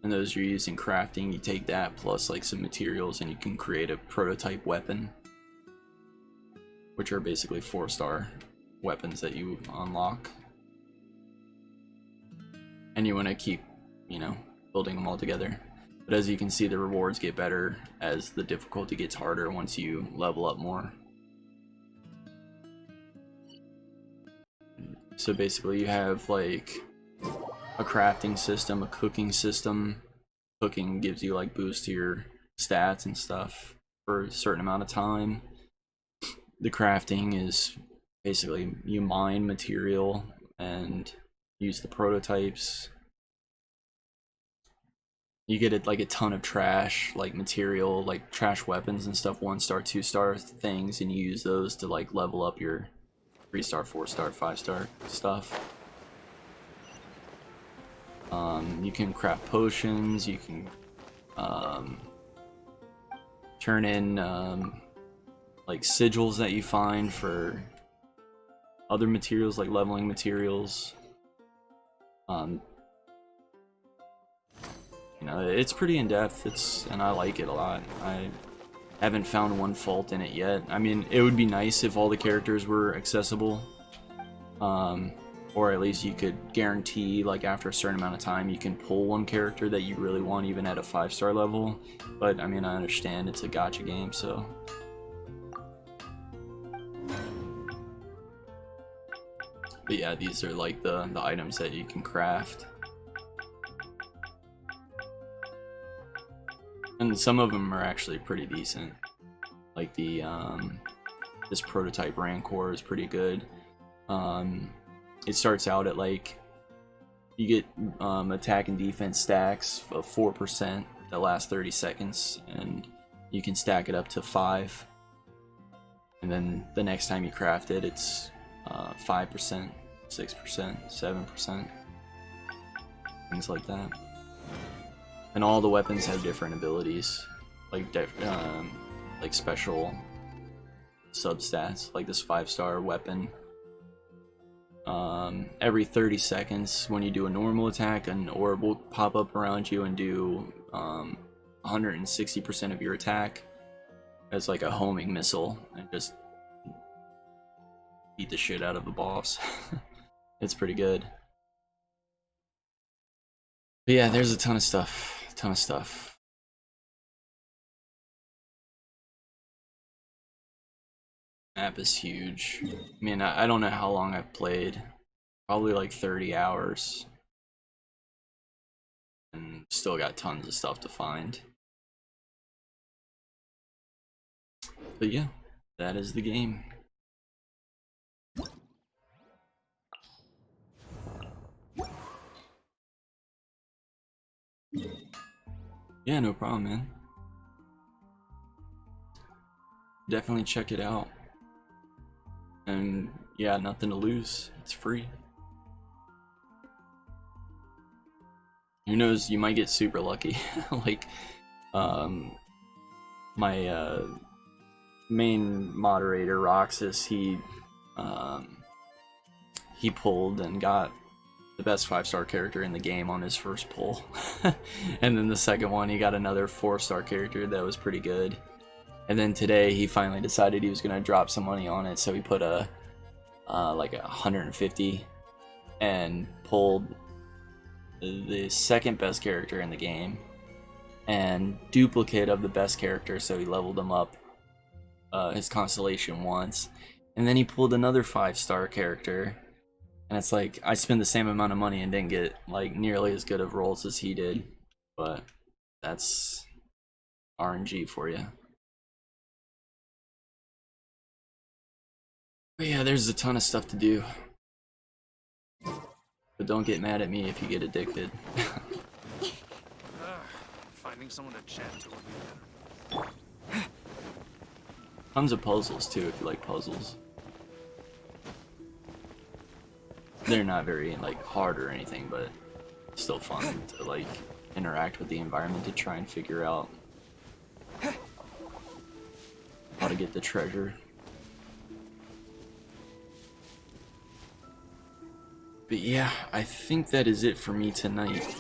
and those you're using crafting. You take that plus like some materials and you can create a prototype weapon, which are basically 4-star weapons that you unlock. And you want to keep, you know, building them all together. But as you can see, the rewards get better as the difficulty gets harder once you level up more. So basically you have like a crafting system, a cooking system. Cooking gives you like boost to your stats and stuff for a certain amount of time. The crafting is basically you mine material and use the prototypes. You get like a ton of trash, like material, like trash weapons and stuff, 1-star, 2-star things, and you use those to like level up your 3-star, 4-star, 5-star stuff. You can craft potions, you can turn in like sigils that you find for other materials, like leveling materials. You know, it's pretty in-depth, and I like it a lot. I haven't found one fault in it yet. I mean, it would be nice if all the characters were accessible. Or at least you could guarantee, like, after a certain amount of time, you can pull one character that you really want, even at a 5-star level. But, I mean, I understand it's a gacha game, so... But yeah, these are, like, the items that you can craft. And some of them are actually pretty decent. Like the, this prototype Rancor is pretty good. It starts out at like, you get attack and defense stacks of 4% that last 30 seconds, and you can stack it up to 5. And then the next time you craft it, it's 5%, 6%, 7%, things like that. And all the weapons have different abilities, like special substats, like this 5-star weapon. Every 30 seconds when you do a normal attack, an orb will pop up around you and do 160% of your attack as like a homing missile and just beat the shit out of the boss. It's pretty good. But yeah, there's a ton of stuff. Map is huge. I mean, I don't know how long I've played. Probably like 30 hours. And still got tons of stuff to find. But yeah, that is the game. Yeah, no problem, man. Definitely check it out. And yeah, nothing to lose. It's free. Who knows, you might get super lucky. Like, my main moderator, Roxas, he pulled and got the best 5-star character in the game on his first pull. And then the second one, he got another 4-star character that was pretty good. And then today, he finally decided he was gonna drop some money on it, so he put like 150 and pulled the second best character in the game and duplicate of the best character, so he leveled him up his constellation once, and then he pulled another 5-star character, and it's like I spent the same amount of money and didn't get like nearly as good of rolls as he did. But that's RNG for you. But yeah, there's a ton of stuff to do. But don't get mad at me if you get addicted. Finding someone to chat to would be better. Tons of puzzles too, if you like puzzles. They're not very like hard or anything, but it's still fun to like interact with the environment to try and figure out how to get the treasure. But yeah, I think that is it for me tonight.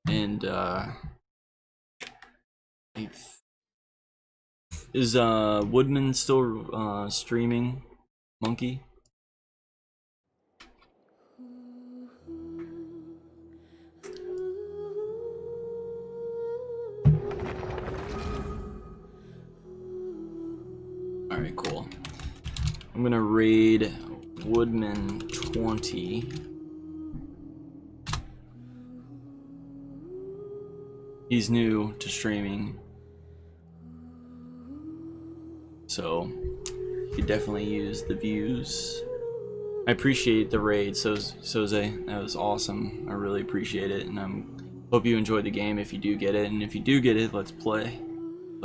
And is Woodman still streaming Monkey? I'm gonna raid Woodman 20. He's new to streaming, so he could definitely use the views. I appreciate the raid, Soze. That was awesome. I really appreciate it, and hope you enjoyed the game if you do get it. And if you do get it, let's play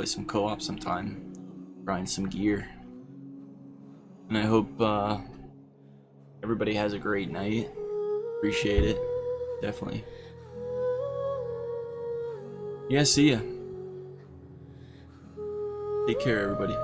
some co-op sometime, grind some gear. And I hope everybody has a great night. Appreciate it, definitely. Yeah, see ya. Take care, everybody.